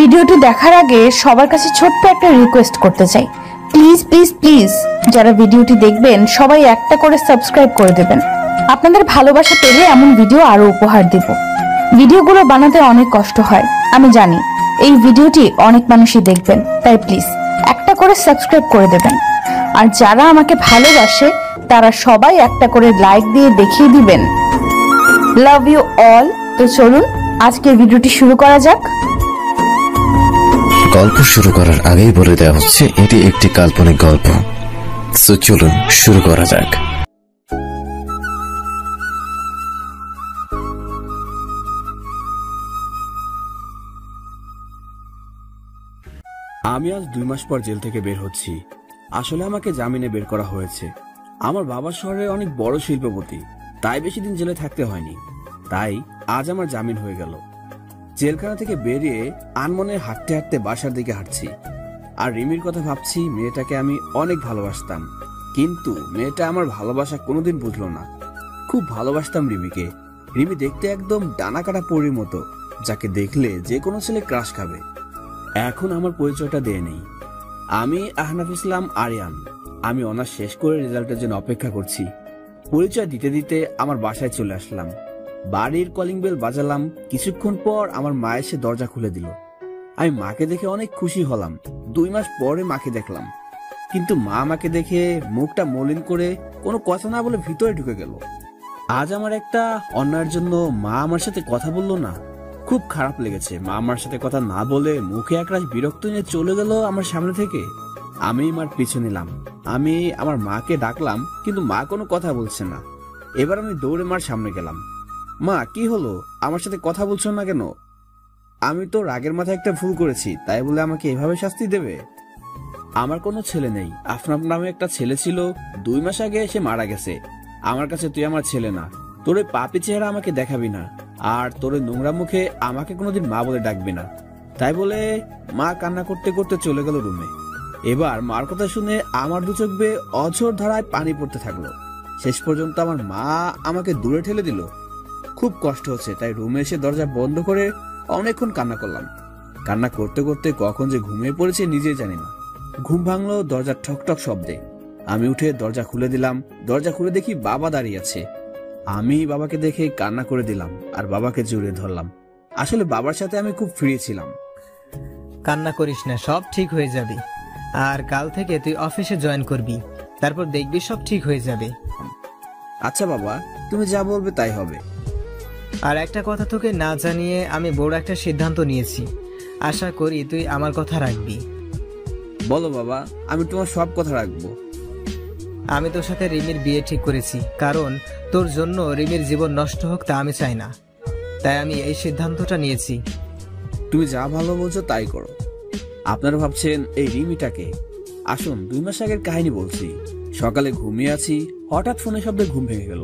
ভিডিওটি দেখার আগে সবার কাছে ছোট্ট একটা রিকোয়েস্ট করতে চাই, প্লিজ প্লিজ প্লিজ যারা ভিডিওটি দেখবেন সবাই একটা করে সাবস্ক্রাইব করে দেবেন। আপনাদের ভালোবাসা পেলে এমন ভিডিও আরো উপহার দেব। ভিডিওগুলো বানাতে অনেক কষ্ট হয় আমি জানি, এই ভিডিওটি অনেক মানুষই দেখবেন, তাই প্লিজ একটা করে সাবস্ক্রাইব করে দেবেন। আর যারা আমাকে ভালোবাসে তারা সবাই একটা করে লাইক দিয়ে দেখিয়ে দিবেন লাভ ইউ অল। তো চলুন আজকের ভিডিওটি শুরু করা যাক। গল্প শুরু করার আগেই বলে দেওয়া হচ্ছে এটি একটি কাল্পনিক গল্প। তো চলুন শুরু করা যাক। আমি আজ 2 মাস পর জেল থেকে বের হচ্ছি। আসলে আমাকে জামিনে বের করা হয়েছে। আমার বাবা শহরে অনেক বড় শিল্পপতি, তাই বেশি দিন জেলে থাকতে হয়নি। তাই আজ আমার জামিন হয়ে গেল। জেলখানা থেকে বেরিয়ে আনমনে হাঁটতে হাঁটতে বাসার দিকে হাঁটছি। আর রিমির কথা ভাবছি। মেয়েটাকে আমি অনেক ভালোবাসতাম, কিন্তু মেয়েটা আমার ভালোবাসা কোনোদিন বুঝলো না। খুব ভালোবাসতাম রিমিকে। রিমি দেখতে একদম ডানা কাটা পরীর মতো, যাকে দেখলে যে কোনো ছেলে ক্রাশ খাবে। এখন আমার পরিচয়টা দিয়ে নেই। আমি আহনাফ ইসলাম আরিয়ান। আমি অনার্স শেষ করে রেজাল্টের জন্য অপেক্ষা করছি। পরিচয় দিতে দিতে আমার বাসায় চলে আসলাম। বাড়ির কলিং বেল বাজালাম। কিছুক্ষণ পর আমার মা এসে দরজা খুলে দিল। আমি মাকে দেখে অনেক খুশি হলাম। 2 মাস পরে মাকে দেখলাম, কিন্তু মা আমাকে দেখে মুখটা মলিন করে কোনো কথা না বলে ভিতরে ঢুকে গেল। আজ আমার একটা অন্যায়ের জন্য মা আমার সাথে কথা বললো না। খুব খারাপ লেগেছে। মা আমার সাথে কথা না বলে মুখে একরাশ বিরক্ত নিয়ে চলে গেল আমার সামনে থেকে। আমি মার পিছু নিলাম। আমি আমার মাকে ডাকলাম, কিন্তু মা কোনো কথা বলছে না। এবার আমি দৌড়ে মার সামনে গেলাম। মা, কি হলো? আমার সাথে কথা বলছো না কেন? আমি তো রাগের মাথায় একটা ভুল করেছি, তাই বলে আমাকে এভাবে শাস্তি দেবে? আমার কোনো ছেলে নেই। আফনাফ নামে একটা ছেলে ছিল, 2 মাস আগে সে মারা গেছে। আমার কাছে তুই আমার ছেলে না। তোর ওই পাপি চেহারা আমাকে দেখাবি না, আর তোর নোংরা মুখে আমাকে কোনোদিন মা বলে ডাকবি না। তাই বলে মা কান্না করতে করতে চলে গেল রুমে। এবার মার কথা শুনে আমার 2 চোখ বেয়ে অঝোর ধারায় পানি পড়তে থাকলো। শেষ পর্যন্ত আমার মা আমাকে দূরে ঠেলে দিল। খুব কষ্ট হচ্ছে, তাই রুমে এসে দরজা বন্ধ করে অনেকক্ষণ কান্না করলাম। কান্না করতে করতে কখন যে ঘুমিয়ে পড়েছে নিজেই জানি না। ঘুম ভাঙলো দরজার ঠকঠক শব্দে। আমি উঠে দরজা খুলে দিলাম। দরজা খুলে দেখি বাবা দাঁড়িয়ে আছে। আমি বাবাকে দেখে কান্না করে দিলাম আর বাবাকে জড়িয়ে ধরলাম। আসলে বাবার সাথে আমি খুব ফ্রি ছিলাম। কান্না করিস না, সব ঠিক হয়ে যাবে। আর কাল থেকে তুই অফিসে জয়েন করবি, তারপর দেখবি সব ঠিক হয়ে যাবে। আচ্ছা বাবা, তুমি যা বলবে তাই হবে। আর একটা কথা তোকে না জানিয়ে আমি বড় একটা সিদ্ধান্ত নিয়েছি। আশা করি তুই আমার কথা রাখবি। বলো বাবা, আমি তোমার সব কথা রাখবো। আমি তোর সাথে রিমির বিয়ে ঠিক করেছি, কারণ তোর জন্য রিমির জীবন নষ্ট হোক তা আমি চাই না। তাই আমি এই সিদ্ধান্তটা নিয়েছি। তুমি যা ভালো বলছো তাই করো। আপনারা ভাবছেন এই রিমিটাকে? আসুন 2 মাস আগের কাহিনী বলছি। সকালে ঘুমিয়ে আছি, হঠাৎ ফোনের শব্দে ঘুম ভেঙে গেল।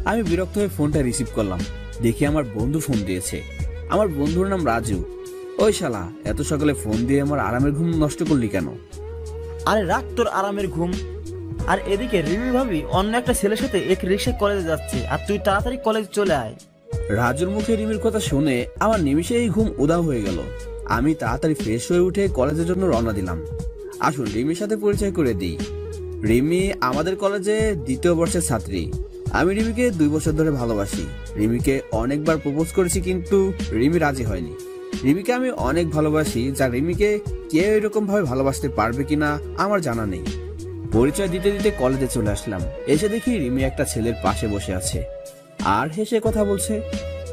আমি বিরক্ত হয়ে ফোনটা রিসিভ করলাম। দেখি আমার বন্ধু ফোন দিয়েছে। আমার বন্ধুর নাম রাজু। ওই শালা, এত সকালে ফোন দিয়ে আমার আরামের ঘুম নষ্ট করলি কেন? আরে রাখ তোর আরামের ঘুম। আর এদিকে রিমি ভাবি অন্য একটা ছেলের সাথে এক রিক্সায় কলেজে যাচ্ছে, আর তুই তাড়াতাড়ি কলেজ চলে আয়। রাজুর মুখে রিমির কথা শুনে আমার নিমিষেই ঘুম উধাও হয়ে গেল। আমি তাড়াতাড়ি ফ্রেশ হয়ে উঠে কলেজের জন্য রওনা দিলাম। আসুন রিমির সাথে পরিচয় করে দিই। রিমি আমাদের কলেজে 2য় বর্ষের ছাত্রী। আমি রিমিকে 2 বছর ধরে ভালোবাসি। রিমিকে অনেকবার প্রপোজ করেছি, কিন্তু রিমি রাজি হয়নি। রিমিকে আমি অনেক ভালোবাসি, যা রিমিকে কেউ এরকম ভাবে ভালোবাসতে পারবে কিনা আমার জানা নেই। পরিচয় দিতে দিতে কলেজে চলে আসলাম। এসে দেখি রিমি একটা ছেলের পাশে বসে আছে আর হেসে কথা বলছে।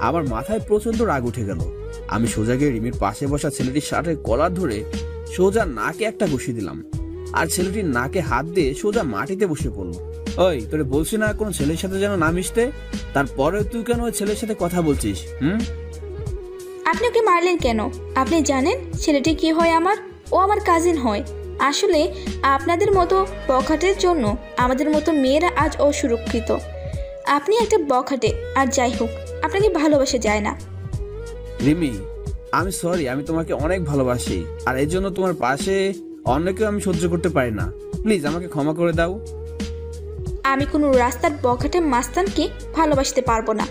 আমার মাথায় প্রচন্ড রাগ উঠে গেল। আমি সোজা গিয়ে রিমির পাশে বসা ছেলেটির শার্টের কলার ধরে সোজা নাকে একটা ঘুষি দিলাম, আর ছেলেটির নাকে হাত দিয়ে সোজা মাটিতে বসে পড়লো। ওই, তোরে বলছি না কোনো ছেলের সাথে যেন না মিশতে? তারপরে তুই কেন ওই ছেলের সাথে কথা বলছিস? আপনি ওকে মারলেন কেন? আপনি জানেন ছেলেটি কি হয় আমার? ও আমার কাজিন হয়। আসলে আপনাদের মতো বখাটের জন্য আমাদের মতো মেয়েরা আজ অসুরক্ষিত। আপনি একটা বখাটে, আর যাই হোক আপনাকে ভালোবাসা যায় না। রিমি, আমি সরি। আমি তোমাকে অনেক ভালোবাসি, আর এই জন্য তোমার পাশে অন্যকেও আমি সহ্য করতে পারি না। প্লিজ আমাকে ক্ষমা করে দাও। আমি কোনো রাস্তার বখাটে মাস্তানকে ভালোবাসতে পারবো না,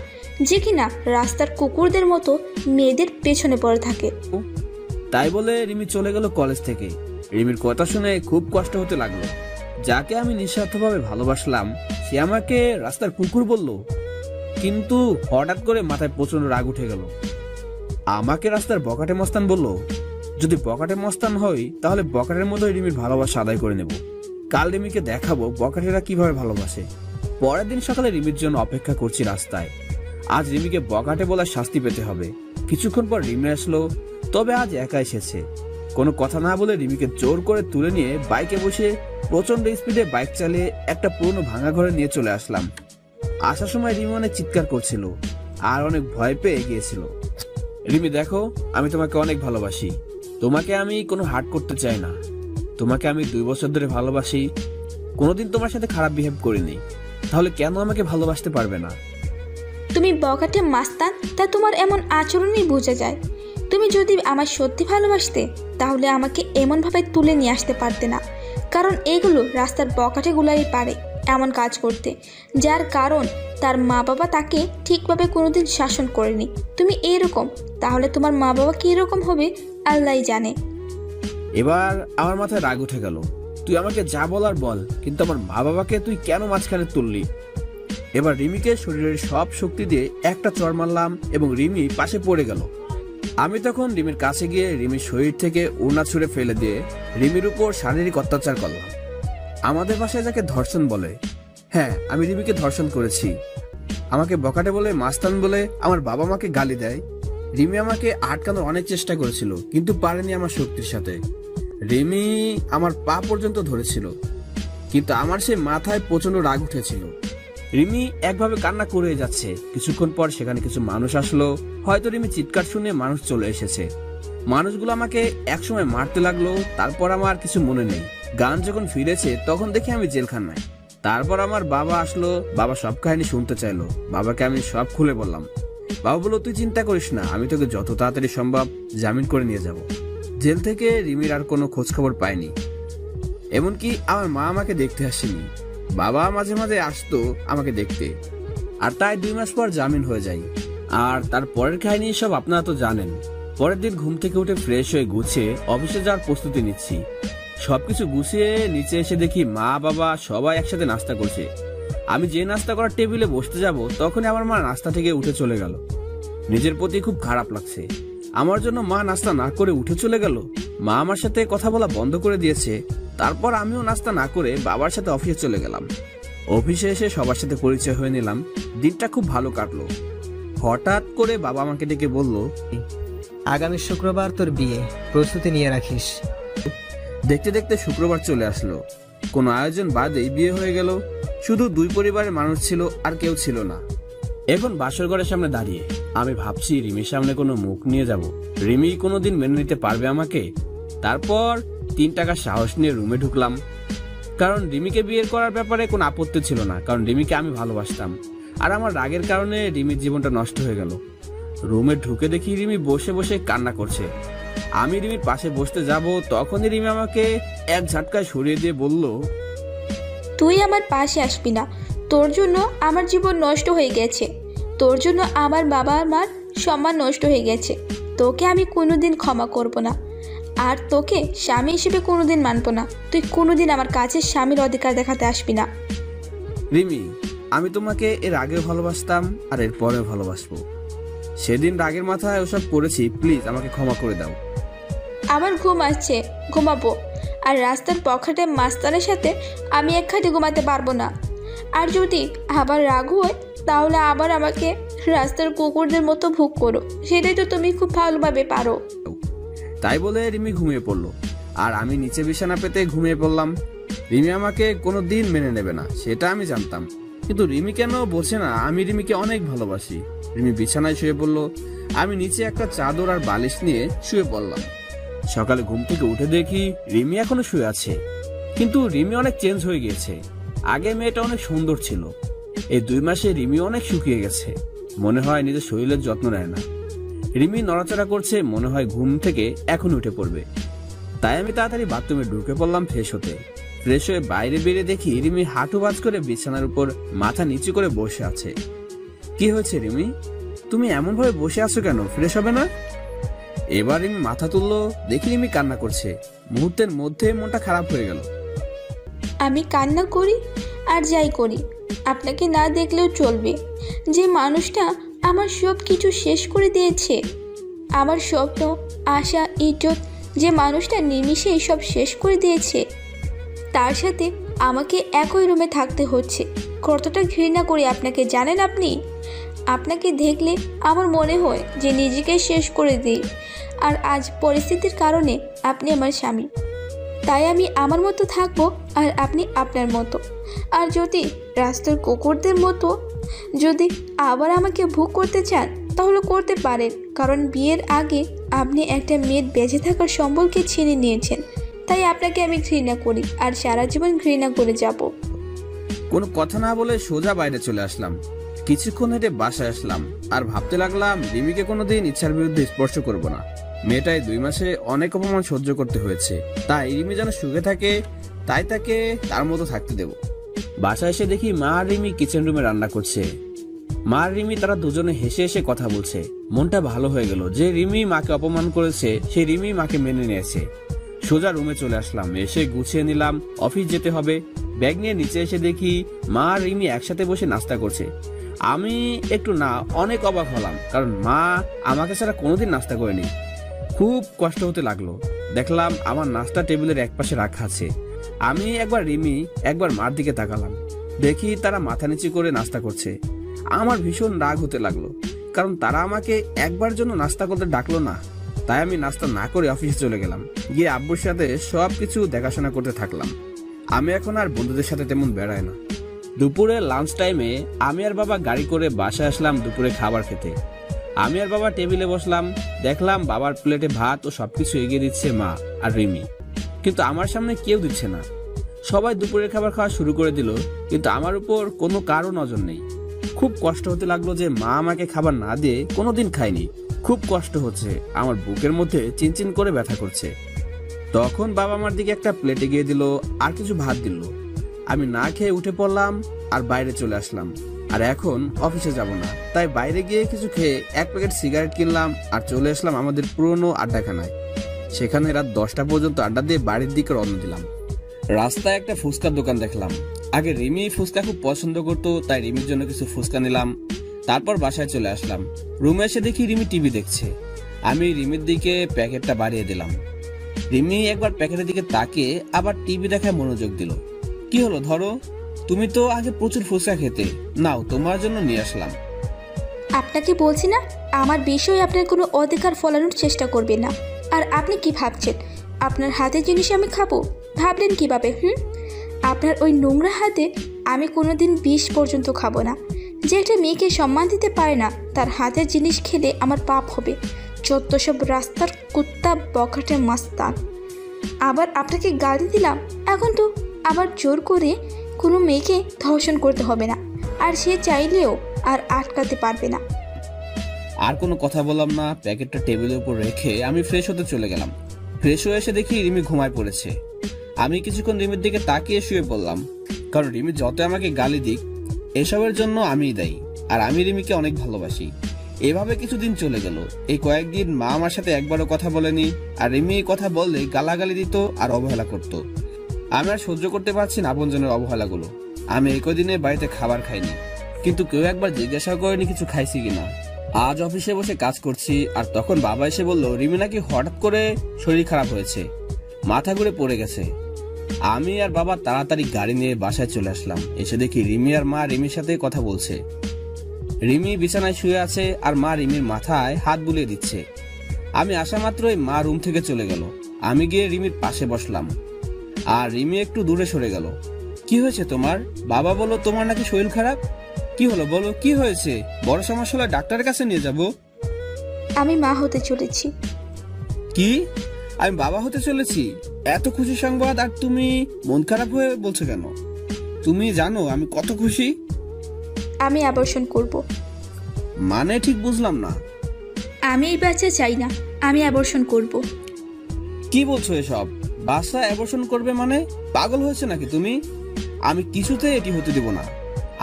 যে কিনা রাস্তার কুকুরদের মতো মেয়েদের পেছনে পড়ে থাকে। তাই বলে রিমি চলে গেল কলেজ থেকে। রিমির কথা শুনে খুব কষ্ট হতে লাগলো। যাকে আমি নিঃস্বার্থভাবে ভালোবাসলাম সে আমাকে রাস্তার কুকুর বলল। কিন্তু হঠাৎ করে মাথায় প্রচন্ড রাগ উঠে গেল। আমাকে রাস্তার বকাটে মস্তান বলল। যদি বকাটে মস্তান হই তাহলে বকাটের মতোই রিমির ভালোবাসা আদায় করে নেব। কাল রিমিকে দেখাবো বকাটেরা কিভাবে ভালোবাসে। পরের দিন সকালে রিমির জন্য অপেক্ষা করছি রাস্তায়। আজ রিমিকে বকাটে বলার শাস্তি পেতে হবে। কিছুক্ষণ পর রিমি আসলো, তবে আজ একা এসেছে। কোনো কথা না বলে রিমিকে জোর করে তুলে নিয়ে বাইকে বসে প্রচন্ড স্পিডে বাইক চালিয়ে একটা পুরনো ভাঙা ঘরে নিয়ে চলে আসলাম। আসার সময় রিমি অনেক চিৎকার করছিল আর অনেক ভয় পেয়ে গিয়েছিল। রিমি দেখো, আমি তোমাকে অনেক ভালোবাসি। তোমাকে আমি কোনো হার্ট করতে চাই না। তোমাকে আমি 2 বছর ধরে ভালোবাসি। কোনোদিন তোমার সাথে খারাপ বিহেভ করিনি, তাহলে কেন আমাকে ভালোবাসতে পারবে না? তুমি বকাটে মাস্তান, তা তোমার এমন আচরণই বোঝা যায়। তুমি যদি আমার সত্যি ভালোবাসতে তাহলে আমাকে এমনভাবে তুলে নিয়ে আসতে পারতে না। কারণ এগুলো রাস্তার বকাটেগুলাই পারে এমন কাজ করতে, যার কারণ তার মা বাবা তাকে ঠিকভাবে কোনোদিন শাসন করেনি। তুমি এরকম, তাহলে তোমার মা বাবা কি এরকম হবে আল্লাহই জানে। এবার আমার মাথায় রাগ উঠে গেল। তুই আমাকে যা বলার বল, কিন্তু আমার মা বাবাকে তুই কেন মাঝখানে তুললি? এবার রিমিকে শরীরের সব শক্তি দিয়ে একটা চড় মারলাম এবং রিমি পাশে পড়ে গেল। আমি তখন রিমির কাছে গিয়ে রিমির শরীর থেকে ওড়না ছুঁড়ে ফেলে দিয়ে রিমির উপর শারীরিক অত্যাচার করলাম। আমাদের ভাষায় যাকে ধর্ষণ বলে। হ্যাঁ, আমি রিমিকে ধর্ষণ করেছি। আমাকে বকাটে বলে, মাস্তান বলে আমার বাবা মাকে গালি দেয়। রিমি আমাকে আটকানোর অনেক চেষ্টা করেছিল, কিন্তু পারেনি আমার শক্তির সাথে। রিমি আমার পা পর্যন্ত ধরেছিল, কিন্তু আমার সে মাথায় প্রচন্ড রাগ উঠেছিল। রিমি একভাবে কান্না করে যাচ্ছে। কিছুক্ষণ পর সেখানে কিছু মানুষ আসলো। হয়তো রিমি চিৎকার শুনে মানুষ চলে এসেছে। মানুষগুলো আমাকে একসময় মারতে লাগলো। তারপর আমার কিছু মনে নেই। গান যখন ফিরেছে তখন দেখি আমি জেলখানায়। তারপর আমার বাবা আসলো। বাবা সব কাহিনী শুনতে চাইলো। বাবাকে আমি সব খুলে বললাম। বাবা বলল, তুই চিন্তা করিস না, আমি তোকে যত তাড়াতাড়ি সম্ভব জামিন করে নিয়ে যাব। জেল থেকে রিমির আর কোনো খোঁজ খবর পাইনি। এমনকি আমার মা আমাকে দেখতে আসেনি। বাবা মাঝে মাঝে আসতো আমাকে দেখতে। আর তাই 2 মাস পর জামিন হয়ে যায়। আর তার পরের কাহিনী সব আপনারা তো জানেন। পরের দিন ঘুম থেকে উঠে ফ্রেশ হয়ে গুছিয়ে অফিসে যাওয়ার প্রস্তুতি নিচ্ছি। সবকিছু গুছিয়ে নিচে এসে দেখি মা বাবা সবাই একসাথে নাস্তা করছে। আমি যে নাস্তা করার টেবিলে বসতে যাব তখনই আমার মা নাস্তা থেকে উঠে চলে গেল। নিজের প্রতি খুব খারাপ লাগছে। আমার জন্য মা নাস্তা না করে উঠে চলে গেল। মা আমার সাথে কথা বলা বন্ধ করে দিয়েছে। তারপর আমিও নাস্তা না করে বাবার সাথে অফিসে চলে গেলাম। অফিসে এসে সবার সাথে পরিচয় হয়ে নিলাম। দিনটা খুব ভালো কাটলো। হঠাৎ করে বাবা আমাকে ডেকে বলল, আগামী শুক্রবার তোর বিয়ে, প্রস্তুতি নিয়ে রাখিস। দেখতে দেখতে শুক্রবার চলে আসলো। কোনো আয়োজন বাদেই বিয়ে হয়ে গেল। শুধু 2 পরিবারের মানুষ ছিল, আর কেউ ছিল না। এখন বাসর ঘরের সামনে দাঁড়িয়ে আমি ভাবছি রিমির সামনে কোনো মুখ নিয়ে যাব। রিমি কোনোদিন মেনে নিতে পারবে আমাকে? তারপর 3 টাকার সাহস নিয়ে রুমে ঢুকলাম। কারণ রিমিকে বিয়ে করার ব্যাপারে কোনো আপত্তি ছিল না, কারণ রিমিকে আমি ভালোবাসতাম। আর আমার রাগের কারণে রিমির জীবনটা নষ্ট হয়ে গেল। রুমে ঢুকে দেখি রিমি বসে বসে কান্না করছে। আমি রিমির পাশে বসতে যাব, তখনই রিমি আমাকে এক ঝাটকায় সরিয়ে দিয়ে বলল, তুই আমার পাশে আসবি না। তোর জন্য আমার জীবন নষ্ট হয়ে গেছে। তোর জন্য আমার বাবা মার সম্মান নষ্ট হয়ে গেছে। তোকে আমি কোনোদিন ক্ষমা করব না, আর তোকে স্বামী হিসেবে কোনোদিন মানব না। তুই কোনোদিন আমার কাছে স্বামীর অধিকার দেখাতে আসবি না। রিমি, আমি তোমাকে এর আগেও ভালোবাসতাম আর এর পরেও ভালোবাসবো। সেদিন রাগের মাথায় ওসব করেছি, প্লিজ আমাকে ক্ষমা করে দাও। আমার ঘুম আসছে, ঘুমাবো। আর রাস্তার পকেটে মাস্তানের সাথে আমি এক খাটে ঘুমাতে পারবো না। আর যদি আবার রাগ হয় তাহলে আবার আমাকে রাস্তার কুকুরদের মতো ভোগ করো। সেটাই তো তুমি খুব ভালোভাবে পারো। তাই বলে রিমি ঘুমিয়ে পড়লো, আর আমি নিচে বিছানা পেতে ঘুমিয়ে পড়লাম। রিমি আমাকে কোনোদিন মেনে নেবে না, সেটা আমি জানতাম। কিন্তু রিমি কেন বোঝে না আমি রিমিকে অনেক ভালোবাসি। রিমি বিছানায় শুয়ে পড়লো। আমি নিচে একটা চাদর আর বালিশ নিয়ে শুয়ে পড়লাম। সকালে ঘুম থেকে উঠে দেখি রিমি এখনো শুয়ে আছে, কিন্তু রিমি অনেক চেঞ্জ হয়ে গিয়েছে। আগে মেয়েটা অনেক সুন্দর ছিল। এই 2 মাসে রিমি অনেক শুকিয়ে গেছে। মনে হয় নিজের শরীরের যত্ন নেয় না। রিমি নড়াচড়া করছে, মনে হয় ঘুম থেকে এখন উঠে পড়বে। তাই আমি তাড়াতাড়ি বাথরুমে ঢুকে পড়লাম ফ্রেশ হতে। ফ্রেশ হয়ে বাইরে বেরিয়ে দেখি রিমি হাঁটু বাজ করে বিছানার উপর মাথা নিচু করে বসে আছে। কি হয়েছে রিমি, তুমি এমন ভাবে বসে আছো কেন? ফ্রেশ হবে না? এবার রিমি মাথা তুললো, দেখি রিমি কান্না করছে। মুহূর্তের মধ্যে মনটা খারাপ হয়ে গেল। আমি কান্না করি আর যাই করি, আপনাকে না দেখলেও চলবে। যে মানুষটা আমার সব কিছু শেষ করে দিয়েছে, আমার স্বপ্ন, আশা, ইজ্জত, যে মানুষটা নিমিষেই সব শেষ করে দিয়েছে, তার সাথে আমাকে একই রুমে থাকতে হচ্ছে। কতটা ঘৃণা করি আপনাকে জানেন আপনি? আপনাকে দেখলে আমার মনে হয় যে নিজেকে শেষ করে দিই। আর আজ পরিস্থিতির কারণে আপনি আমার স্বামী, তাই আমি আমার মতো থাকবো আর আপনি আপনার মতো। আর যদি রাস্তার কুকুরদের মতো যদি আবার আমাকে ভোগ করতে চান তাহলে করতে পারেন, কারণ বিয়ের আগে আপনি একটা মেয়ের বেঁচে থাকার সম্বলকে ছিনিয়ে নিয়েছেন। তাই আপনাকে আমি ঘৃণা করি আর সারা জীবন ঘৃণা করে যাব। কোনো কথা না বলে সোজা বাইরে চলে আসলাম। কিছুক্ষণ হেঁটে বাসায় আসলাম আর ভাবতে লাগলাম রিমিকে কোনোদিন ইচ্ছার বিরুদ্ধে স্পর্শ করব না। মেয়েটায় 2 মাসে অনেক অপমান সহ্য করতে হয়েছে, তাই রিমি যেন সুখে থাকে, তাই তাকে তার মতো থাকতে দেব। বাসায় এসে দেখি মা আর রিমি কিচেন রুমে রান্না করছে। মা আর রিমি তারা দুজনে হেসে হেসে কথা বলছে। মনটা ভালো হয়ে গেল যে রিমি মাকে অপমান করেছে, সে রিমি মাকে মেনে নিয়েছে। সোজা রুমে চলে আসলাম, এসে গুছিয়ে নিলাম, অফিস যেতে হবে। ব্যাগ নিয়ে নিচে এসে দেখি মা আর রিমি একসাথে বসে নাস্তা করছে। আমি একটু না অনেক অবাক হলাম, কারণ মা আমাকে ছাড়া কোনোদিন নাস্তা করেনি। খুব কষ্ট হতে লাগলো। দেখলাম আমার নাস্তা টেবিলের একপাশে রাখা আছে। আমি একবার রিমি একবার মার দিকে তাকালাম, দেখি তারা মাথা নিচু করে নাস্তা করছে। আমার ভীষণ রাগ হতে লাগলো, কারণ তারা আমাকে একবার জন্য নাস্তা করতে ডাকলো না। তাই আমি নাস্তা না করে অফিসে চলে গেলাম, গিয়ে আব্বুর সাথে সবকিছু দেখাশোনা করতে থাকলাম। আমি এখন আর বন্ধুদের সাথে তেমন বেড়াই না। দুপুরে লাঞ্চ টাইমে আমি আর বাবা গাড়ি করে বাসায় আসলাম দুপুরে খাবার খেতে। আমি আর বাবা টেবিলে বসলাম, দেখলাম বাবার প্লেটে ভাত ও সবকিছু এগিয়ে দিচ্ছে মা আর রিমি, কিন্তু আমার সামনে কেউ দিচ্ছে না। সবাই দুপুরের খাবার খাওয়া শুরু করে দিল, কিন্তু আমার উপর কোনো কারো নজর নেই। খুব কষ্ট হতে লাগলো যে মা আমাকে খাবার না দিয়ে কোনোদিন খায়নি। খুব কষ্ট হচ্ছে, আমার বুকের মধ্যে চিনচিন করে ব্যথা করছে। তখন বাবা আমার দিকে একটা প্লেট এগিয়ে দিল আর কিছু ভাত দিল। আমি না খেয়ে উঠে পড়লাম আর বাইরে চলে আসলাম। আর এখন অফিসে যাব না, তাই বাইরে গিয়ে কিছু খেয়ে 1 প্যাকেট সিগারেট কিনলাম আর চলে আসলাম আমাদের পুরনো আড্ডাখানায়। সেখানে রাত 10টা পর্যন্ত আড্ডা দিয়ে বাড়ির দিকে রওনা দিলাম। রাস্তায় একটা ফুচকার দোকান দেখলাম। আগে রিমি ফুচকা খুব পছন্দ করতো, তাই রিমির জন্য কিছু ফুচকা নিলাম। তারপর বাসায় চলে আসলাম। রুমে এসে দেখি রিমি টিভি দেখছে। আমি রিমির দিকে প্যাকেটটা বাড়িয়ে দিলাম। রিমি একবার প্যাকেটের দিকে তাকিয়ে আবার টিভি দেখায় মনোযোগ দিল। কি হলো, ধরো, তুমি তো আগে প্রচুর ফুচকা খেতে, নাও তোমার জন্য নিয়ে আসলাম। আপনাকে বলছি না, আমার বিষয়ে আপনার কোনো অধিকার ফলানোর চেষ্টা করবে না। আর আপনি কি ভাবছেন আপনার হাতের জিনিস আমি খাবো? ভাবলেন কিভাবে? আপনার ওই নোংরা হাতে আমি কোনোদিন বিষ পর্যন্ত খাবো না। যে একটা মেয়েকে সম্মান দিতে পারে না, তার হাতের জিনিস খেলে আমার পাপ হবে। যত সব রাস্তার কুত্তা বখাটে মাস্তান। আবার আপনাকে গালি দিলাম, এখন তো আবার জোর করে কোনো মেয়েকে ধর্ষণ করতে হবে না, আর সে চাইলেও আর আটকাতে পারবে না। আর কোনো কথা বললাম না। প্যাকেটটা টেবিলের উপর রেখে আমি ফ্রেশ হতে চলে গেলাম। ফ্রেশ হয়ে এসে দেখি রিমি ঘুমায় পড়েছে। আমি কিছুক্ষণ রিমির দিকে তাকিয়ে শুয়ে পড়লাম, কারণ রিমি যত আমাকে গালি দিক এসবের জন্য আমিই দায়ী। আর আমি রিমিকে অনেক ভালোবাসি। এভাবে কিছুদিন চলে গেল। এই কয়েকদিন মা আমার সাথে একবারও কথা বলেনি, আর রিমি কথা বললে গালাগালি দিত আর অবহেলা করত। আমি আর সহ্য করতে পারছি না আপনজনের অবহেলাগুলো। আমি এই কদিনে বাড়িতে খাবার খাইনি, কিন্তু কেউ একবার জিজ্ঞাসা করেনি কিছু খাইছি কিনা। আজ অফিসে বসে কাজ করছি, আর তখন বাবা এসে বলল রিমি নাকি হঠাৎ করে শরীর খারাপ হয়েছে, মাথা ঘুরে পড়ে গেছে। আমি আর বাবা তাড়াতাড়ি গাড়ি নিয়ে বাসায় চলে আসলাম। এসে দেখি রিমি আর মা রিমির সাথে কথা বলছে। রিমি বিছানায় শুয়ে আছে আর মা রিমির মাথায় হাত বুলিয়ে দিচ্ছে। আমি আসা মাত্রই মা রুম থেকে চলে গেল। আমি গিয়ে রিমির পাশে বসলাম, আর রিমি একটু দূরে সরে গেল। কি হয়েছে তোমার? বাবা বলো তোমার নাকি শরীর খারাপ। কি হলো বলো, কি হয়েছে? বড় সমস্যা হলে ডাক্তারের কাছে নিয়ে যাব। আমি মা হতে চলেছি। কি? আমি বাবা হতে চলেছি? এত খুশি সংবাদ, আর তুমি মন খারাপ হয়ে বলছো কেন? তুমি জানো আমি কত খুশি। আমি অ্যাবর্শন করব। মানে ঠিক বুঝলাম না। আমি এই বাচ্চা চাই না, আমি অ্যাবর্শন করব। কি বলছো এসব? বাচ্চা অ্যাবর্শন করবে মানে? পাগল হয়েছে নাকি তুমি? আমি কিছুতে এটি হতে দেব না।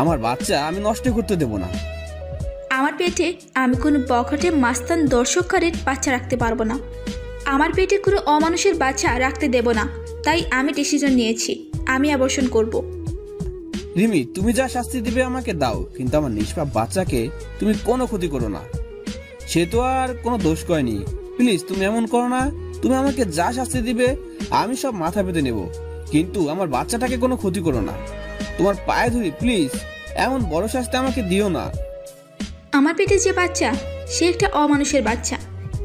আমার বাচ্চা আমি নষ্ট করতে দেব না। আমার আমার পেটে আমি কোনো বখাটে মাস্তান দর্শককারীর বাচ্চা রাখতে পারবো না। আমার পেটে কোনো অমানুষের বাচ্চা রাখতে দেব না। তাই আমি ডিসিশন নিয়েছি, আমি অ্যাবর্শন করব। রিমি, তুমি যা শাস্তি দিবে আমাকে দাও, কিন্তু আমার নিষ্পাপ বাচ্চাকে তুমি কোনো ক্ষতি করো না। সে তো আর কোনো দোষ করেনি। প্লিজ তুমি এমন করো না। তুমি আমাকে যা শাস্তি দিবে আমি সব মাথা পেতে নেব, কিন্তু আমার বাচ্চাটাকে কোনো ক্ষতি করো না। তোমার পায়ে ধরি, প্লিজ এমন বড় শাস্তি আমাকে দিও না। আমার পেটে যে বাচ্চা, সে একটা অমানুষের বাচ্চা,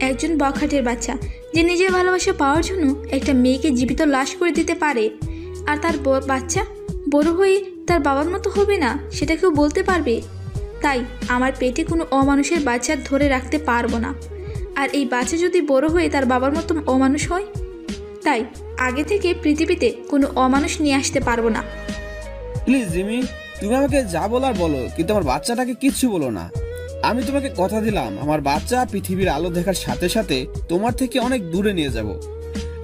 একজন বখাটের বাচ্চা, যে নিজের ভালোবাসা পাওয়ার জন্য একটা মেয়েকে জীবিত লাশ করে দিতে পারে। আর তার বাচ্চা বড় হয়ে তার বাবার মতো হবে না, সেটা কেউ বলতে পারবে? তাই আমার পেটে কোনো অমানুষের বাচ্চা ধরে রাখতে পারবো না। আর এই বাচ্চা যদি বড় হয়ে তার বাবার মতো অমানুষ হয়, তাই আগে থেকে পৃথিবীতে কোনো অমানুষ নিয়ে আসতে পারবো না। প্লিজ রিমি, তুমি আমাকে যা বলার বলো, কিন্তু আমার বাচ্চাটাকে কিচ্ছু বলো না। আমি তোমাকে কথা দিলাম, আমার বাচ্চা পৃথিবীর আলো দেখার সাথে সাথে তোমার থেকে অনেক দূরে নিয়ে যাব।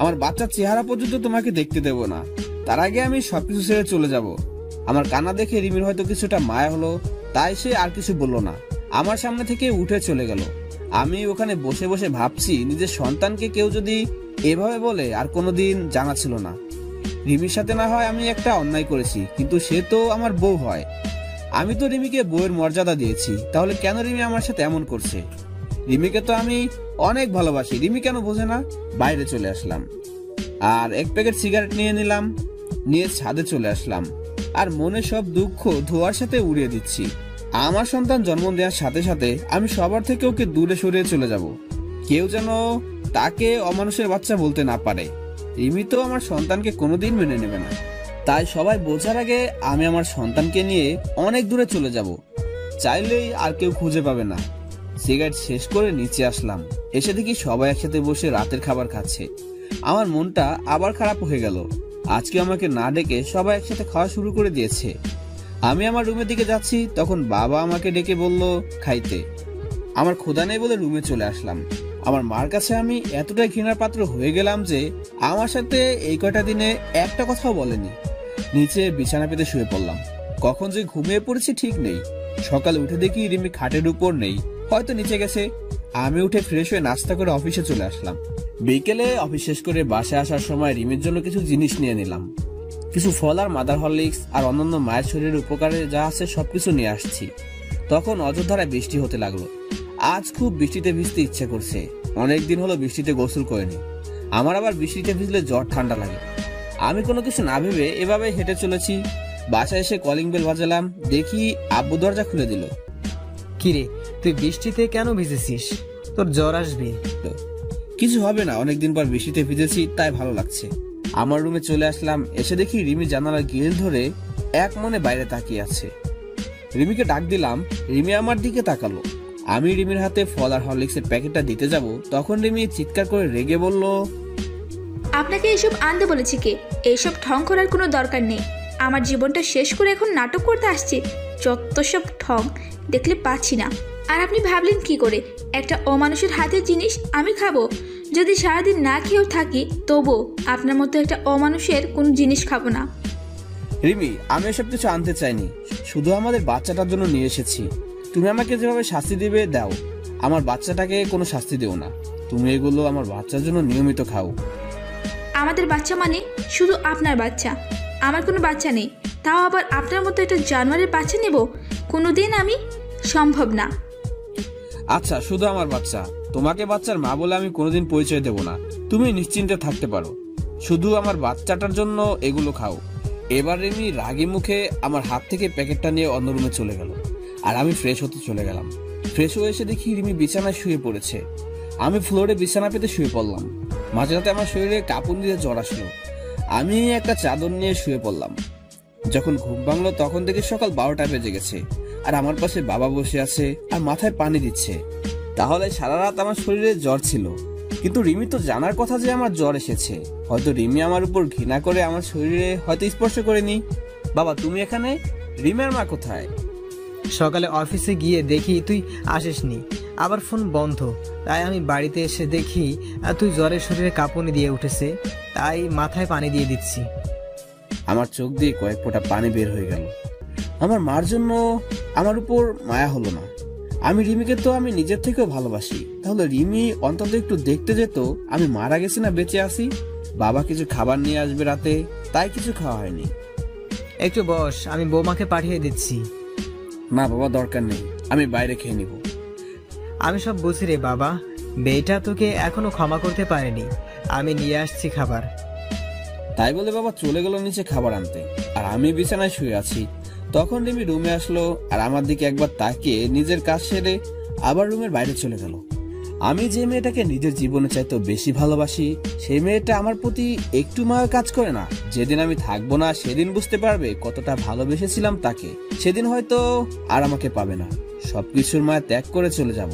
আমার বাচ্চার চেহারা পর্যন্ত তোমাকে দেখতে দেব না। তার আগে আমি সবকিছু ছেড়ে চলে যাব। আমার কান্না দেখে রিমির হয়তো কিছুটা মায়া হলো, তাই সে আর কিছু বললো না, আমার সামনে থেকে উঠে চলে গেল। আমি ওখানে বসে বসে ভাবছি, নিজের সন্তানকে কেউ যদি এভাবে বলে আর কোনোদিন জানা ছিল না। রিমির সাথে না হয় আমি একটা অন্যায় করেছি, কিন্তু সে তো আমার বউ হয়। আমি তো রিমিকে বউয়ের মর্যাদা দিয়েছি, তাহলে কেন রিমি আমার সাথে এমন করছে? রিমিকে তো আমি অনেক ভালোবাসি, রিমি কেন বোঝে না? বাইরে চলে আসলাম আর এক প্যাকেট সিগারেট নিয়ে নিলাম, নিয়ে ছাদে চলে আসলাম আর মনে সব দুঃখ ধোয়ার সাথে উড়িয়ে দিচ্ছি। আমার সন্তান জন্ম দেওয়ার সাথে সাথে আমি সবার থেকে ওকে দূরে সরিয়ে চলে যাব। কেউ যেন তাকে অমানুষের বাচ্চা বলতে না পারে। রিমি তো আমার সন্তানকে কোনোদিন মেনে নেবে না। তাই সবাই বোঝার আগে আমি আমার সন্তানকে নিয়ে অনেক দূরে চলে যাব, চাইলেই আর কেউ খুঁজে পাবে না। সিগারেট শেষ করে নিচে আসলাম, এসে দেখি সবাই একসাথে বসে রাতের খাবার খাচ্ছে। আমার মনটা আবার খারাপ হয়ে গেল। আজকে আমাকে না ডেকে সবাই একসাথে খাওয়া শুরু করে দিয়েছে। আমি আমার রুমের দিকে যাচ্ছি, তখন বাবা আমাকে ডেকে বলল খাইতে। আমার ক্ষুধা নেই বলে রুমে চলে আসলাম। আমার মার কাছে আমি এতটাই ঘৃণার পাত্র হয়ে গেলাম যে আমার সাথে এই কয়টা দিনে একটা কথাও বলেনি। নিচে বিছানা পেতে শুয়ে পড়লাম। কখন যে ঘুমিয়ে পড়েছি ঠিক নেই। সকালে উঠে দেখি রিমি খাটের উপর নেই, হয়তো নিচে গেছে। আমি উঠে ফ্রেশ হয়ে নাস্তা করে অফিসে চলে আসলাম। বিকেলে অফিস শেষ করে বাসায় আসার সময় রিমির জন্য কিছু জিনিস নিয়ে নিলাম। কিছু ফল আর মাদার হরলিক্স আর অন্যান্য মায়ের শরীরের উপকারে যা আছে সবকিছু নিয়ে আসছি। তখন অযোধ্যায় বৃষ্টি হতে লাগলো। আজ খুব বৃষ্টিতে ভিজতে ইচ্ছে করছে, অনেকদিন হলো বৃষ্টিতে গোসল করিনি। আমার আবার বৃষ্টিতে ভিজলে জ্বর ঠান্ডা লাগে। আমি কোনো কিছু না ভেবে এভাবে হেঁটে চলেছি। বাসায় এসে কলিং বেল বাজালাম, দেখি আব্বু দরজা খুলে দিল। কিরে, তুই বৃষ্টিতে কেন ভিজেছিস? তোর জ্বর আসবে। কিছু হবে না, অনেকদিন পর বৃষ্টিতে ভিজেছি তাই ভালো লাগছে। আমার রুমে চলে আসলাম, এসে দেখি রিমি জানালার গ্রিল ধরে এক মনে বাইরে তাকিয়ে আছে। রিমিকে ডাক দিলাম, রিমি আমার দিকে তাকালো। আমি রিমির হাতে ফল আর হরলিক্সের প্যাকেটটা দিতে যাব, তখন রিমি চিৎকার করে রেগে বলল, আপনাকে এসব আনতে বলেছি কে? এইসব ঠং করার কোনো দরকার নেই। আমার জীবনটা শেষ করে এখন নাটক করতে আসছে। যত সব ঠং দেখলে পাচ্ছি না। আর আপনি ভাবলেন কি করে একটা অমানুষের হাতের জিনিস আমি খাবো? যদি সারাদিন না খেয়েও থাকি তবুও আপনার মতো একটা অমানুষের কোনো জিনিস খাবো না। রিমি, আমি এসব কিছু আনতে চাইনি, শুধু আমাদের বাচ্চাটার জন্য নিয়ে এসেছি। তুমি আমাকে যেভাবে শাস্তি দিবে দাও, আমার বাচ্চাটাকে কোনো শাস্তি দিও না। তুমি এগুলো আমার বাচ্চার জন্য নিয়মিত খাও। আমাদের বাচ্চা মানে শুধু আপনার বাচ্চা, আমার কোনো বাচ্চা নেই। তাও আবার আপনার মতো একটা জানোয়ারের বাচ্চা নেব? কোনোদিন আমি সম্ভব না। আচ্ছা, শুধু আমার বাচ্চা, তোমাকে বাচ্চার মা বলে আমি কোনোদিন পরিচয় দেব না। তুমি নিশ্চিন্তে থাকতে পারো, শুধু আমার বাচ্চাটার জন্য এগুলো খাও। এবার রিমি রাগী মুখে আমার হাত থেকে প্যাকেটটা নিয়ে অন্য রুমে চলে গেল, আর আমি ফ্রেশ হতে চলে গেলাম। ফ্রেশ হয়ে এসে দেখি রিমি বিছানায় শুয়ে পড়েছে। আমি ফ্লোরে বিছানা পেতে শুয়ে পড়লাম। মাঝরাতে আমার শরীরে কাঁপুনি দিয়ে জ্বর আসলো। আমি একটা চাদর নিয়ে শুয়ে পড়লাম। যখন ঘুম ভাঙলো তখন দেখি সকাল 12টা বেজে গেছে, আর আমার পাশে বাবা বসে আছে আর মাথায় পানি দিচ্ছে। তাহলে সারা রাত আমার শরীরে জ্বর ছিল, কিন্তু রিমি তো জানার কথা যে আমার জ্বর এসেছে। হয়তো রিমি আমার উপর ঘৃণা করে আমার শরীরে হয়তো স্পর্শ করেনি। বাবা, তুমি এখানে? রিমির মা কোথায়? সকালে অফিসে গিয়ে দেখি তুই আসিসনি, আবার ফোন বন্ধ। তাই আমি বাড়িতে এসে দেখি তুই জ্বরের শরীরে কাঁপুনি দিয়ে উঠেছে, তাই মাথায় পানি দিয়ে দিচ্ছি। আমার চোখ দিয়ে কয়েক ফোঁটা পানি বের হয়ে গেল। আমার মার জন্য আমার উপর মায়া হলো না। আমি রিমিকে তো আমি নিজের থেকেও ভালোবাসি, তাহলে রিমি অন্তত একটু দেখতে যেত আমি মারা গেছি না বেঁচে আছি। বাবা কিছু খাবার নিয়ে আসবে রাতে, তাই কিছু খাওয়া হয়নি। একটু বস, আমি বৌমাকে পাঠিয়ে দিচ্ছি। না বাবা, দরকার নেই, আমি বাইরে খেয়ে নিব। আমি সব বুঝি রে বাবা, মেয়েটা তোকে এখনো ক্ষমা করতে পারেনি। আমি নিয়ে আসছি খাবার। তাই বলে বাবা চলে গেল নিচে খাবার আনতে, আর আমি বিছানায় শুয়ে আছি। তখন রিমি রুমে আসলো আর আমার দিকে একবার তাকিয়ে নিজের কাজ সেরে আবার রুমের বাইরে চলে গেল। আমি যে মেয়েটাকে নিজের জীবনে চাইতে বেশি ভালোবাসি, সেই মেয়েটা আমার প্রতি একটু মায়া কাজ করে না। যেদিন আমি থাকবো না সেদিন বুঝতে পারবে কতটা ভালোবেসেছিলাম তাকে। সেদিন হয়তো আর আমাকে পাবে না, সবকিছুর মায়া ত্যাগ করে চলে যাব।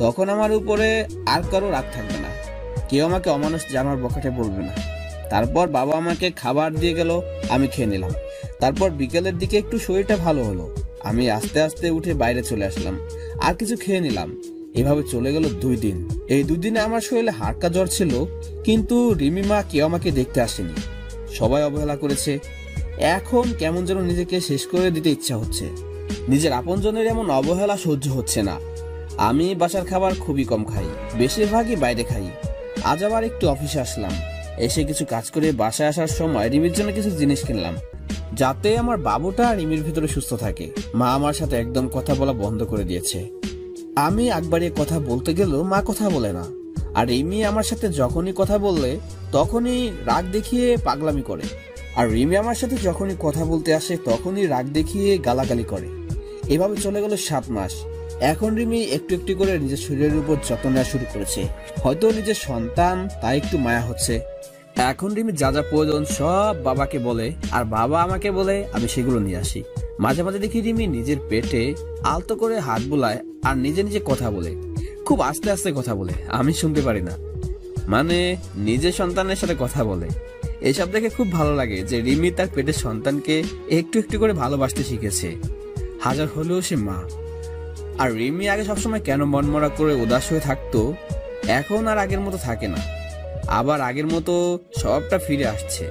তখন আমার উপরে আর কারো রাগ থাকবে না, কেউ আমাকে অমানুষ জানার বকাটে বলবে না। তারপর বাবা আমাকে খাবার দিয়ে গেল, আমি খেয়ে নিলাম। তারপর বিকেলের দিকে একটু শরীরটা ভালো হলো, আমি আস্তে আস্তে উঠে বাইরে চলে আসলাম, আর কিছু খেয়ে নিলাম। এভাবে চলে গেল 2 দিন। এই 2 দিনে আমার শরীরে হালকা জ্বর ছিল, কিন্তু রিমি মা কেউ আমাকে দেখতে আসেনি, সবাই অবহেলা করেছে। এখন কেমন যেন নিজেকে শেষ করে দিতে ইচ্ছা হচ্ছে। নিজের আপনজনের এমন অবহেলা সহ্য হচ্ছে না। আমি বাসার খাবার খুবই কম খাই, বেশিরভাগই বাইরে খাই। আজ আবার একটু অফিসে আসলাম, এসে কিছু কাজ করে বাসায় আসার সময় রিমির জন্য কিছু জিনিস কিনলাম, যাতে আমার বাবুটা রিমির ভিতরে সুস্থ থাকে। মা আমার সাথে একদম কথা বলা বন্ধ করে দিয়েছে। আমি একবারে কথা বলতে গেলেও মা কথা বলে না, আর রিমি আমার সাথে যখনই কথা বললে তখনই রাগ দেখিয়ে পাগলামি করে, আর রিমি আমার সাথে যখনই কথা বলতে আসে তখনই রাগ দেখিয়ে গালাগালি করে। এভাবে চলে গেল 7 মাস। এখন রিমি একটু একটু করে নিজের শরীরের উপর যত্ন নেওয়া শুরু করেছে। হয়তো নিজের সন্তান, তাই একটু মায়া হচ্ছে। এখন রিমি যা যা প্রয়োজন সব বাবাকে বলে, আর বাবা আমাকে বলে আমি সেগুলো নিয়ে আসি। মাঝে মাঝে দেখি রিমি নিজের পেটে আলতো করে হাত বুলায় আর নিজে নিজে কথা বলে, খুব আস্তে আস্তে কথা বলে, আমি শুনতে পারি না। মানে নিজের সন্তানের সাথে কথা বলে। এসব দেখে খুব ভালো লাগে যে রিমি তার পেটের সন্তানকে একটু একটু করে ভালোবাসতে শিখেছে, হাজার হলেও সে মা। আর রিমি আগে সবসময় কেন মনমরা করে উদাস হয়ে থাকতো, এখন আর আগের মতো থাকে না, আবার আগের মতো সবটা ফিরে আসছে।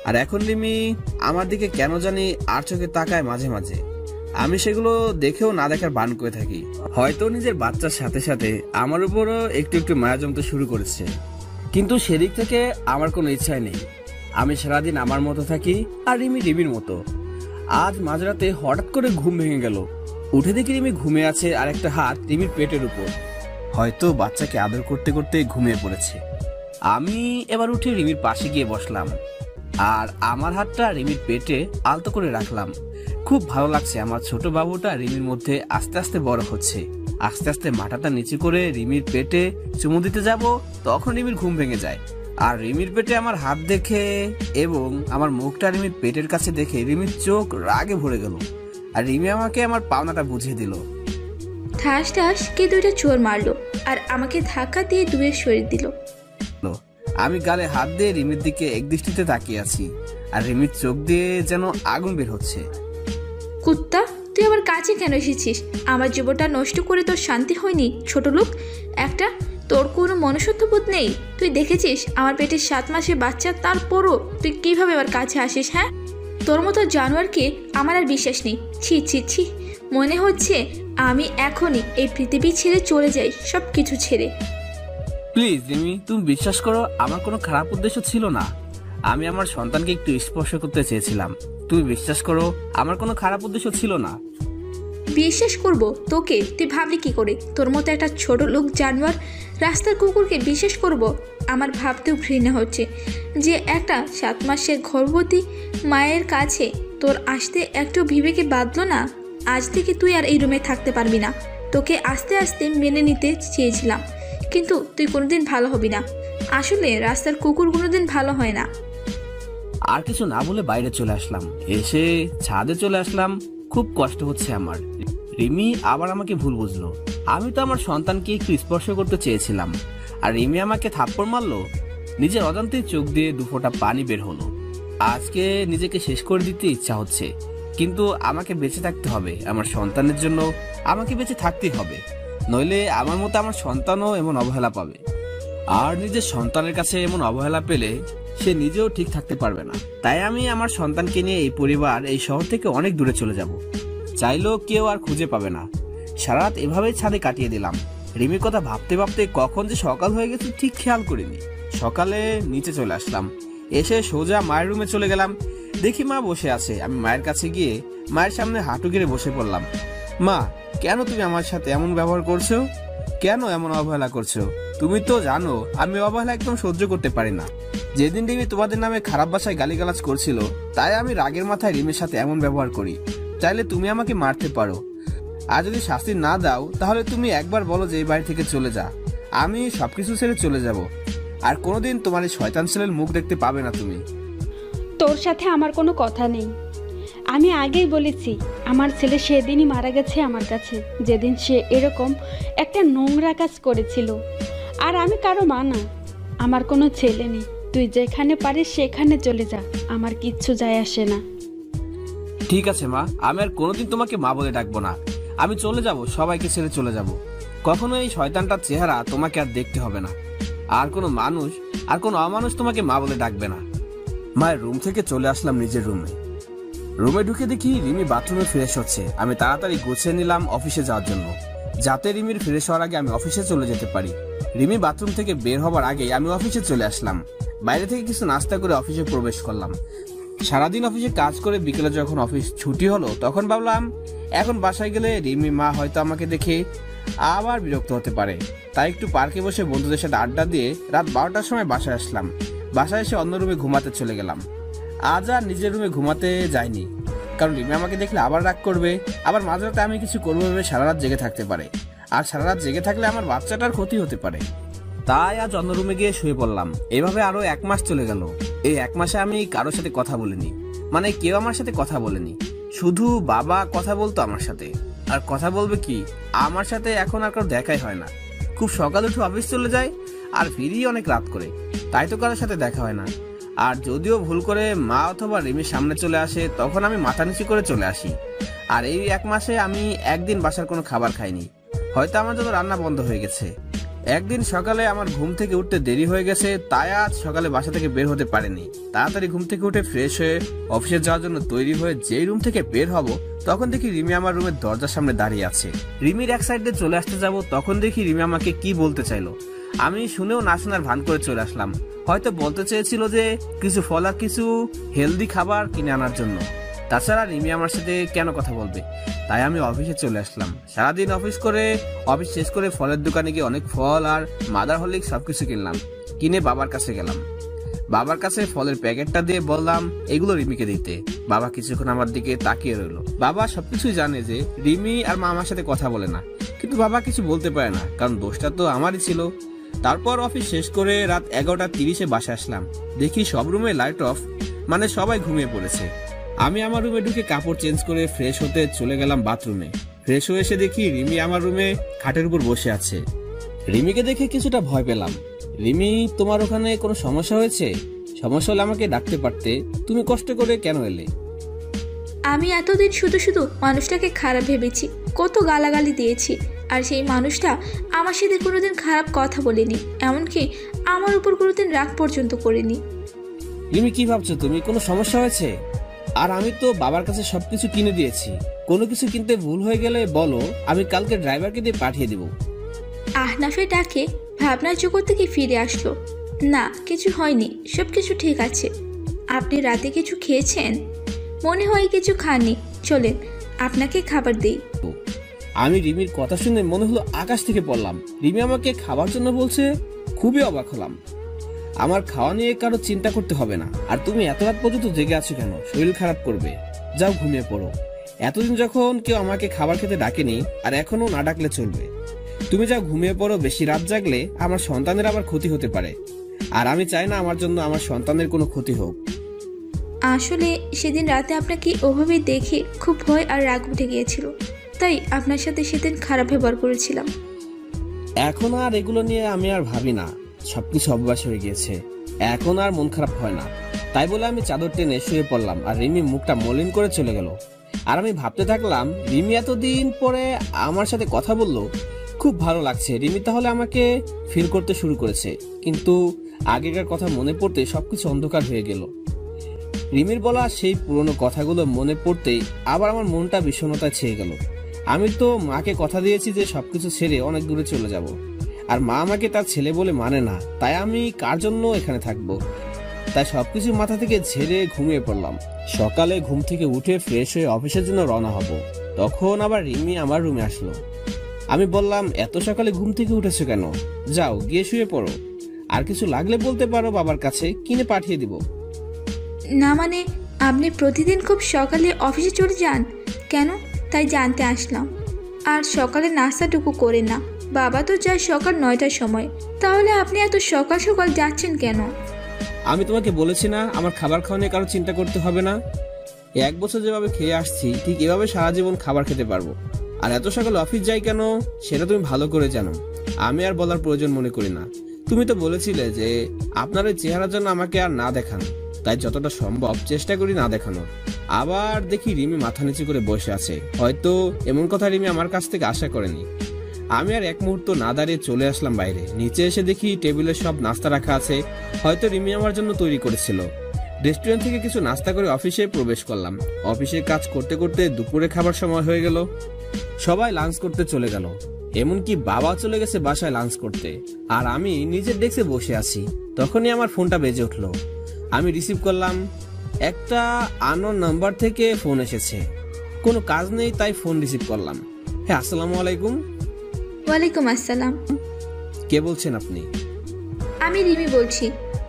আর এখন রিমি আমার দিকে কেন জানি আর চোখে তাকায় মাঝে মাঝে। আমি সেগুলো দেখেও না দেখার বান করে থাকি। হয়তো নিজের বাচ্চার সাথে সাথে আমার উপরও একটু একটু মায়া জমতে শুরু করেছে, কিন্তু সেদিক থেকে আমার কোনো ইচ্ছাই নেই। আমি সারাদিন আমার মতো থাকি, আর রিমি রিমির মতো। আজ মাঝরাতে হঠাৎ করে ঘুম ভেঙে গেল, উঠে দেখি রিমি ঘুমিয়ে আছে আর একটা হাত রিমির পেটের উপর। হয়তো বাচ্চাকে আদর করতে করতে ঘুমিয়ে পড়েছে। আমি এবার উঠে রিমির পাশে গিয়ে বসলাম, আর আমার হাতটা রিমির পেটে আলতো করে রাখলাম। খুব ভালো লাগছে, আমার ছোট বাবুটা রিমির মধ্যে আস্তে আস্তে বড় হচ্ছে। আস্তে আস্তে মাথাটা নিচু করে রিমির পেটে চুমু দিতে যাব, তখন রিমির ঘুম ভেঙে যায়। আর রিমির পেটে আমার হাত দেখে এবং আমার মুখটা রিমির পেটের কাছে দেখে রিমির চোখ রাগে ভরে গেল, আর রিমি আমাকে আমার পাওনাটা বুঝিয়ে দিল। ঠাস ঠাস কে 2টা চোর মারলো আর আমাকে ধাক্কা দিয়ে দূরে সরিয়ে দিল। আমি গালে হাত দিয়ে রিমির দিকে একদৃষ্টিতে তাকিয়ে আছি, আর রিমির চোখ দিয়ে যেন আগুন বের হচ্ছে। কুত্তা, তুই আবার কাছে কেন এসেছিস? আমার জীবনটা নষ্ট করে তোর শান্তি হয়নি ছোট লোক একটা? তোর কোনো মনুষ্যত্ববোধ নেই? তুই দেখেছিস আমার পেটে 7 মাসের বাচ্চা, তারপরও তুই কিভাবে আবার কাছে আসিস? হ্যাঁ, তোর মতো জানোয়ারকে আমার আর বিশ্বাস নেই। ছি ছি ছি, মনে হচ্ছে আমি এখনই এই পৃথিবী ছেড়ে চলে যাই, সব কিছু ছেড়ে। প্লিজ রিমি, তুমি বিশ্বাস করো আমার কোনো খারাপ উদ্দেশ্য ছিল না। আমি আমার সন্তানকে একটু স্পর্শ করতে চেয়েছিলাম। তুমি বিশ্বাস করো আমার কোনো খারাপ উদ্দেশ্য ছিল না। বিশ্বাস করব তোকে? তুই ভাবলি কি করে? তোর মতো একটা ছোট লোক জানোয়ার রাস্তার কুকুরকে বিশ্বাস করব? আমার ভাবতেও ঘৃণা হচ্ছে যে একটা 7 মাসের গর্ভবতী মায়ের কাছে তোর আসতে একটু বিবেকে বাঁধলো না। আজ থেকে তুই আর এই রুমে থাকতে পারবি না। তোকে আস্তে আস্তে মেনে নিতে চেয়েছিলাম, কিন্তু তুই কোনোদিন ভালো হবি না। আসলে রাস্তার কুকুর কোনোদিন ভালো হয় না। আর কিছু না বলে বাইরে চলে আসলাম। এসে ছাদে চলে আসলাম। খুব কষ্ট হচ্ছে আমার। রিমি আবার আমাকে ভুল বুঝলো। আমি তো আমার সন্তানকে একটু স্পর্শ করতে চেয়েছিলাম, আর রিমি আমাকে থাপ্পড় মারলো। নিজের অজান্তেই চোখ দিয়ে 2 ফোঁটা পানি বের হলো। আজকে নিজেকে শেষ করে দিতে ইচ্ছা হচ্ছে, কিন্তু আমাকে বেঁচে থাকতে হবে। আমার সন্তানের জন্য আমাকে বেঁচে থাকতেই হবে, নইলে আমার মতো আমার সন্তানও এমন অবহেলা পাবে। আর নিজের সন্তানের কাছে এমন অবহেলা পেলে সে নিজেও ঠিক থাকতে পারবে না। তাই আমি আমার সন্তানকে নিয়ে এই পরিবার, এই শহর থেকে অনেক দূরে চলে যাব। চাইলেও কেউ আর খুঁজে পাবে না। সারা রাত এভাবেই ছাদে কাটিয়ে দিলাম। রিমির কথা ভাবতে ভাবতে কখন যে সকাল হয়ে গেছে ঠিক খেয়াল করিনি। সকালে নিচে চলে আসলাম, এসে সোজা মায়ের রুমে চলে গেলাম। দেখি মা বসে আছে। আমি মায়ের কাছে গিয়ে মায়ের সামনে হাঁটু গেড়ে বসে পড়লাম। মা, কেন তুমি আমার সাথে এমন ব্যবহার করছো? কেন এমন অবহেলা করছো? তুমি তো জানো আমি অবহেলা একদম সহ্য করতে পারি না। যেদিন রিমি তোমাদের নামে খারাপ ভাষায় গালিগালাজ করছিল, তাই আমি রাগের মাথায় রিমির সাথে এমন ব্যবহার করি। চাইলে তুমি আমাকে মারতে পারো, আর যদি শাস্তি না দাও তাহলে তুমি একবার বলো যে এই বাড়ি থেকে চলে যা, আমি সবকিছু ছেড়ে চলে যাব। আর কোনোদিন তোমার এই শয়তান ছেলের মুখ দেখতে পাবে না তুমি। তোর সাথে আমার কোনো কথা নেই। আমি আগেই বলেছি আমার ছেলে সেদিনই মারা গেছে আমার কাছে, যেদিন সে এরকম একটা নোংরা কাজ করেছিল। আর আমি কারো মা না, আমার কোনো ছেলে নেই। তুই যেখানে পারিস সেখানে চলে যা, আমার কিচ্ছু যায় আসে না। ঠিক আছে মা, আমি আর কোনোদিন তোমাকে মা বলে ডাকবো না। আমি চলে যাব, সবাইকে ছেড়ে চলে যাব। কখনো এই শয়তানটার চেহারা তোমাকে আর দেখতে হবে না। আর কোনো মানুষ আর কোনো অমানুষ তোমাকে মা বলে ডাকবে না। মায়ের রুম থেকে চলে আসলাম নিজের রুমে। রুমে ঢুকে দেখি রিমি বাথরুমে ফ্রেশ হচ্ছে। আমি তাড়াতাড়ি গুছিয়ে নিলাম অফিসে যাওয়ার জন্য, যাতে রিমির ফ্রেশ হওয়ার আগে আমি অফিসে চলে যেতে পারি। রিমি বাথরুম থেকে বের হবার আগেই আমি অফিসে চলে আসলাম। বাইরে থেকে কিছু নাস্তা করে অফিসে প্রবেশ করলাম। সারাদিন অফিসে কাজ করে বিকেলে যখন অফিস ছুটি হলো, তখন ভাবলাম এখন বাসায় গেলে রিমি মা হয়তো আমাকে দেখে আবার বিরক্ত হতে পারে। তাই একটু পার্কে বসে বন্ধুদের সাথে আড্ডা দিয়ে রাত 12টার সময় বাসায় আসলাম। বাসায় এসে অন্য রুমে ঘুমাতে চলে গেলাম। আজ আর নিজের রুমে ঘুমাতে যাইনি, কারণ রিমি আমাকে দেখলে আবার রাগ করবে, আবার মাঝরাতে আমি কিছু করবো ভেবে সারা রাত জেগে থাকতে পারে। আর সারা রাত জেগে থাকলে আমার বাচ্চাটার ক্ষতি হতে পারে। তাই আজ অন্য রুমে গিয়ে শুয়ে পড়লাম। এভাবে আরো 1 মাস চলে গেল। এই 1 মাসে আমি কারোর সাথে কথা বলিনি, মানে কেউ আমার সাথে কথা বলেনি। শুধু বাবা কথা বলতো আমার সাথে। আর কথা বলবে কি, আমার সাথে এখন আর কারো দেখাই হয় না। খুব সকালে উঠে অফিস চলে যায় আর ফিরি অনেক রাত করে, তাই তো কারোর সাথে দেখা হয় না। আর যদিও ভুল করে মা অথবা রিমির সামনে চলে আসে, তখন আমি মাথা নিচু করে চলে আসি। আর এই 1 মাসে আমি একদিন বাসার কোনো খাবার খাইনি। হয়তো আমার জন্য রান্না বন্ধ হয়ে গেছে। একদিন সকালে আমার ঘুম থেকে উঠতে দেরি হয়ে গেছে, তাই আজ সকালে বাসা থেকে বের হতে পারিনি। তাড়াতাড়ি ঘুম থেকে উঠে ফ্রেশ হয়ে অফিসে যাওয়ার জন্য তৈরি হয়ে যেই রুম থেকে বের হব, তখন দেখি রিমি আমার রুমের দরজার সামনে দাঁড়িয়ে আছে। রিমির এক সাইডে চলে আসতে যাব, তখন দেখি রিমি আমাকে কি বলতে চাইলো। আমি শুনেও না শোনার ভান করে চলে আসলাম। হয়তো বলতে চেয়েছিল যে কিছু ফল আর কিছু হেলদি খাবার কিনে আনার জন্য। তাছাড়া রিমি আমার সাথে কেন কথা বলবে? তাই আমি অফিসে চলে আসলাম। সারাদিন অফিস শেষ করে ফলের দোকানে গিয়ে অনেক ফল আর মাদার হরলিক্স সবকিছু কিনলাম। কিনে বাবার কাছে গেলাম। বাবার কাছে ফলের প্যাকেটটা দিয়ে বললাম এগুলো রিমিকে দিতে। বাবা কিছুক্ষণ আমার দিকে তাকিয়ে রইলো। বাবা সবকিছুই জানে যে রিমি আর মা আমার সাথে কথা বলে না, কিন্তু বাবা কিছু বলতে পারে না, কারণ দোষটা তো আমারই ছিল। তারপর অফিস শেষ করে রাত 11:30 বাসায় আসলাম। দেখি সব রুমে লাইট অফ, মানে সবাই ঘুমিয়ে পড়েছে। আমি আমার রুমে ঢুকে কাপড় চেঞ্জ করে ফ্রেশ হতে চলে গেলাম বাথরুমে। ফ্রেশ হয়ে এসে দেখি রিমি আমার রুমে খাটের উপর বসে আছে। রিমিকে দেখে কিছুটা ভয় পেলাম। রিমি, তোমার ওখানে কোনো সমস্যা হয়েছে? সমস্যা হলে আমাকে ডাকতে পারতে, তুমি কষ্ট করে কেন এলে? আমি এতদিন শুধু শুধু মানুষটাকে খারাপ ভেবেছি, কত গালাগালি দিয়েছি। আর সেই মানুষটা আমার সাথে কোনোদিন খারাপ কথা বলেনি, এমনকি আমার উপর কোনোদিন রাগ পর্যন্ত করেনি। রিমি, কি ভাবছো তুমি? কোনো সমস্যা হয়েছে? আর আমি তো বাবার কাছে সবকিছু কিনে দিয়েছি। কোনো কিছু কিনতে ভুল হয়ে গেলে বলো, আমি কালকে ড্রাইভারকে দিয়ে পাঠিয়ে দেব। আহনাফের ডাকে ভাবনার জগৎ থেকে ফিরে আসলো। না, কিছু হয়নি, সব কিছু ঠিক আছে। আপনি রাতে কিছু খেয়েছেন? মনে হয় কিছু খাননি, চলেন আপনাকে খাবার দেই। আমি রিমির কথা শুনে মনে হলো আকাশ থেকে পড়লাম। রিমি আমাকে খাবার জন্য বলছে, খুবই অবাক হলাম। আমার খাওয়া নিয়ে কারো চিন্তা করতে হবে না। আর তুমি এত রাত পর্যন্ত জেগে আছো কেন? শরীর খারাপ করবে, যাও ঘুমিয়ে পড়ো। এতদিন যখন কেউ আমাকে খাবার খেতে ডাকেনি, আর এখনো না ডাকলে চলবে। তুমি যাও ঘুমিয়ে পড়ো। বেশি রাত জাগলে আমার সন্তানের আবার ক্ষতি হতে পারে, আর আমি চাই না আমার জন্য আমার সন্তানের কোনো ক্ষতি হোক। আসলে সেদিন রাতে আপনাকে ওভাবে দেখে খুব ভয় আর রাগ উঠে গিয়েছিল, তাই আপনার সাথে সেদিন খারাপ ব্যবহার করেছিলাম। এখন আর এগুলো নিয়ে আমি আর ভাবি না, সবকিছু অভ্যাস হয়ে গিয়েছে। এখন আর মন খারাপ হয় না। তাই বলে আমি চাদর টেনে শুয়ে পড়লাম, আর রিমি মুখটা মলিন করে চলে গেল। আর আমি ভাবতে থাকলাম, রিমি এতদিন পরে আমার সাথে কথা বললো, খুব ভালো লাগছে। রিমি তাহলে আমাকে ফিল করতে শুরু করেছে। কিন্তু আগেকার কথা মনে পড়তে সবকিছু অন্ধকার হয়ে গেল। রিমির বলা সেই পুরনো কথাগুলো মনে পড়তেই আবার আমার মনটা বিষণ্ণতায় ছেয়ে গেল। আমি তো মাকে কথা দিয়েছি যে সবকিছু ছেড়ে অনেক দূরে চলে যাব, আর মা আমাকে তার ছেলে বলে মানে না, তাই আমি কার জন্য এখানে থাকবো। তাই সবকিছু মাথা থেকে ঝেড়ে ঘুমিয়ে পড়লাম। সকালে ঘুম থেকে উঠে ফ্রেশ হয়ে অফিসের জন্য রওনা হব, তখন আবার রিমি আমার রুমে আসলো। আমি বললাম, এত সকালে ঘুম থেকে উঠেছো কেন? যাও গিয়ে শুয়ে পড়ো, আর কিছু লাগলে বলতে পারো, বাবার কাছে কিনে পাঠিয়ে দিব। না মানে, আপনি প্রতিদিন খুব সকালে অফিসে চলে যান কেন, তাই জানতে আসলাম। আর সকালে নাস্তাটুকু করে না, বাবা তো যায় সকাল 9টার সময়, তাহলে আপনি এত সকাল সকাল যাচ্ছেন কেন? আমি তোমাকে বলেছি না আমার খাবার খাওয়া নিয়ে কারো চিন্তা করতে হবে না। 1 বছর যেভাবে খেয়ে আসছি ঠিক এভাবে সারা জীবন খাবার খেতে পারবো। আর এত সকালে অফিস যাই কেন সেটা তুমি ভালো করে জানো, আমি আর বলার প্রয়োজন মনে করি না। তুমি তো বলেছিলে যে আপনার ওই চেহারার জন্য আমাকে আর না দেখান, তাই যতটা সম্ভব চেষ্টা করি না দেখানোর। আবার দেখি রিমি মাথা নিচু করে বসে আছে, হয়তো এমন কথা রিমি আমার কাছ থেকে আশা করেনি। আমি আর এক মুহূর্ত না দাঁড়িয়ে চলে আসলাম বাইরে। নিচে এসে দেখি টেবিলে সব নাস্তা রাখা আছে, হয়তো রিমি আমার জন্য তৈরি করেছিল। রেস্টুরেন্ট থেকে কিছু নাস্তা করে অফিসে প্রবেশ করলাম। অফিসের কাজ করতে করতে দুপুরে খাবার সময় হয়ে গেল, সবাই লাঞ্চ করতে চলে গেল, এমনকি বাবা চলে গেছে বাসায় লাঞ্চ করতে। আর আমি নিজের ডেস্কে বসে আছি, তখনই আমার ফোনটা বেজে উঠলো। আমি রিসিভ করলাম। একটা আননোন নাম্বার থেকে ফোন এসেছে, কোনো কাজ নেই তাই ফোন রিসিভ করলাম। হ্যাঁ, আসসালামু আলাইকুম। ওয়ালাইকুম আসসালাম। কে বলছেন আপনি? আমি রিমি বলছি।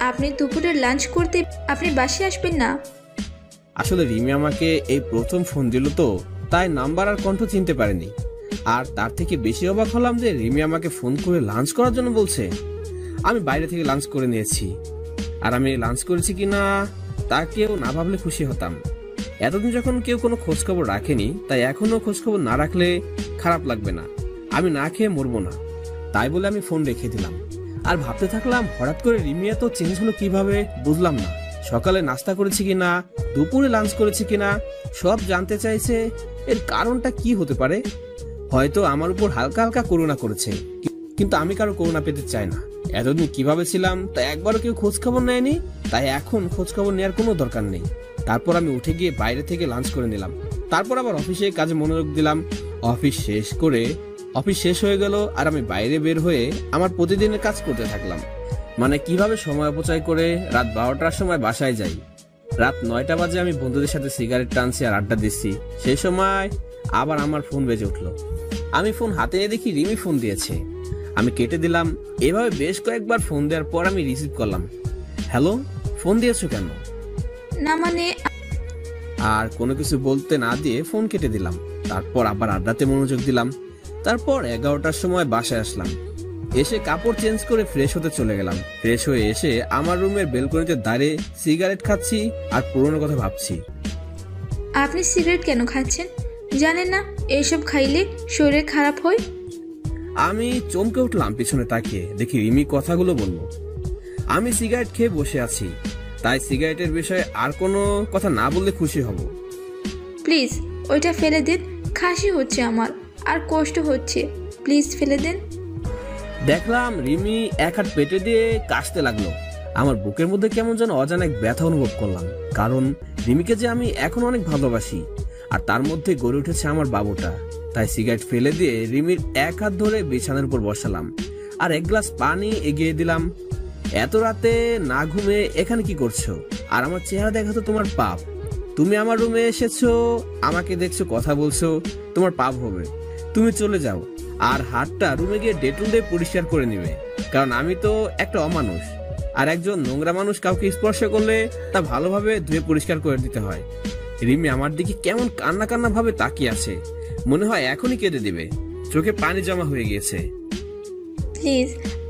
আপনি দুপুরের লাঞ্চ করতে আপনি বাসায় আসবেন না? আসলে রিমি আমাকে এই প্রথম ফোন দিল, তো তাই নাম্বার আর কণ্ঠ চিনতে পারেনি। আর তার থেকে বেশি অবাক হলাম যে রিমি আমাকে ফোন করে লাঞ্চ করার জন্য বলছে। আমি বাইরে থেকে লাঞ্চ করে নিয়েছি, আর আমি লাঞ্চ করেছি কিনা তা কেউ না ভাবলে খুশি হতাম। এতদিন যখন কেউ কোনো খোঁজখবর রাখেনি, তাই এখনো খোঁজখবর না রাখলে খারাপ লাগবে না। আমি না খেয়ে মরবো না, তাই বলে আমি ফোন রেখে দিলাম। আর ভাবতে থাকলাম, হঠাৎ করে রিমি এত চেঞ্জ হলো কিভাবে বুঝলাম না। সকালে নাস্তা করেছি কিনা, দুপুরে লাঞ্চ করেছি কিনা সব জানতে চাইছে। এর কারণটা কি হতে পারে? হয়তো আমার উপর হালকা হালকা করুণা করেছে, কিন্তু আমি কারো করুণা পেতে চাই না। এতদিন কিভাবে ছিলাম তা একবারও কেউ খোঁজ খবর নেয়নি, তাই এখন খোঁজ খবর নেওয়ার কোনো দরকার নেই। তারপর আমি উঠে গিয়ে বাইরে থেকে লাঞ্চ করে নিলাম। তারপর আবার অফিসে কাজে মনোযোগ দিলাম। অফিস শেষ হয়ে গেল, আর আমি বাইরে বের হয়ে আমার প্রতিদিনের কাজ করতে থাকলাম। মানে কিভাবে সময় অপচয় করে রাত 12টার সময় বাসায় যাই। রাত 9টা বাজে আমি বন্ধুদের সাথে সিগারেট টানছি আর আড্ডা দিচ্ছি। সেই সময় আবার আমার ফোন বেজে উঠলো। আমি ফোন হাতে নিয়ে দেখি রিমি ফোন দিয়েছে। আমি কেটে দিলাম। এভাবে বেশ কয়েকবার ফোন দেওয়ার পর আমি রিসিভ করলাম। হ্যালো, ফোন দিয়েছো কেন? না মানে, আর কোনো কিছু বলতে না দিয়ে ফোন কেটে দিলাম। তারপর আবার আড্ডাতে মনোযোগ দিলাম। তারপর 11টার সময় বাসায় আসলাম। এসে কাপড় চেঞ্জ করে ফ্রেশ হতে চলে গেলাম। ফ্রেশ হয়ে এসে আমার রুমের বেলকনিতে দাঁড়িয়ে সিগারেট খাচ্ছি আর পুরোনো কথা ভাবছি। আপনি সিগারেট কেন খাচ্ছেন? জানেন না এইসব খাইলে শরীর খারাপ হয়? আমি চমকে উঠলাম পিছনে তাকিয়ে, দেখি রিমি কথাগুলো বলল। আমি সিগারেট খেয়ে বসে আছি, তাই সিগারেটের বিষয়ে আর কোনো কথা না বললে খুশি হব। প্লিজ ওইটা ফেলে দিন, খাসি হচ্ছে আমার আর কষ্ট হচ্ছে, প্লিজ ফেলে দেন। দেখলাম রিমি এক হাত পেটে দিয়ে কাশতে লাগলো। আমার বুকের মধ্যে কেমন যেন অজানা এক ব্যথা অনুভব করলাম, কারণ রিমিকে যে আমি এখন অনেক ভালোবাসি, আর তার মধ্যে গড়ে উঠেছে আমার বাবুটা। তাই সিগারেট ফেলে দিয়ে রিমির এক হাত ধরে বিছানার উপর বসালাম আর এক গ্লাস পানি এগিয়ে দিলাম। এত রাতে না ঘুমে এখানে কি করছো? আর আমার চেহারা দেখা তো তোমার পাপ। তুমি আমার রুমে এসেছো, আমাকে দেখছো, কথা বলছো, তোমার পাপ হবে। তুমি চলে যাও, আর হাতটা রুমে গিয়ে ডেটল দিয়ে পরিষ্কার করে নিবে, কারণ আমি তো একটা অমানুষ, আর একজন নোংরা মানুষ কাউকে স্পর্শ করলে তা ভালোভাবে ধুয়ে পরিষ্কার করে দিতে হয়। রিমি আমার দিকে কেমন কান্না কান্না ভাবে তাকিয়ে আছে, মনে হয় এখনই কেঁদে দিবে। চোখে পানি জমা হয়ে গিয়েছে। প্লিজ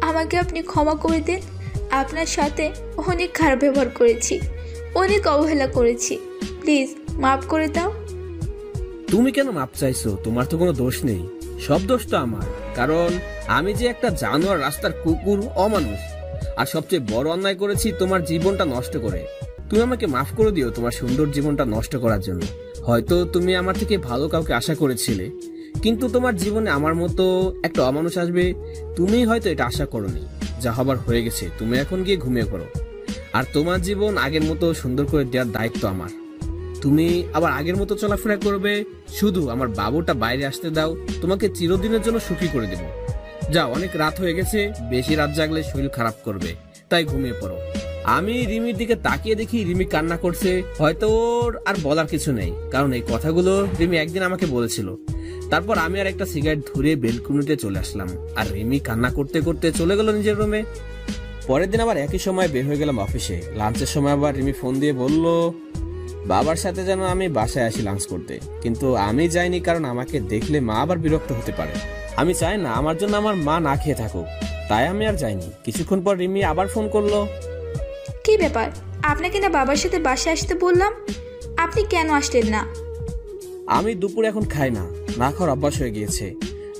আমাকে আপনি ক্ষমা করে দিন। আপনার সাথে অনেক খারাপ ব্যবহার করেছি, অনেক অবহেলা করেছি, প্লিজ মাফ করে দাও। তুমি কেন মাপ চাইছো? তোমার তো কোনো দোষ নেই, সব দোষ তো আমার, কারণ আমি যে একটা জানোয়ার, রাস্তার কুকুর, অমানুষ, আর সবচেয়ে বড় অন্যায় করেছি তোমার জীবনটা নষ্ট করে। তুমি আমাকে মাফ করে দিও তোমার সুন্দর জীবনটা নষ্ট করার জন্য। হয়তো তুমি আমার থেকে ভালো কাউকে আশা করেছিলে, কিন্তু তোমার জীবনে আমার মতো একটা অমানুষ আসবে তুমি হয়তো এটা আশা করোনি। যা হবার হয়ে গেছে, তুমি এখন গিয়ে ঘুমিয়ে পড়ো, আর তোমার জীবন আগের মতো সুন্দর করে দেওয়ার দায়িত্ব আমার। তুমি আবার আগের মতো চলাফেরা করবে, শুধু আমার বাবুটা বাইরে আসতে দাও, তোমাকে চিরদিনের জন্য সুখী করে দেব। যাও, অনেক রাত হয়ে গেছে, বেশি রাত জাগলে শরীর খারাপ করবে, তাই ঘুমিয়ে পড়ো। আমি রিমির দিকে তাকিয়ে দেখি রিমি কান্না করছে। হয়তো ওর আর বলার কিছু নেই, কারণ এই কথাগুলো রিমি একদিন আমাকে বলেছিল। তারপর আমি আর একটা সিগারেট ধরে বেলকুনিতে চলে আসলাম, আর রিমি কান্না করতে করতে চলে গেল নিজের রুমে। পরের দিন আবার একই সময় বের হয়ে গেলাম অফিসে। লাঞ্চের সময় আবার রিমি ফোন দিয়ে বলল বাবার সাথে যেন আমি বাসায় আসি লাঞ্চ করতে, কিন্তু আমি যাইনি, কারণ আমাকে দেখলে মা আবার বিরক্ত হতে পারে। আমি চাই না আমার জন্য আমার মা না খেয়ে থাকুক, তাই আমি আর যাইনি। কিছুক্ষণ পর রিমি আবার ফোন করলো। কি ব্যাপার, আপনাকে না বাবার সাথে বাসায় আসতে বললাম, আপনি কেন আসলেন না? আমি দুপুরে এখন খাই না, না খাওয়ার অভ্যাস হয়ে গিয়েছে,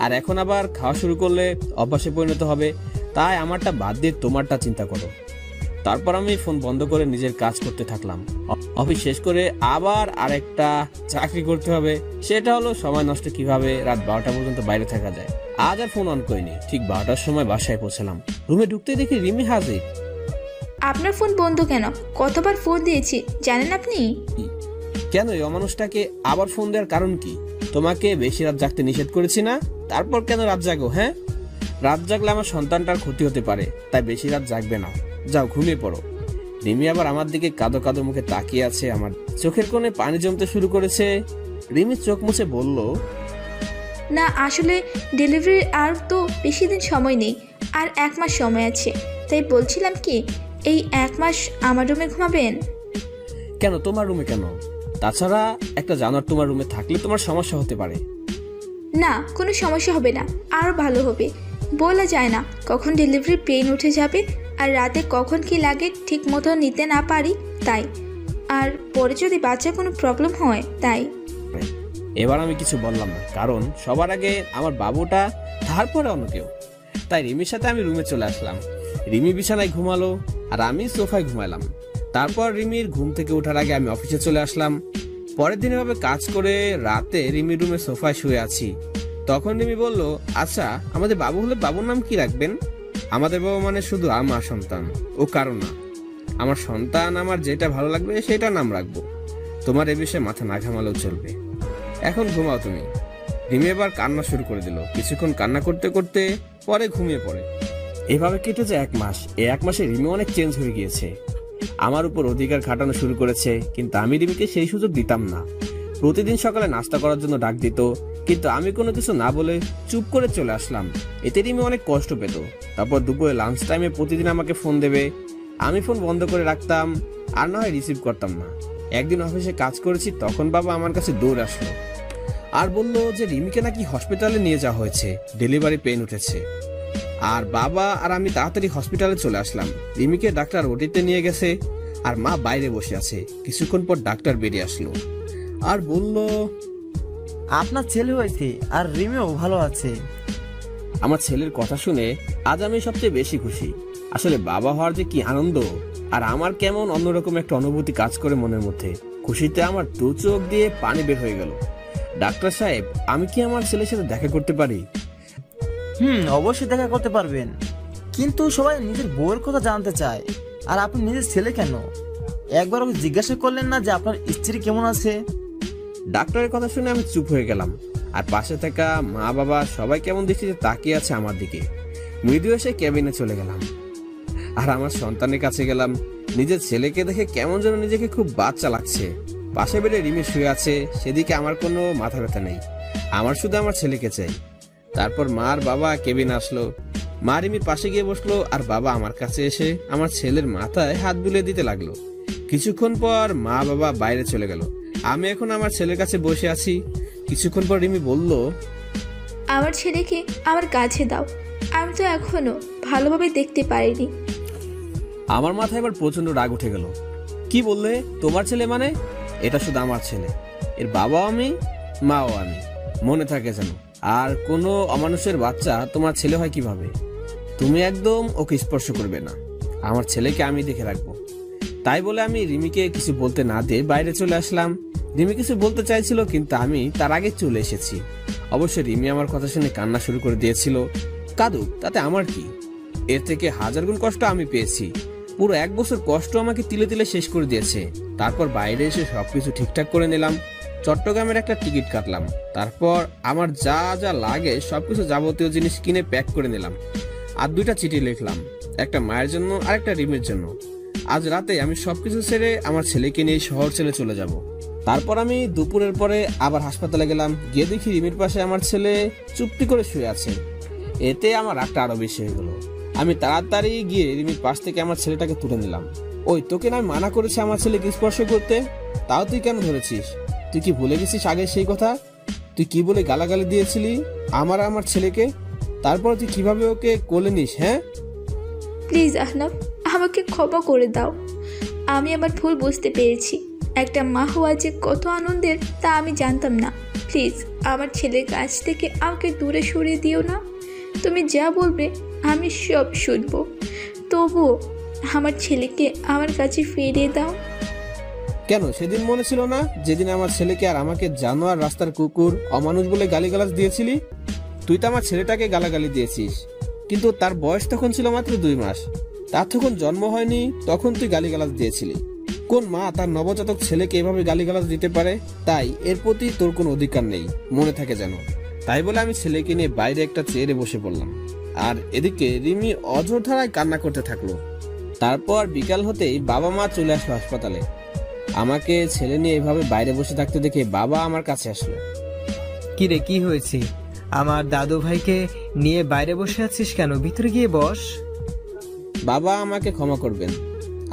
আর এখন আবার খাওয়া শুরু করলে অভ্যাসে পরিণত হবে, তাই আমারটা বাদ দিয়ে তোমারটা চিন্তা করো। তারপর আমি ফোন বন্ধ করে নিজের কাজ করতে থাকলাম। অফিস শেষ করে আবার আরেকটা চাকরি করতে হবে, সেটা হলো সময় নষ্ট কিভাবে রাত 12টা পর্যন্ত বাইরে থাকা যায়। আজ আর ফোন অন করিনি, ঠিক 12টার সময় বাসায় পৌঁছলাম। রুমে ঢুকতে দেখি রিমি হাজির। আপনার ফোন বন্ধ কেন? কতবার ফোন দিয়েছি জানেন আপনি? কেন এই অমানুষটাকে আবার ফোন দেওয়ার কারণ কি? তোমাকে বেশি রাত জাগতে নিষেধ করেছি না? তারপর কেন রাত জাগো? হ্যাঁ, রাত জাগলে আমার সন্তানটার ক্ষতি হতে পারে, তাই বেশি রাত জাগবে না, যাও ঘুমিয়ে পড়ো। রিমি আবার আমার দিকে কাঁদো কাঁদো মুখে তাকিয়ে আছে, আমার চোখের কোণে পানি জমতে শুরু করেছে। রিমি চোখ মুছে বলল, না আসলে ডেলিভারির আর তো বেশি দিন সময় নেই, আর 1 মাস সময় আছে, তাই বলছিলাম কি এই 1 মাস আমার রুমে ঘুমাবেন। কেন তোমার রুমে কেন? তাছাড়া একটা জানোয়ার তোমার রুমে থাকলে তোমার সমস্যা হতে পারে। না, কোনো সমস্যা হবে না, আরও ভালো হবে। বলা যায় না কখন ডেলিভারি পেইন উঠে যাবে, আর রাতে কখন কি লাগে ঠিক মতো নিতে না পারি, তাই। আর পরে যদি বাচ্চার কোনো প্রবলেম হয়, তাই। এবার আমি কিছু বললাম না, কারণ সবার আগে আমার বাবুটা, তারপরে অন্য কেউ। তাই রিমির সাথে আমি রুমে চলে আসলাম। রিমি বিছানায় ঘুমালো আর আমি সোফায় ঘুমালাম। তারপর রিমির ঘুম থেকে ওঠার আগে আমি অফিসে চলে আসলাম। পরের দিন এভাবে কাজ করে রাতে রিমির রুমে সোফায় শুয়ে আছি। তখন রিমি বলল, আচ্ছা আমাদের বাবু হলে বাবুর নাম কি রাখবেন? আমাদের বাবা মানে শুধু আমার সন্তান, ও কারণ না। আমার সন্তান আমার যেটা ভালো লাগবে সেটা নাম রাখবো, তোমার এ বিষয়ে মাথা না ঘামালেও চলবে। এখন ঘুমাও তুমি। রিমি এবার কান্না শুরু করে দিল। কিছুক্ষণ কান্না করতে করতে পরে ঘুমিয়ে পড়ে। এভাবে কেটে যায় 1 মাস। এই 1 মাসে রিমি অনেক চেঞ্জ হয়ে গিয়েছে, আমার উপর অধিকার খাটানো শুরু করেছে, কিন্তু আমি রিমিকে সেই সুযোগ দিতাম না। প্রতিদিন সকালে নাস্তা করার জন্য ডাক দিত, কিন্তু আমি কোনো কিছু না বলে চুপ করে চলে আসলাম। এতে রিমি অনেক কষ্ট পেত। তারপর দুপুরে লাঞ্চ টাইমে প্রতিদিন আমাকে ফোন দেবে, আমি ফোন বন্ধ করে রাখতাম, আর না হয় রিসিভ করতাম না। একদিন অফিসে কাজ করেছি, তখন বাবা আমার কাছে দৌড় আসলো আর বলল যে রিমিকে নাকি হসপিটালে নিয়ে যাওয়া হয়েছে, ডেলিভারি পেইন উঠেছে। আর বাবা আর আমি তাড়াতাড়ি হসপিটালে চলে আসলাম। রিমিকে ডাক্তার ওটিতে নিয়ে গেছে, আর মা বাইরে বসে আছে। কিছুক্ষণ পর ডাক্তার বেরিয়ে আসলো আর বলল, আপনার ছেলে হয়েছে আর রিমিও ভালো আছে। আমার ছেলের কথা শুনে আজ আমি সবচেয়ে বেশি খুশি। আসলে বাবা হওয়ার যে কি আনন্দ, আর আমার কেমন অন্যরকম একটা অনুভূতি কাজ করে মনের মধ্যে। খুশিতে আমার 2 চোখ দিয়ে পানি বের হয়ে গেল। ডাক্তার সাহেব, আমি কি আমার ছেলের সাথে দেখা করতে পারি? অবশ্যই দেখা করতে পারবেন, কিন্তু সবাই নিজের বউয়ের কথা জানতে চায়, আর আপনি নিজের ছেলে কেন? একবার ওকে জিজ্ঞাসা করলেন না যে আপনার স্ত্রী কেমন আছে? ডাক্তারের কথা শুনে আমি চুপ হয়ে গেলাম, আর পাশে থাকা মা বাবা সবাই কেমন দৃষ্টিতে তাকিয়ে আছে আমার দিকে। মৃদু এসে কেবিনে চলে গেলাম, আর আমার সন্তানের কাছে গেলাম। নিজের ছেলেকে দেখে কেমন যেন নিজেকে খুব বাচ্চা লাগছে। পাশে বেড়ে রিমি শুয়ে আছে, সেদিকে আমার কোনো মাথা ব্যথা নেই। আমার শুধু আমার ছেলেকে চাই। তারপর মা আর বাবা কেবিনে আসলো। মা রিমির পাশে গিয়ে বসলো, আর বাবা আমার কাছে এসে আমার ছেলের মাথায় হাত বুলিয়ে দিতে লাগলো। কিছুক্ষণ পর মা বাবা বাইরে চলে গেল। আমি এখন আমার ছেলের কাছে বসে আছি। কিছুক্ষণ পর রিমি বলল, আমার ছেলেকে আমার কাছে দাও, আমি তো এখনো ভালোভাবে দেখতে পারিনি। আমার মাথায় এবার প্রচন্ড রাগ উঠে গেল। কি বললে? তোমার ছেলে মানে? এটা শুধু আমার ছেলে, এর বাবাও আমি, মাও আমি, মনে থাকে যেন। আর কোনো অমানুষের বাচ্চা তোমার ছেলে হয় কিভাবে? তুমি একদম ওকে স্পর্শ করবে না, আমার ছেলেকে আমি দেখে রাখবো। তাই বলে আমি রিমিকে কিছু বলতে না দিয়ে বাইরে চলে আসলাম। রিমি কিছু বলতে চাইছিল, কিন্তু আমি তার আগে চলে এসেছি। অবশ্য রিমি আমার কথা শুনে কান্না শুরু করে দিয়েছিল। কাঁদুক, তাতে আমার কি? এর থেকে 1000 গুণ কষ্ট আমি পেয়েছি। পুরো 1 বছর কষ্ট আমাকে তিলে তিলে শেষ করে দিয়েছে। তারপর বাইরে এসে সবকিছু ঠিকঠাক করে নিলাম, চট্টগ্রামের একটা টিকিট কাটলাম, তারপর আমার যা যা লাগে সবকিছু যাবতীয় জিনিস কিনে প্যাক করে নিলাম, আর 2টা চিঠি লিখলাম, একটা মায়ের জন্য আর একটা রিমির জন্য। আজ রাতে আমি সবকিছু ছেড়ে আমার ছেলেকে নিয়ে শহর ছেড়ে চলে যাব। তারপর আমি দুপুরের পরে আবার হাসপাতালে গেলাম, গিয়ে দেখি রিমির পাশে আমার ছেলে চুপটি করে শুয়ে আছে। এতে আমার রাগটা আরো বেশি হয়ে গেল। আমি তাড়াতাড়ি গিয়ে রিমির পাশ থেকে আমার ছেলেটাকে তুলে নিলাম। ওই, তোকে না মানা করেছে আমার ছেলেকে স্পর্শ করতে, তাও তুই কেন ধরেছিস? তুই কি ভুলে গেছিস আগে সেই কথা? তুই কি বলে গালাগালি দিয়েছিলি আমার ছেলেকে? তারপর তুই কিভাবে ওকে কোলে নিস? হ্যাঁ প্লিজ আহনাফ, আমাকে ক্ষমা করে দাও। আমি আমার ভুল বুঝতে পেরেছি। একটা মা হওয়া যে কত আনন্দের তা আমি জানতাম না। প্লিজ আমার ছেলের কাছ থেকে আমাকে দূরে সরিয়ে দিও না। তুমি যা বলবে আমি সব শুনবো, তবুও আমার ছেলেকে আমার কাছে ফিরিয়ে দাও। কেন সেদিন মনে ছিল না যেদিন আমার ছেলেকে আর আমাকে জানোয়ার, রাস্তার কুকুর, অমানুষ বলে গালিগালাজ দিয়েছিলি? তুই তো আমার ছেলেটাকে গালাগালি দিয়েছিস, কিন্তু তার বয়স তখন ছিল মাত্র 2 মাস, তার তখন জন্ম হয়নি, তখন তুই গালিগালাজ দিয়েছিলি। কোন মা তার নবজাতক ছেলেকে এভাবে গালিগালাজ দিতে পারে? তাই এর প্রতি তোর কোনো অধিকার নেই, মনে থাকে যেন। তাই বলে আমি ছেলেকে নিয়ে বাইরে একটা চেয়ারে বসে পড়লাম, আর এদিকে রিমি অঝোর ধারায় কান্না করতে থাকলো। তারপর বিকাল হতেই বাবা মা চলে আসলো হাসপাতালে। আমাকে ছেলে নিয়ে এভাবে বাইরে বসে থাকতে দেখে বাবা আমার কাছে আসলো। কি রে, কি হয়েছে? আমার দাদু ভাইকে নিয়ে বাইরে বসে আছিস কেন? ভিতরে গিয়ে বস। বাবা আমাকে ক্ষমা করবেন,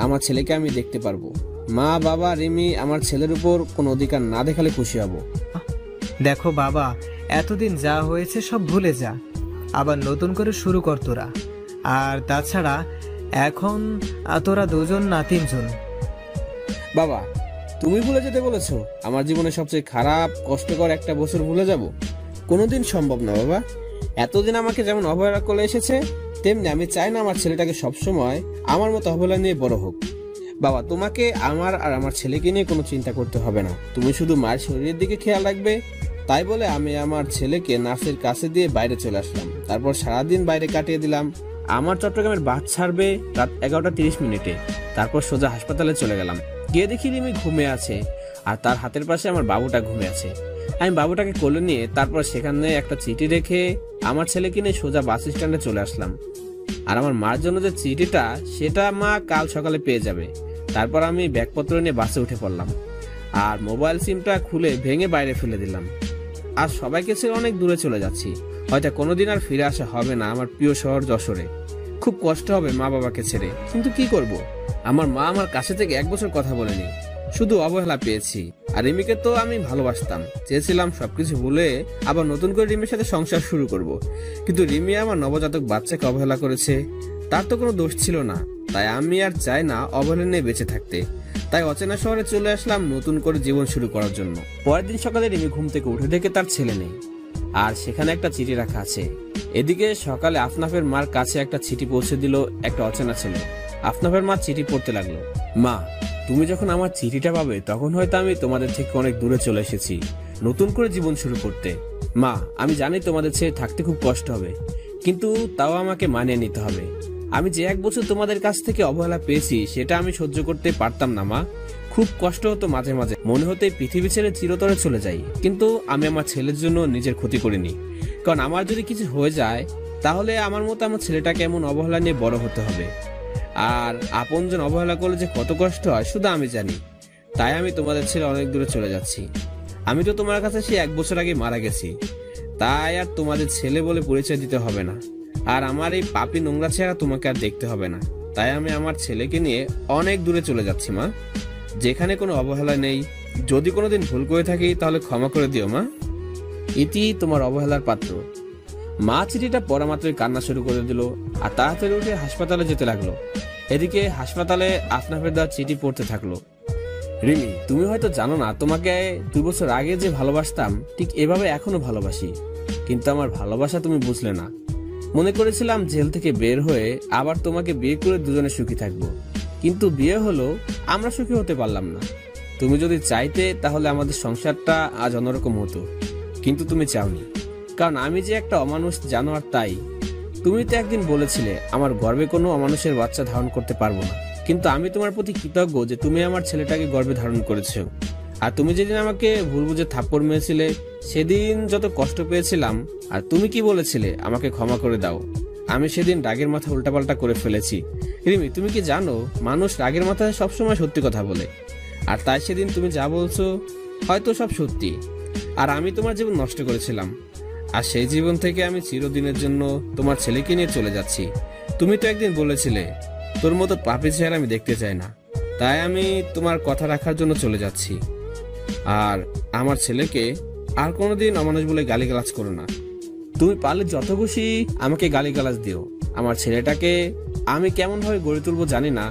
আমার ছেলেকে আমি দেখতে পারবো। মা, বাবা, রিমি আমার ছেলের উপর কোনো অধিকার না দেখালে খুশি হব। দেখো বাবা, এতদিন যা হয়েছে সব ভুলে যা, আবার নতুন করে শুরু কর তোরা। আর তাছাড়া এখন তোরা 2 জন না 3 জন। বাবা, তুমি ভুলে যেতে বলেছো? আমার জীবনে সবচেয়ে খারাপ কষ্টকর একটা বছর ভুলে যাব? কোনোদিন সম্ভব না বাবা। এতদিন আমাকে যেমন অবহেলা করে এসেছে, তেমনি আমি চাই না আমার ছেলেটাকে সবসময় আমার মতো অবহেলা নিয়ে বড় হোক। বাবা, তোমাকে আমার আর আমার ছেলেকে নিয়ে কোনো চিন্তা করতে হবে না, তুমি শুধু মায়ের শরীরের দিকে খেয়াল রাখবে। তাই বলে আমি আমার ছেলেকে নার্সের কাছে দিয়ে বাইরে চলে আসলাম। তারপর সারাদিন বাইরে কাটিয়ে দিলাম। আমার চট্টগ্রামের বাস ছাড়বে রাত 11:30। তারপর সোজা হাসপাতালে চলে গেলাম। গিয়ে দেখি রিমি ঘুমিয়ে আছে, আর তার হাতের পাশে আমার বাবুটা ঘুমিয়ে আছে। আমি বাবুটাকে কোলে নিয়ে তারপর সেখানে একটা চিঠি রেখে আমার ছেলেকে নিয়ে সোজা বাস স্ট্যান্ডে চলে আসলাম। আর আমার মার জন্য যে চিঠিটা, সেটা মা কাল সকালে পেয়ে যাবে। তারপর আমি ব্যাগপত্র নিয়ে বাসে উঠে পড়লাম, আর মোবাইল সিমটা খুলে ভেঙে বাইরে ফেলে দিলাম। আর সবাইকে ছেড়ে অনেক দূরে চলে যাচ্ছি, হয়তো কোনোদিন আর ফিরে আসা হবে না আমার প্রিয় শহর যশোরে। খুব কষ্ট হবে মা বাবাকে ছেড়ে, কিন্তু কি করব? আমার মা আমার কাছে থেকে 1 বছর কথা বলেনি, শুধু অবহেলা পেয়েছি। আর রিমিকে তো আমি ভালোবাসতাম, চেয়েছিলাম সবকিছু ভুলে আবার নতুন করে রিমির সাথে সংসার শুরু করব। কিন্তু রিমি আমার নবজাতক বাচ্চাকে অবহেলা করেছে, তার তো কোনো দোষ ছিল না। তাই আমি আর চাই না অবহেলা নিয়ে বেঁচে থাকতে। তাই অচেনা শহরে চলে আসলাম নতুন করে জীবন শুরু করার জন্য। পরের দিন সকালে রিমি ঘুম থেকে উঠে দেখে তার ছেলে নেই, আর সেখানে একটা চিঠি রাখা আছে। এদিকে সকালে আফনাফের মার কাছে একটা চিঠি পৌঁছে দিল একটা অচেনা ছেলে। আফনাফের মা চিঠি পড়তে লাগলো। মা, তুমি যখন আমার চিঠিটা পাবে তখন হয়তো আমি তোমাদের থেকে অনেক দূরে চলে এসেছি, নতুন করে জীবন শুরু করতে। মা, আমি জানি তোমাদের ছেড়ে থাকতে খুব কষ্ট হবে, কিন্তু তাও আমাকে মানিয়ে নিতে হবে। আমি যে 1 বছর তোমাদের কাছ থেকে অবহেলা পেয়েছি সেটা আমি সহ্য করতে পারতাম না মা। খুব কষ্ট হতো, মাঝে মাঝে মনে হতো এই পৃথিবী ছেড়ে চিরতরে চলে যাই। কিন্তু আমি আমার ছেলের জন্য নিজের ক্ষতি করিনি, কারণ আমার যদি কিছু হয়ে যায় তাহলে আমার মতো আমার ছেলেটাকে এমন অবহেলা নিয়ে বড় হতে হবে। আর আপনজন অবহেলা করলে যে কত কষ্ট হয় শুধু আমি জানি। তাই আমি তোমাদের ছেড়ে অনেক দূরে চলে যাচ্ছি। আমি তো তোমার কাছে সেই 1 বছর আগে মারা গেছি, তাই আর তোমাদের ছেলে বলে পরিচয় দিতে হবে না। আর আমার এই পাপী নোংরা চেহারা তোমাকে আর দেখতে হবে না। তাই আমি আমার ছেলেকে নিয়ে অনেক দূরে চলে যাচ্ছি মা, যেখানে কোনো অবহেলা নেই। যদি কোনোদিন ভুল করে থাকি তাহলে ক্ষমা করে দিও মা। ইতি, তোমার অবহেলার পাত্র। মা চিঠিটা পড়া মাত্রই কান্না শুরু করে দিল, আর তাড়াতাড়ি উঠে হাসপাতালে যেতে লাগলো। এদিকে হাসপাতালে আফনাফের দেওয়া চিঠি পড়তে থাকলো। রিমি, তুমি হয়তো জানো না, তোমাকে 2 বছর আগে যে ভালোবাসতাম ঠিক এভাবে এখনো ভালোবাসি, কিন্তু আমার ভালোবাসা তুমি বুঝলে না। মনে করেছিলাম জেল থেকে বের হয়ে আবার তোমাকে বিয়ে করে দুজনে সুখী থাকবো, কিন্তু বিয়ে হলো, আমরা সুখী হতে পারলাম না। তুমি যদি চাইতে তাহলে আমাদের সংসারটা আজ অন্যরকম হতো, কিন্তু তুমি চাওনি, কারণ আমি যে একটা অমানুষ জানোয়ার। তাই তুমি তো একদিন বলেছিলে আমার গর্ভে কোনো অমানুষের বাচ্চা ধারণ করতে পারবো না। কিন্তু আমি তোমার প্রতি কৃতজ্ঞ যে তুমি আমার ছেলেটাকে গর্ভে ধারণ করেছো। আর তুমি যেদিন আমাকে ভুল বুঝে থাপ্পড় মেরেছিলে সেদিন যত কষ্ট পেয়েছিলাম, আর তুমি কি বলেছিলে আমাকে ক্ষমা করে দাও, আমি সেদিন রাগের মাথা উল্টাপাল্টা করে ফেলেছি। রিমি, তুমি কি জানো মানুষ রাগের মাথায় সবসময় সত্যি কথা বলে, আর তাই সেদিন তুমি যা বলছো হয়তো সব সত্যি। আর আমি তোমার জীবন নষ্ট করেছিলাম, আর সেই জীবন থেকে আমি চিরদিনের জন্য তোমার ছেলেকে নিয়ে চলে যাচ্ছি। তুমি তো একদিন বলেছিলে তোর মতো পাপী চেহারা আমি দেখতে চাই না, তাই আমি তোমার কথা রাখার জন্য চলে যাচ্ছি। আর আমার ছেলেকে আর কোনোদিন অমানুষ বলে গালিগালাজ করো না। তুমি পারলে যত খুশি আমাকে গালিগালাজ দিও, আমার ছেলেটাকে আমি কেমন ভাবে গড়ে তুলবো জানি না,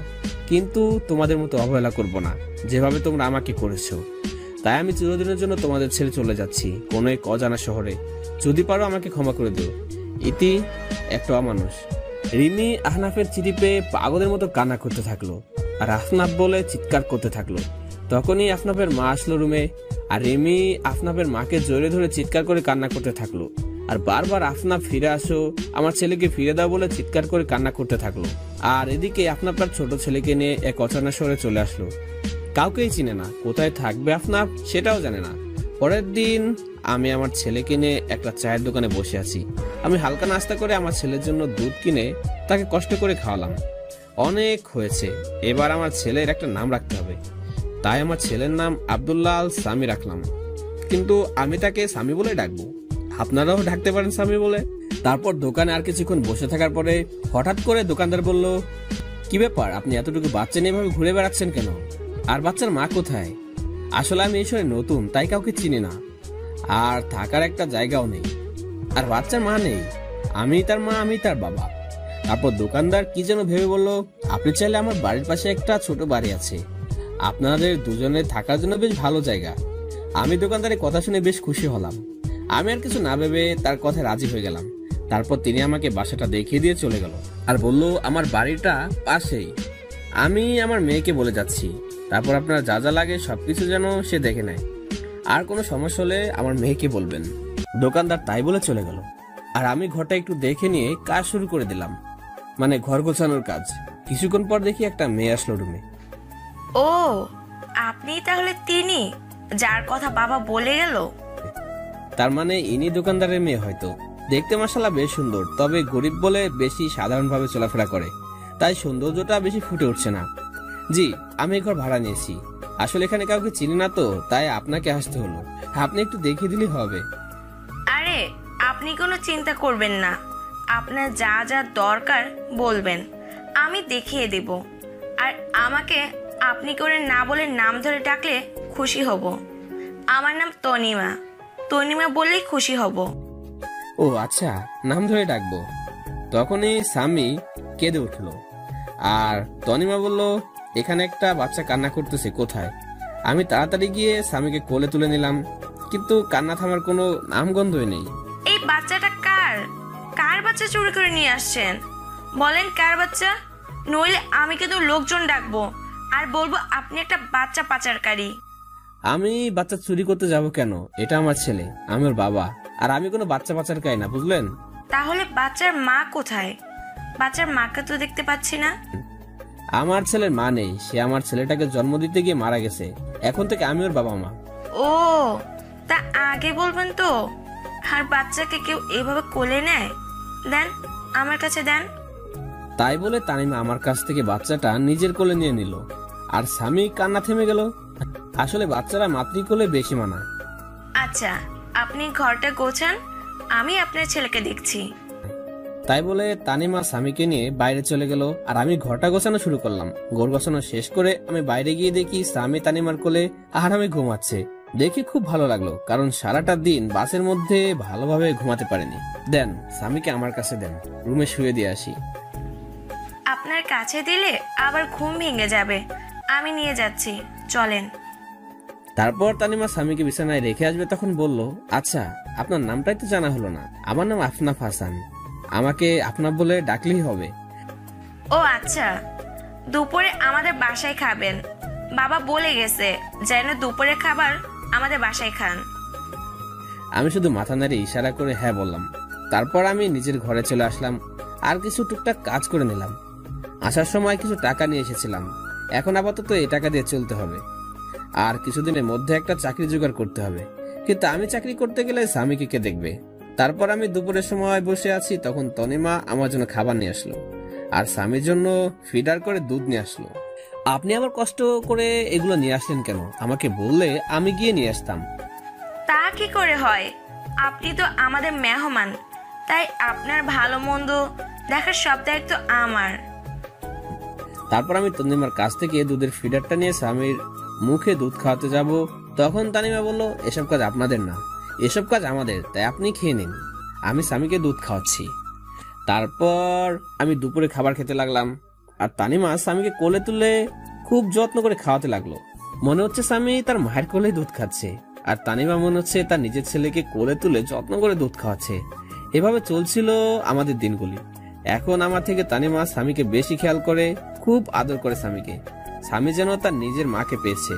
কিন্তু তোমাদের মতো অবহেলা করব না যেভাবে তোমরা আমাকে করেছো। তাই আমি চিরদিনের জন্য তোমাদের ছেড়ে চলে যাচ্ছি কোনো এক অজানা শহরে। যদি পারো আমাকে ক্ষমা করে দিও। ইতি, একটা অমানুষ। রিমি আহনাফের চিঠি পেয়ে পাগলের মতো কান্না করতে থাকলো, আর আফনাফ বলে চিৎকার করতে থাকলো। তখনই আফনাফের মা আসলো রুমে, আর রিমি আফনাফের মাকে জড়িয়ে ধরে চিৎকার করে কান্না করতে থাকলো, আর বারবার আফনাফ ফিরে আসো, আমার ছেলেকে ফিরে দাও বলে চিৎকার করে কান্না করতে থাকলো। আর এদিকে আফনাফ তার ছোট ছেলেকে নিয়ে এক অচেনা শহরে চলে আসলো। কাউকেই চিনে না, কোথায় থাকবে আফনাফ সেটাও জানে না। পরের দিন আমি আমার ছেলেকে নিয়ে একটা চায়ের দোকানে বসে আছি। আমি হালকা নাস্তা করে আমার ছেলের জন্য দুধ কিনে তাকে কষ্ট করে খাওয়ালাম। অনেক হয়েছে, এবার আমার ছেলের একটা নাম রাখতে হবে। তাই আমার ছেলের নাম আব্দুল্লাহ আল সামি রাখলাম, কিন্তু আমি তাকে সামি বলে ডাকবো, আপনারাও ডাকতে পারেন সামি বলে। তারপর দোকানে আর কিছুক্ষণ বসে থাকার পরে হঠাৎ করে দোকানদার বলল, কি ব্যাপার, আপনি এতটুকু বাচ্চা নিয়ে এভাবে ঘুরে বেড়াচ্ছেন কেন? আর বাচ্চার মা কোথায়? আসলে আমি এই শহরে নতুন, তাই কাউকে চিনি না, আর থাকার একটা জায়গাও নেই, আর বাচ্চার মা নেই। আমি তার মা, আমি তার বাবা। তারপর দোকানদার কি যেন ভেবে বলল, আপনি চাইলে আমার বাড়ির পাশে একটা ছোট বাড়ি আছে, আপনাদের দুজনের থাকার জন্য বেশ ভালো জায়গা। আমি দোকানদারের কথা শুনে বেশ খুশি হলাম। আমি আর কিছু না ভেবে তার কথায় রাজি হয়ে গেলাম। তারপর তিনি আমাকে বাসাটা দেখিয়ে দিয়ে চলে গেল, আর বলল আমার বাড়িটা পাশেই, আমি আমার মেয়েকে বলে যাচ্ছি, তারপর আপনার যা যা লাগে সবকিছু যেন সে দেখে নেয়, আর কোনো সমস্যা হলে আমার মেয়েকে বলবেন। দোকানদার তাই বলে চলে গেল, আর আমি ঘরটা একটু দেখে নিয়ে কাজ শুরু করে দিলাম, মানে ঘর গোছানোর কাজ। কিছুক্ষণ পর দেখি একটা মেয়ে আসলো রুমে। ও, আপনি তাহলে তিনি যার কথা বাবা বলে গেল? তার মানে ইনি দোকানদারের মেয়ে হয়তো। দেখতে মাশাআল্লাহ বেশ সুন্দর, তবে গরিব বলে বেশি সাধারণভাবে চলাফেরা করে, তাই সৌন্দর্যটা বেশি ফুটে উঠছে না। জি, আমি ঘর ভাড়া নিয়েছি, আসলে এখানে কাউকে চিনি না তো, তাই আপনাকে আসতে হলো। আপনি একটু দেখিয়ে দিলেই হবে। আরে আপনি কোনো চিন্তা করবেন না, আপনার যা যা দরকার বলবেন, আমি দেখিয়ে দেব। আর আমাকে আপনি করে না বলে নাম ধরে ডাকলে খুশি হব। আমার নাম তনিমা, তনিমা বললেই খুশি হব। ও আচ্ছা, নাম ধরে ডাকবো। তখনই সামি কেঁদে উঠলো, আর তনিমা বলল, এখানে একটা বাচ্চা কান্না করতেছে, কোথায়? আমি তাড়াতাড়ি গিয়ে সামিকে কোলে তুলে নিলাম, কিন্তু কান্না থামার কোনো নামগন্ধই নেই। এই বাচ্চাটা কার? কার বাচ্চা চুরি করে নিয়ে আসছেন? বলেন কার বাচ্চা, নইলে আমি কিন্তু লোকজন ডাকবো আর বলবো আপনি একটা বাচ্চা পাচারকারী। আমি বাচ্চা চুরি করতে যাব কেন? এটা আমার ছেলে, আমি ওর বাবা, আর আমি কোনো বাচ্চা পাচারকারী না, বুঝলেন? তাহলে বাচ্চার মা কোথায়? বাচ্চার মাকে তো দেখতে পাচ্ছি না। আমার ছেলের মা নেই, সে আমার ছেলেটাকে জন্ম দিতে গিয়ে মারা গেছে। এখন থেকে আমি ওর বাবা মা। ও, তা আগে বলবেন তো। আর বাচ্চাকে কেউ এভাবে কোলে নেয়? দেন, আমার কাছে দেন। তাই বলে তানিমা আমার কাছ থেকে বাচ্চাটা নিজের কোলে নিয়ে নিল, আর স্বামী কান্না থেমে গেল। আসলে বাচ্চারা মাতৃকোলে বেশি মানায়। আচ্ছা, আপনি ঘরটা গোছান, আমি আপনার ছেলেকে দেখছি। তাই বলে তানিমা স্বামীকে নিয়ে বাইরে চলে গেল, আর আমি ঘরটা গোছানো শুরু করলাম। ঘর গোছানো শেষ করে আমি বাইরে গিয়ে দেখি স্বামী তানিমার কোলে আর আমি ঘুমাচ্ছে। দেখে খুব ভালো লাগলো, কারণ সারাটা দিন বাসের মধ্যে ভালোভাবে ঘুমাতে পারেনি। দেন, স্বামীকে আমার কাছে দেন, রুমে শুয়ে দিয়ে আসি। আপনার কাছে দিলে আবার ঘুম ভেঙে যাবে, আমি নিয়ে যাচ্ছি, চলেন। তারপর তানিমা স্বামীকে বিছানায় রেখে আসবে, তখন বলল, আচ্ছা আপনার নামটাই তো জানা হলো না। আমার নাম আফনাফ হাসান, আমাকে আপনার বলে ডাকলেই হবে। ও আচ্ছা, দুপুরে আমাদের বাসায় খাবেন, বাবা বলে গেছে যেন দুপুরের খাবার আমাদের বাসায় খান। আমি শুধু মাথা নাড়িয়ে ইশারা করে হ্যাঁ বললাম। তারপর আমি নিজের ঘরে চলে আসলাম, আর কিছু টুকটাক কাজ করে নিলাম। আসার সময় কিছু টাকা নিয়ে এসেছিলাম, এখন আপাতত এই টাকা দিয়ে চলতে হবে। আর কিছুদিনের মধ্যে একটা চাকরি জোগাড় করতে হবে, কিন্তু আমি চাকরি করতে গেলে স্বামীকে কে দেখবে? তারপর আমি দুপুরের সময় বসে আছি, তখন তনিমা আমার জন্য খাবার নিয়ে আসলো আর স্বামীর জন্য ফিডার করে দুধ নিয়ে আসলো। আপনি আবার কষ্ট করে এগুলো নিয়ে আসলেন কেন? আমাকে বললে আমি গিয়ে নিয়ে আসতাম। তা কি করে হয়? আপনি তো আমাদের মেহমান, তাই আপনার ভালো মন্দ দেখার সব দায়িত্ব আমার। তারপর আমি তনিমার কাছ থেকে দুধের ফিডারটা নিয়ে স্বামীর মুখে দুধ খাওয়াতে যাব, তখন তানিমা বলল, এসব কাজ আপনাদের না, এসব কাজ আমাদের, তাই আপনি খেয়ে নিন, আমি স্বামীকে দুধ খাওয়াচ্ছি। তারপর আমি দুপুরে খাবার খেতে লাগলাম, আর তানিমা স্বামীকে কোলে তুলে খুব যত্ন করে খাওয়াতে লাগলো। মনে হচ্ছে স্বামী তার মায়ের কোলেই দুধ খাচ্ছে, আর তানিমা মনে হচ্ছে তার নিজের ছেলেকে কোলে তুলে যত্ন করে দুধ খাওয়াচ্ছে। এভাবে চলছিল আমাদের দিনগুলি। এখন আমার থেকে তানিমা স্বামীকে বেশি খেয়াল করে, খুব আদর করে স্বামীকে। স্বামী যেন তার নিজের মাকে পেয়েছে।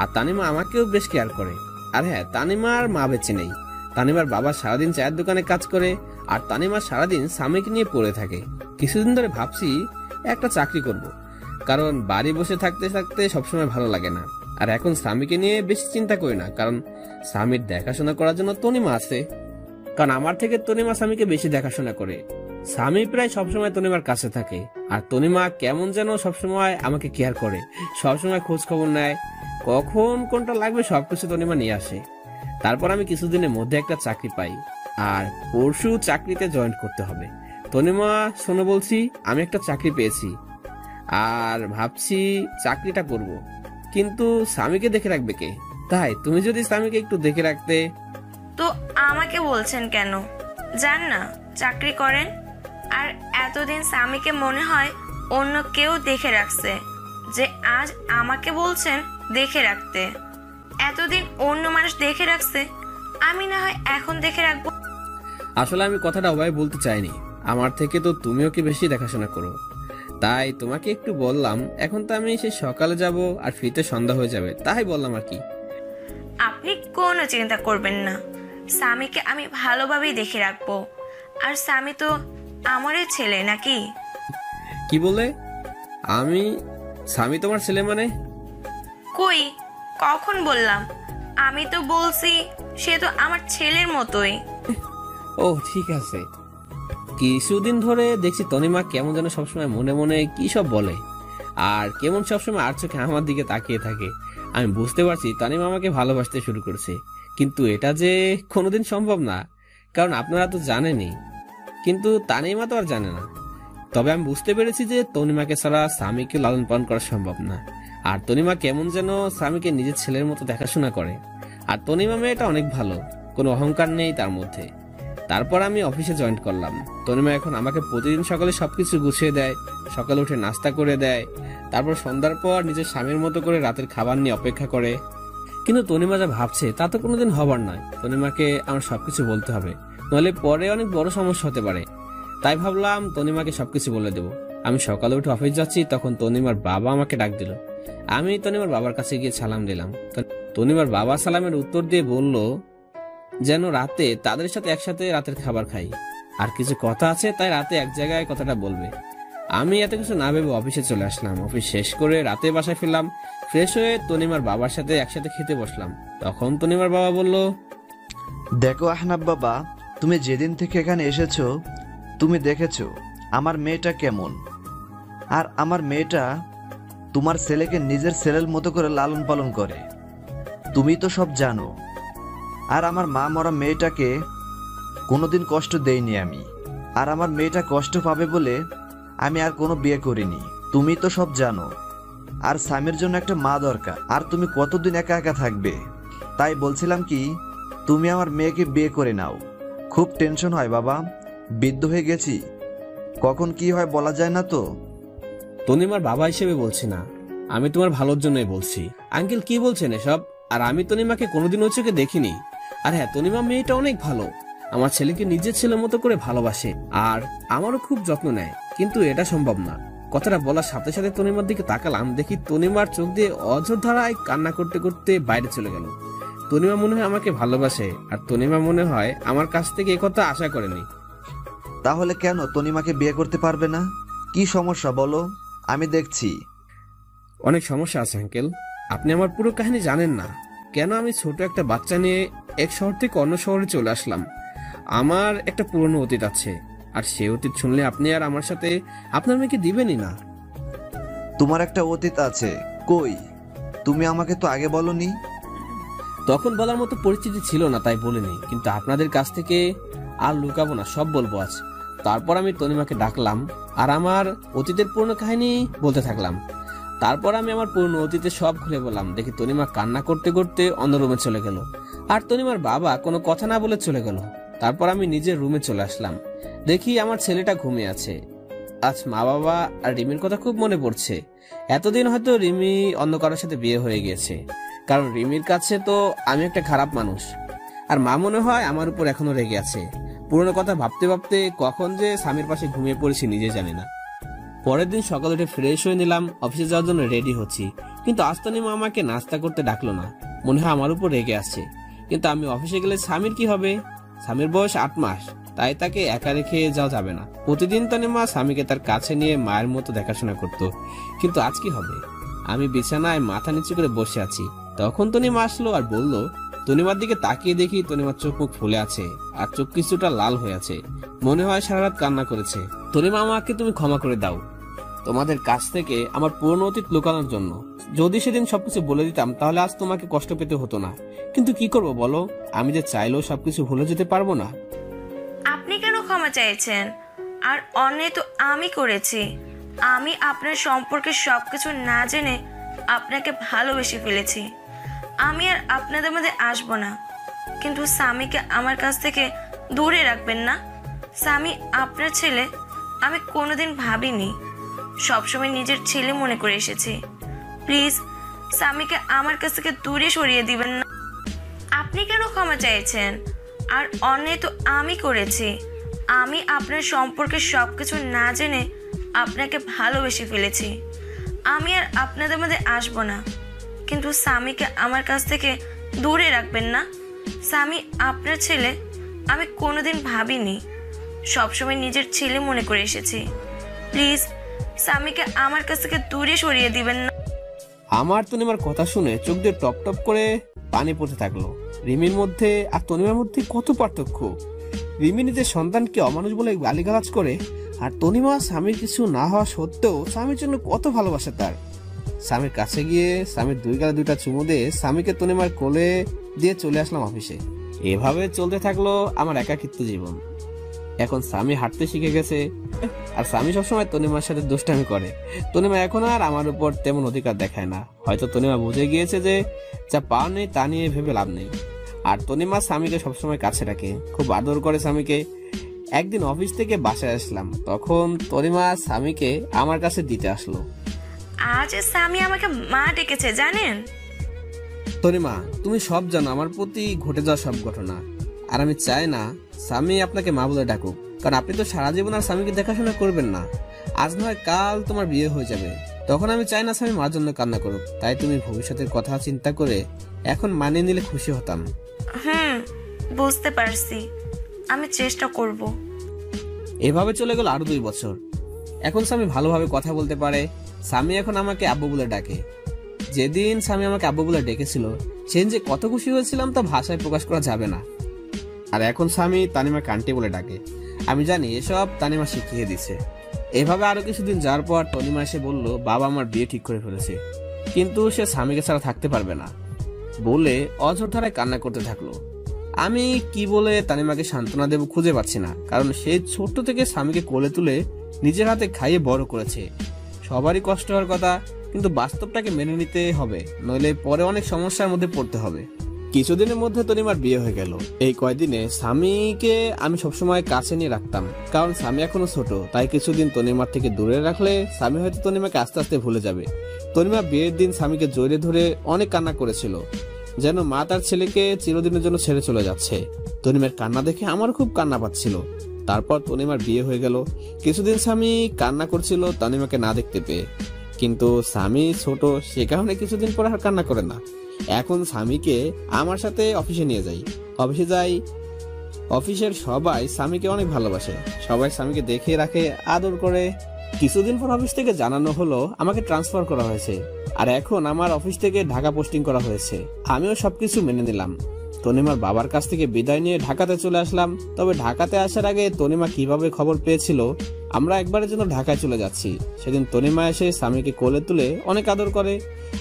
আর তানিমা আমাকেও বেশ কেয়ার করে। আর হ্যাঁ, তানিমার মা বেঁচে নেই। তানিমার বাবা সারাদিন চায়ের দোকানে কাজ করে, আর তানিমা সারাদিন স্বামীকে নিয়ে পড়ে থাকে। কিছুদিন ধরে ভাবছি একটা চাকরি করব, কারণ বাড়ি বসে থাকতে থাকতে সবসময় ভালো লাগে না। আর এখন স্বামীকে নিয়ে বেশি চিন্তা করি না, কারণ স্বামীর দেখাশোনা করার জন্য তনিমা আছে। কারণ আমার থেকে তনিমা স্বামীকে বেশি দেখাশোনা করে। স্বামী প্রায় সবসময় তনিমার কাছে থাকে, আর তনিমা কেমন যেন সবসময় আমাকে কেয়ার করে, সবসময় খোঁজ খবর নেয়, কখন কোনটা লাগবে সবকিছু তনিমা নিয়ে আসে। তারপর আমি কিছুদিনের মধ্যে একটা চাকরি পাই, আর পরশু চাকরিতে জয়েন করতে হবে। তনিমা শোনো বলছি, আমি একটা চাকরি পেয়েছি, আর ভাবছি চাকরিটা করব, কিন্তু স্বামীকে দেখে রাখবে কে? তাই তুমি যদি স্বামীকে একটু দেখে রাখতে। তো আমাকে বলছেন কেন? যান না, চাকরি করেন। আর এতদিন স্বামীকে মনে হয় অন্য কেউ দেখে রাখছে, যে আজ আমাকে বলছেন দেখে রাখতে। এতদিন অন্য মানুষ দেখে রাখছে, আমি না হয় এখন দেখে রাখবো। আসলে আমি কথাটা ওভাবে বলতে চাইনি, আমার থেকে তো তুমিও কি বেশি দেখাশোনা করো, তাই তোমাকে একটু বললাম। এখন তো আমি সেই সকালে যাব আর ফিরতে সন্ধ্যা হয়ে যাবে, তাই বললাম আর কি। আপনি কোনো চিন্তা করবেন না, স্বামীকে আমি ভালোভাবেই দেখে রাখবো। আর স্বামী তো আমারই ছেলে নাকি? কি বলে? আমি স্বামী তোমার ছেলে মানে? কই, কখন বললাম? আমি তো বলছি সে তো আমার ছেলের মতোই। ও ঠিক আছে। কিছুদিন ধরে দেখছি তনিমা কেমন যেন সবসময় মনে মনে কি সব বলে, আর কেমন সবসময় আর চোখে আমার দিকে তাকিয়ে থাকে। আমি বুঝতে পারছি তানিমা আমাকে ভালোবাসতে শুরু করেছে, কিন্তু এটা যে কোনোদিন সম্ভব না, কারণ আপনারা তো জানেনই, কিন্তু তানিমা তো আর জানে না। তবে আমি বুঝতে পেরেছি যে তনিমাকে ছাড়া স্বামীকে লালন পালন করা সম্ভব না। আর তনিমা কেমন যেন স্বামীকে নিজের ছেলের মতো দেখাশোনা করে। আর তনিমা মেয়েটা অনেক ভালো, কোনো অহংকার নেই তার মধ্যে। তারপর আমি অফিসে জয়েন করলাম। তনিমা এখন আমাকে প্রতিদিন সকালে সবকিছু গুছিয়ে দেয়, সকালে উঠে নাস্তা করে দেয়, তারপর সন্ধ্যার পর নিজের স্বামীর মতো করে রাতের খাবার নিয়ে অপেক্ষা করে। কিন্তু তনিমা যা ভাবছে তা তো কোনোদিন হবার নয়। তনিমাকে আমার সবকিছু বলতে হবে, নইলে পরে অনেক বড় সমস্যা হতে পারে। তাই ভাবলাম তনিমাকে সবকিছু বলে দেবো। আমি সকালে উঠে অফিস যাচ্ছি, তখন তনিমার বাবা আমাকে ডাক দিল। আমি তনিমার বাবার কাছে গিয়ে সালাম দিলাম। তনিমার বাবা সালামের উত্তর দিয়ে বলল যেন রাতে তাদের সাথে একসাথে রাতের খাবার খাই, আর কিছু কথা আছে, তাই রাতে এক জায়গায় কথাটা বলবে। আমি এত কিছু না ভেবে অফিসে চলে আসলাম। অফিস শেষ করে রাতে বাসায় ফিরলাম, ফ্রেশ হয়ে তনিমার বাবার সাথে একসাথে খেতে বসলাম। তখন তনিমার বাবা বলল, দেখো আহনাব বাবা, তুমি যেদিন থেকে এখানে এসেছো তুমি দেখেছো আমার মেয়েটা কেমন। আর আমার মেয়েটা তোমার ছেলেকে নিজের ছেলের মতো করে লালন পালন করে, তুমি তো সব জানো। আর আমার মা মরা মেয়েটাকে কোনোদিন কষ্ট দেইনি আমি, আর আমার মেয়েটা কষ্ট পাবে বলে আমি আর কোনো বিয়ে করিনি, তুমি তো সব জানো। আর স্বামীর জন্য একটা মা দরকার, আর তুমি কতদিন একা একা থাকবে। তাই বলছিলাম কি, তুমি আমার মেয়েকে বিয়ে করে নাও। খুব টেনশন হয় বাবা, বৃদ্ধ হয়ে গেছি, কখন কি হয় বলা যায় না তো। তনিমার বাবা হিসেবে বলছি না, আমি তোমার ভালোর জন্যই বলছি। আঙ্কেল কি বলছেন এসব? আর আমি তনিমাকে কোনোদিন ওই চোখে দেখিনি। আর হ্যাঁ, তনিমা মেয়েটা অনেক ভালো, আমার ছেলেকে নিজের ছেলের মতো করে ভালোবাসে, আর আমারও খুব যত্ন নেয়। কিন্তু এটা সম্ভব না। কথাটা বলার সাথে সাথে তনিমার দিকে তাকালাম, দেখি তনিমার চোখ দিয়ে অঝোর ধারায় কান্না করতে করতে বাইরে চলে গেল। তনিমা মনে হয় আমাকে ভালোবাসে, আর তনিমা মনে হয় আমার কাছ থেকে একথা আশা করেনি। তাহলে কেন তনিমাকে বিয়ে করতে পারবে না? কি সমস্যা বলো? আমি দেখছি। অনেক সমস্যা আছে আঙ্কেল, আপনি আমার পুরো কাহিনী জানেন না। কেন আমি ছোট একটা বাচ্চা নিয়ে এক শহর থেকে অন্য শহরে চলে আসলাম। আমার একটা পুরনো অতীত আছে, আর সেই অতীত শুনলে আপনি আর আমার সাথে আপনার মেয়েকে দিবেনই না। তোমার একটা অতীত আছে? কই, তুমি আমাকে তো আগে বলনি। তখন বলার মতো পরিস্থিতি ছিল না, তাই বলিনি। কিন্তু আপনাদের কাছ থেকে আর লুকাবো না, সব বলবো আজ। তারপর আমি তনিমাকে ডাকলাম আর আমার অতীতের পুরনো কাহিনী বলতে থাকলাম। তারপর আমি আমার পুরনো অতীতে সব খুলে বললাম। দেখি তনিমা কান্না করতে করতে অন্য রুমে চলে গেল, আর তনিমার বাবা কোনো কথা না বলে চলে গেল। তারপর আমি নিজের রুমে চলে আসলাম, দেখি আমার ছেলেটা ঘুমিয়ে আছে। আজ মা বাবা আর রিমির কথা খুব মনে পড়ছে। এতদিন হয়তো রিমি অন্য কারোর সাথে বিয়ে হয়ে গেছে, কারণ রিমির কাছে তো আমি একটা খারাপ মানুষ। আর মা মনে হয় আমার উপর এখনো রেগে আছে। পুরনো কথা ভাবতে ভাবতে কখন যে স্বামীর পাশে ঘুমিয়ে পড়েছি নিজে জানি না। পরের দিন সকালে উঠে ফ্রেশ হয়ে নিলাম, অফিসে যাওয়ার জন্য রেডি হচ্ছি। কিন্তু আজ তনিমা আমাকে নাস্তা করতে ডাকলো না, মনে হয় আমার উপর রেগে আসছে। কিন্তু আমি অফিসে গেলে স্বামীর কি হবে? স্বামীর বয়স 8 মাস, তাই তাকে একা রেখে যাওয়া যাবে না। প্রতিদিন তনিমা স্বামীকে তার কাছে নিয়ে মায়ের মতো দেখাশোনা করত। কিন্তু আজ কি হবে? আমি বিছানায় মাথা নিচু করে বসে আছি, তখন তনিমা আসলো আর বলল। তনিমার দিকে তাকিয়ে দেখি তনিমার চোখ মুখ ফুলে আছে, আর চোখ কিছুটা লাল হয়ে আছে। মনে হয় সারা রাত কান্না করেছে। তনিমা, আমাকে তুমি ক্ষমা করে দাও তোমাদের কাছ থেকে আমার পুরনো অতীত লুকানোর জন্য। যদি সেদিন সবকিছু বলে দিতাম তাহলে আজ তোমাকে কষ্ট পেতে হতো না। কিন্তু কি করব বলো, আমি যে চাইলেও সবকিছু ভুলে যেতে পারবো না। আপনি কেন ক্ষমা চাইছেন? আর অন্যায় তো আমি করেছি। আমি আপনার সম্পর্কে সবকিছু না জেনে আপনাকে ভালোবেসে ফেলেছি। আমি আর আপনাদের মধ্যে আসবো না, কিন্তু স্বামীকে আমার কাছ থেকে দূরে রাখবেন না। স্বামী আপনার ছেলে আমি কোনোদিন ভাবিনি, সবসময় নিজের ছেলে মনে করে এসেছি। প্লিজ স্বামীকে আমার কাছ থেকে দূরে সরিয়ে দিবেন না। আপনি কেন ক্ষমা চাইছেন? আর অন্যায় তো আমি করেছি। আমি আপনার সম্পর্কে সবকিছু না জেনে আপনাকে ভালোবেসে ফেলেছি। আমি আর আপনাদের মধ্যে আসবো না, কিন্তু স্বামীকে আমার কাছ থেকে দূরে রাখবেন না। স্বামী আপনার ছেলে আমি কোনোদিন ভাবিনি, সবসময় নিজের ছেলে মনে করে এসেছি। প্লিজ স্বামীকে আমার কাছ থেকে দূরে সরিয়ে দিবেন না। আমার তনিমার কথা শুনে চোখ দিয়ে টপ টপ করে পানি পড়তে থাকলো। রিমির মধ্যে আর তনিমার মধ্যে কত পার্থক্য। রিমি নিজের সন্তানকে অমানুষ বলে গালিগালাজ করে, আর তনিমা স্বামীর কিছু না হওয়া সত্ত্বেও স্বামীর জন্য কত ভালোবাসে তার। স্বামীর কাছে গিয়ে স্বামীর 2 গালে 2টা চুমু দিয়ে স্বামীকে তনিমার কোলে দিয়ে চলে আসলাম অফিসে। এভাবে চলতে থাকলো আমার একাকিত্ব জীবন। এখন স্বামী হাঁটতে শিখে গেছে, আর স্বামী সবসময় তনিমার সাথে দুষ্টামি করে। তনিমা এখন আর আমার উপর তেমন অধিকার দেখায় না। হয়তো তনিমা বুঝে গিয়েছে যে যা পাওয়ার নেই তা নিয়ে ভেবে লাভ নেই। আর তনিমা স্বামীকে সবসময় কাছে রাখে, খুব আদর করে স্বামীকে। একদিন অফিস থেকে বাসায় আসলাম, তখন তনিমা স্বামীকে আমার কাছে দিতে আসলো। আজ স্বামী আমাকে মা ডেকেছে জানেন? তনিমা, তুমি সব জানো আমার প্রতি ঘটে যাওয়া সব ঘটনা, আর আমি চাই না স্বামী আপনাকে মা বলে ডাকুক, কারণ আপনি তো সারা জীবন আর স্বামীকে দেখাশোনা করবেন না। আজ নয় কাল তোমার বিয়ে হয়ে যাবে, তখন আমি চাই না স্বামী মার জন্য কান্না করুক। তাই তুমি ভবিষ্যতের কথা চিন্তা করে এখন মানিয়ে নিলে খুশি হতাম। বুঝতে পারছি, আমি চেষ্টা করব। এভাবে চলে গেল আরো 2 বছর। এখন স্বামী ভালোভাবে কথা বলতে পারে। স্বামী এখন আমাকে আব্বু বলে ডাকে। যেদিন স্বামী আমাকে আব্বু বলে ডেকেছিল সেদিন যে কত খুশি হয়েছিলাম তা ভাষায় প্রকাশ করা যাবে না। আর এখন স্বামী তানিমা কান্টি বলে ডাকে। আমি জানি এসব তানিমা শিখিয়ে দিছে। এভাবে আরো কিছুদিন যাওয়ার পর তনিমা এসে বলল বাবা আমার বিয়ে ঠিক করে ফেলেছে, কিন্তু সে স্বামীকে ছাড়া থাকতে পারবে না বলে অঝোর ধারায় কান্না করতে থাকলো। আমি কি বলে তানিমাকে সান্ত্বনা দেব খুঁজে পাচ্ছি না, কারণ সে ছোট্ট থেকে স্বামীকে কোলে তুলে নিজের হাতে খাইয়ে বড় করেছে। সবারই কষ্ট হওয়ার কথা, কিন্তু বাস্তবটাকে মেনে নিতে হবে, নইলে পরে অনেক সমস্যার মধ্যে পড়তে হবে। কিছুদিনের মধ্যে তনিমার বিয়ে হয়ে গেল। এই কয়দিনে স্বামীকে আমি সবসময় কাছে নিয়ে রাখতাম, কারণ স্বামী এখনো ছোট। তাই কিছুদিন তনিমার থেকে দূরে রাখলে স্বামী হয়তো তনিমাকে আস্তে আস্তে ভুলে যাবে। তনিমা বিয়ের দিন স্বামীকে জড়িয়ে ধরে অনেক কান্না করেছিল, যেন মা তার ছেলেকে চিরদিনের জন্য ছেড়ে চলে যাচ্ছে। তনিমার কান্না দেখে আমার খুব কান্না পাচ্ছিল। তারপর তনিমার বিয়ে হয়ে গেল। কিছুদিন স্বামী কান্না করছিল তনিমাকে না দেখতে পেয়ে, কিন্তু স্বামী ছোট, সে কারণে কিছুদিন পর আর কান্না করে না। এখন স্বামীকে আমার সাথে অফিসে নিয়ে যাই। অফিসে যাই, অফিসের সবাই স্বামীকে অনেক ভালোবাসে। সবাই স্বামীকে দেখে রাখে, আদর করে। কিছুদিন পর অফিস থেকে জানানো হলো আমাকে ট্রান্সফার করা হয়েছে, আর এখন আমার অফিস থেকে ঢাকা পোস্টিং করা হয়েছে। আমিও সবকিছু মেনে নিলাম। তনিমার বাবার কাছ থেকে বিদায় নিয়ে ঢাকাতে চলে আসলাম। তবে ঢাকাতে আসার আগে তনিমা কিভাবে খবর পেয়েছিল আমরা একবারের জন্য ঢাকায় চলে যাচ্ছি, সেদিন তনিমা এসে স্বামীকে কোলে তুলে অনেক আদর করে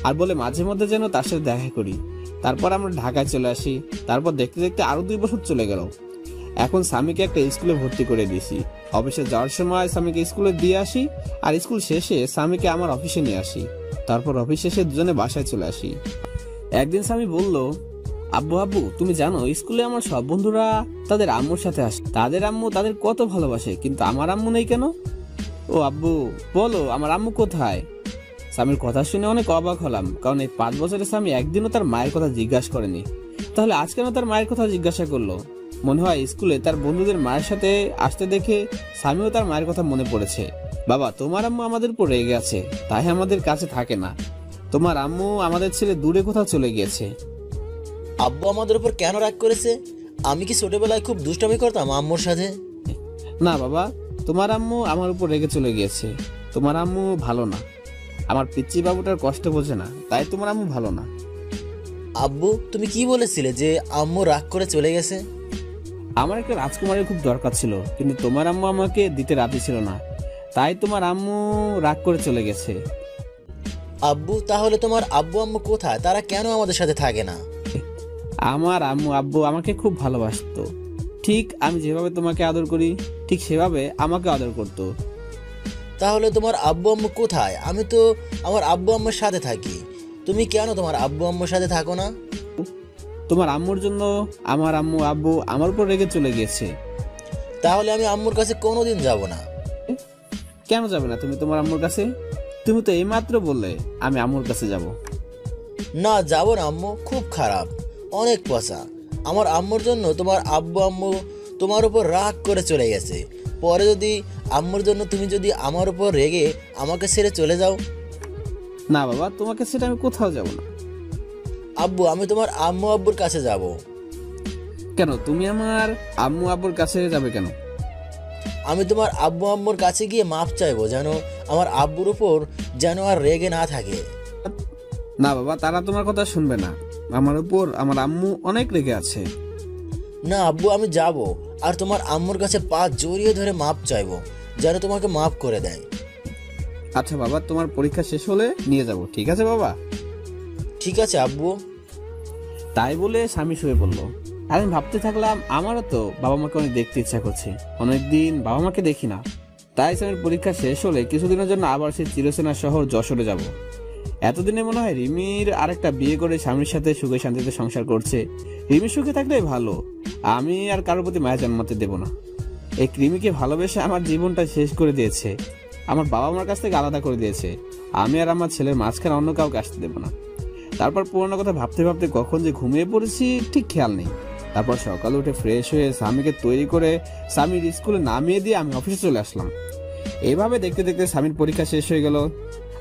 আর বলে মাঝে মধ্যে যেন তার সাথে দেখা করি। তারপর আমরা ঢাকায় চলে আসি। তারপর দেখতে দেখতে আরো 2 বছর চলে গেল। এখন স্বামীকে একটা স্কুলে ভর্তি করে দিয়েছি। অফিসে যাওয়ার সময় স্বামীকে স্কুলে দিয়ে আসি, আর স্কুল শেষে স্বামীকে আমার অফিসে নিয়ে আসি। তারপর অফিস শেষে দুজনে বাসায় চলে আসি। একদিন স্বামী বলল, আব্বু আব্বু তুমি জানো স্কুলে আমার সব বন্ধুরা তাদের আম্মুর সাথে আসে, তাদের আম্মু তাদের কত ভালোবাসে, কিন্তু আমার আম্মু নেই কেন? ও আব্বু বলো আমার আম্মু কোথায়? স্বামীর কথা শুনে অনেক অবাক হলাম, কারণ এই 5 বছরের স্বামী একদিনও তার মায়ের কথা জিজ্ঞাসা করেনি। তাহলে আজ কেন তার মায়ের কথা জিজ্ঞাসা করলো? মনে হয় স্কুলে তার বন্ধুদের মায়ের সাথে আসতে দেখে স্বামীও তার মায়ের কথা মনে পড়েছে। বাবা তোমার আম্মু আমাদের উপর রেগে আছে, তাই আমাদের কাছে থাকে না। তোমার আম্মু আমাদের ছেড়ে দূরে কোথাও চলে গিয়েছে। আব্বু আমাদের উপর কেন রাগ করেছে? আমি কি ছোটবেলায় খুব দুষ্টামি করতাম আম্মুর সাথে? না বাবা, তোমার আম্মু আমার উপর রেগে চলে গিয়েছে। তোমার আম্মু ভালো না। আমার পিচ্চি বাবুটার কষ্ট বোঝে না, তাই তোমার আম্মু ভালো না। আব্বু তুমি কি বলেছিলে যে আম্মু রাগ করে চলে গেছে? আমার একটা রাজকুমারের খুব দরকার ছিল, কিন্তু তোমার আম্মু আমাকে দিতে রাজি ছিল না, তাই তোমার আম্মু রাগ করে চলে গেছে। আব্বু তাহলে তোমার আব্বু আম্মু কোথায়? তারা কেন আমাদের সাথে থাকে না? আমার আম্মু আব্বু আমাকে খুব ভালোবাসতো। ঠিক আমি যেভাবে তোমাকে আদর করি ঠিক সেভাবে আমাকে আদর করতো। তাহলে তোমার আব্বু আম্মু কোথায়? আমি তো আমার আব্বু আম্মুর সাথে থাকি, তুমি কেন তোমার আব্বু আম্মুর সাথে থাকো না? তোমার আম্মুর জন্য আমার আম্মু আব্বু আমার উপর রেগে চলে গিয়েছে। তাহলে আমি আম্মুর কাছে কোনোদিন যাব না। কেন যাবে না তুমি তোমার আম্মুর কাছে? তুমি তো এইমাত্র বললে আমি আম্মুর কাছে যাব। না যাব না আম্মু, খুব খারাপ, অনেক পচা। আমার আম্মুর জন্য তোমার আব্বু আম্মু তোমার উপর রাগ করে চলে গেছে। পরে যদি আম্মুর জন্য তুমি যদি আমার উপর রেগে আমাকে ছেড়ে চলে যাও। না বাবা, তোমাকে সেটা আমি কোথাও যাব না। আব্বু আমি তোমার আম্মু আব্বুর কাছে যাব। কেন তুমি আমার আম্মু আব্বুর কাছে যাবে কেন? আমি তোমার আব্বু আম্মুর কাছে গিয়ে মাপ চাইবো, যেন আমার আব্বুর উপর যেন আর রেগে না থাকে। না বাবা, তারা তোমার কথা শুনবে না। আমার উপর আমার আম্মু অনেক রেগে আছে। না আব্বু আমি যাব, আর তোমার আম্মুর কাছে পা জড়িয়ে ধরে মাপ চাইবো, যেন তোমাকে মাফ করে দেয়। আচ্ছা বাবা, তোমার পরীক্ষা শেষ হলে নিয়ে যাব, ঠিক আছে বাবা? ঠিক আছে আব্বু। তাই বলে স্বামী শুয়ে পড়লো। আমি ভাবতে থাকলাম আমারও তো বাবা মাকে অনেক দেখতে ইচ্ছা করছে, অনেকদিন বাবা মাকে দেখি না। তাই স্বামীর পরীক্ষা শেষ হলে কিছুদিনের জন্য আবার সেই চিরচেনা শহর যশোরে যাব। এতদিনে মনে হয় রিমির আরেকটা বিয়ে করে স্বামীর সাথে সুখে শান্তিতে সংসার করছে। রিমি সুখে থাকলেই ভালো, আমি আর কারোর প্রতি মায়া জন্মাতে দেব না। এই রিমিকে ভালোবেসে আমার জীবনটা শেষ করে দিয়েছে, আমার বাবা মার কাছ থেকে আলাদা করে দিয়েছে। আমি আর আমার ছেলের মাঝখানে অন্য কাউকে আসতে দেব না। তারপর পুরোনো কথা ভাবতে ভাবতে কখন যে ঘুমিয়ে পড়েছি ঠিক খেয়াল নেই। তারপর সকালে উঠে ফ্রেশ হয়ে স্বামীকে তৈরি করে স্বামীর স্কুলে নামিয়ে দিয়ে আমি অফিসে চলে আসলাম। এইভাবে দেখতে দেখতে স্বামীর পরীক্ষা শেষ হয়ে গেল,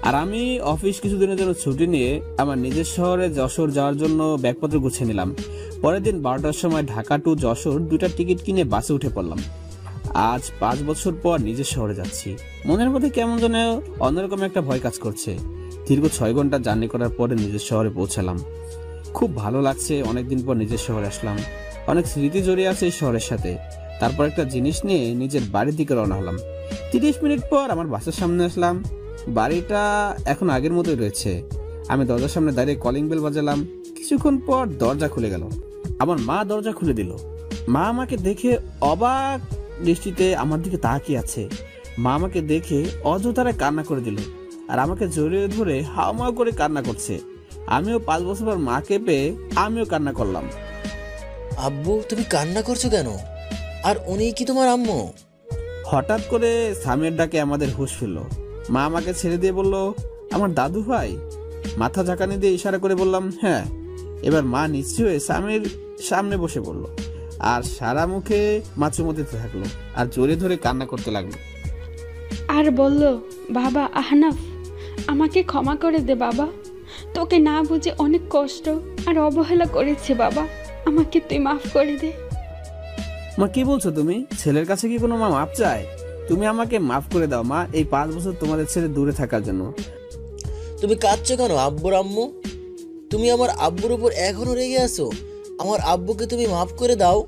আর আমি অফিস কিছুদিনের জন্য ছুটি নিয়ে আমার নিজের শহরে যশোর যাওয়ার জন্য ব্যাগপত্র গুছিয়ে নিলাম। পরের দিন 12টার সময় ঢাকা টু যশোর 2টা টিকিট কিনে বাসে উঠে পড়লাম। আজ 5 বছর পর নিজের শহরে যাচ্ছি। মনের মধ্যে কেমন যেন অন্যরকম একটা ভয় কাজ করছে। দীর্ঘ 6 ঘন্টা জার্নি করার পরে নিজের শহরে পৌঁছালাম। খুব ভালো লাগছে, অনেকদিন পর নিজের শহরে আসলাম। অনেক স্মৃতি জড়িয়ে আছে এই শহরের সাথে। তারপর একটা জিনিস নিয়ে নিজের বাড়ির দিকে রওনা হলাম। 30 মিনিট পর আমার বাসার সামনে আসলাম। বাড়িটা এখন আগের মতোই রয়েছে। আমি দরজার সামনে দাঁড়িয়ে কলিং বেল বাজালাম। কিছুক্ষণ পর দরজা খুলে গেল। আমার মা দরজা খুলে দিল। মা আমাকে দেখে অবাক দৃষ্টিতে আমার দিকে তাকিয়ে আছে। মা আমাকে দেখে অযথারে কান্না করে দিল, আর আমাকে জড়িয়ে ধরে হাওমাও করে কান্না করছে। আমিও 5 বছর পর মাকে পেয়ে আমিও কান্না করলাম। আব্বু তুমি কান্না করছো কেন? আর উনি কি তোমার আম্মু? হঠাৎ করে স্বামীর ডাকে আমাদের হুঁশ ফিরল। মা আমাকে ছেড়ে দিয়ে বলল, আমার দাদু ভাই? মাথা ঝাঁকানি দিয়ে ইশারা করে বললাম, হ্যাঁ। এবার মা নিশ্চয় হয়ে স্বামীর সামনে বসে পড়লো, আর সারা মুখে মাচুমতি থাকলো, আর জোরে ধরে কান্না করতে লাগলো। আর বলল, বাবা আহনাফ আমাকে ক্ষমা করে দে বাবা, তোকে না বুঝে অনেক কষ্ট আর অবহেলা করেছে বাবা, আমাকে তুই মাফ করে দে। মা কি বলছো তুমি? ছেলের কাছে কি কোনো মা মাপ চায়? তুমি আমাকে মাফ করে দাও মা, এই 5 বছর তোমাদের ছেড়ে দূরে থাকার জন্য। তুমি কাঁদছো কেন আব্বুর আম্মু? তুমি আমার আব্বুর উপর এখনো রেগে আছো? আমার আব্বুকে তুমি মাফ করে দাও।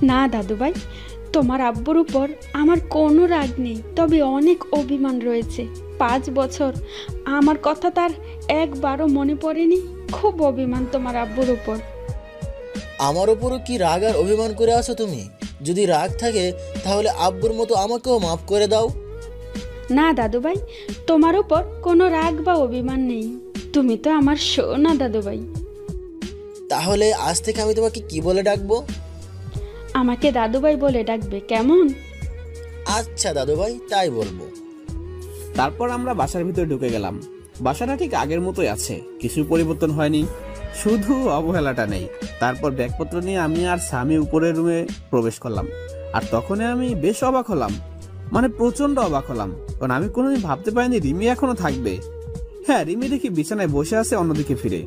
না দাদুভাই, তোমার আব্বুর উপর আমার কোনো রাগ নেই, তবে অনেক অভিমান রয়েছে। 5 বছর আমার কথা তার একবারও মনে পড়েনি। খুব অভিমান তোমার আব্বুর উপর। আমার উপরও কি রাগ আর অভিমান করে আছো তুমি? যদি রাগ থাকে তাহলে আব্বুর মতো আমাকেও মাফ করে দাও। না দাদুভাই, তোমার উপর কোনো রাগ বা অভিমান নেই। তুমি তো আমার সোনা দাদুভাই। তাহলে আজ থেকে আমি তোমাকে কি বলে ডাকবো? আমাকে দাদুভাই বলে ডাকবে, কেমন? আচ্ছা দাদুভাই, তাই বলবো। তারপর আমরা বাসার ভিতরে ঢুকে গেলাম। বাসাটা ঠিক আগের মতোই আছে, কিছু পরিবর্তন হয়নি, শুধু অবহেলাটা নেই। তারপর ব্যাগপত্র নিয়ে আমি আর স্বামী উপরের রুমে প্রবেশ করলাম। আর তখনই আমি বেশ অবাক হলাম, মানে প্রচন্ড অবাক হলাম, কারণ আমি কোনোদিন ভাবতে পারিনি রিমি এখনো থাকবে। হ্যাঁ, রিমি দেখি বিছানায় বসে আছে অন্যদিকে ফিরে।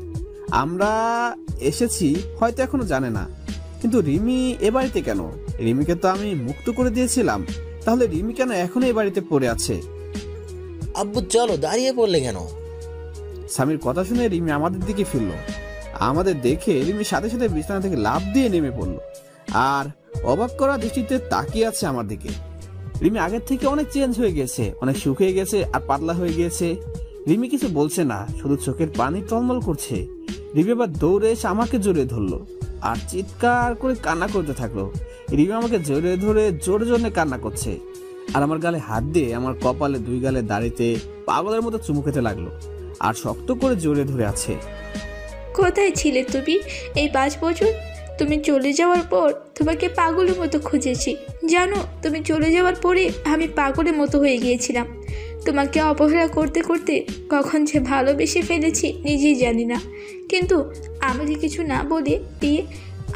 আমরা এসেছি হয়তো এখনো জানে না, কিন্তু রিমি এ বাড়িতে কেন? রিমিকে তো আমি মুক্ত করে দিয়েছিলাম, তাহলে রিমি কেন এখনো এই বাড়িতে পড়ে আছে? আব্বু চলো, দাঁড়িয়ে পড়লে কেন? স্বামীর কথা শুনে রিমি আমাদের দিকে ফিরল। আমাদের দেখে রিমি সাথে সাথে বিছানা থেকে লাফ দিয়ে নেমে পড়লো আর অবাক করা দৃষ্টিতে তাকিয়ে আছে আমার দিকে। রিমি আগের থেকে অনেক চেঞ্জ হয়ে গেছে, অনেক শুকিয়ে গেছে আর পাতলা হয়ে গিয়েছে। রিমি কিছু বলছে না, শুধু চোখের পানি টলমল করছে। রিমি আবার দৌড়ে এসে আমাকে জড়িয়ে ধরলো আর চিৎকার করে কান্না করতে থাকলো। রিমি আমাকে জড়িয়ে ধরে জোরে জোরে কান্না করছে আর আমার গালে হাত দিয়ে আমার কপালে 2 গালে দাড়িতে পাগলের মতো চুমু খেতে লাগলো আর শক্ত করে জড়িয়ে ধরে আছে। কোথায় ছিলে তুমি এই 5 বছর? তুমি চলে যাওয়ার পর তোমাকে পাগলের মতো খুঁজেছি। জানো, তুমি চলে যাওয়ার পরে আমি পাগলের মতো হয়ে গিয়েছিলাম। তোমাকে অবহেলা করতে করতে কখন যে ভালোবেসে ফেলেছি নিজেই জানি না। কিন্তু আমাকে কিছু না বলে দিয়ে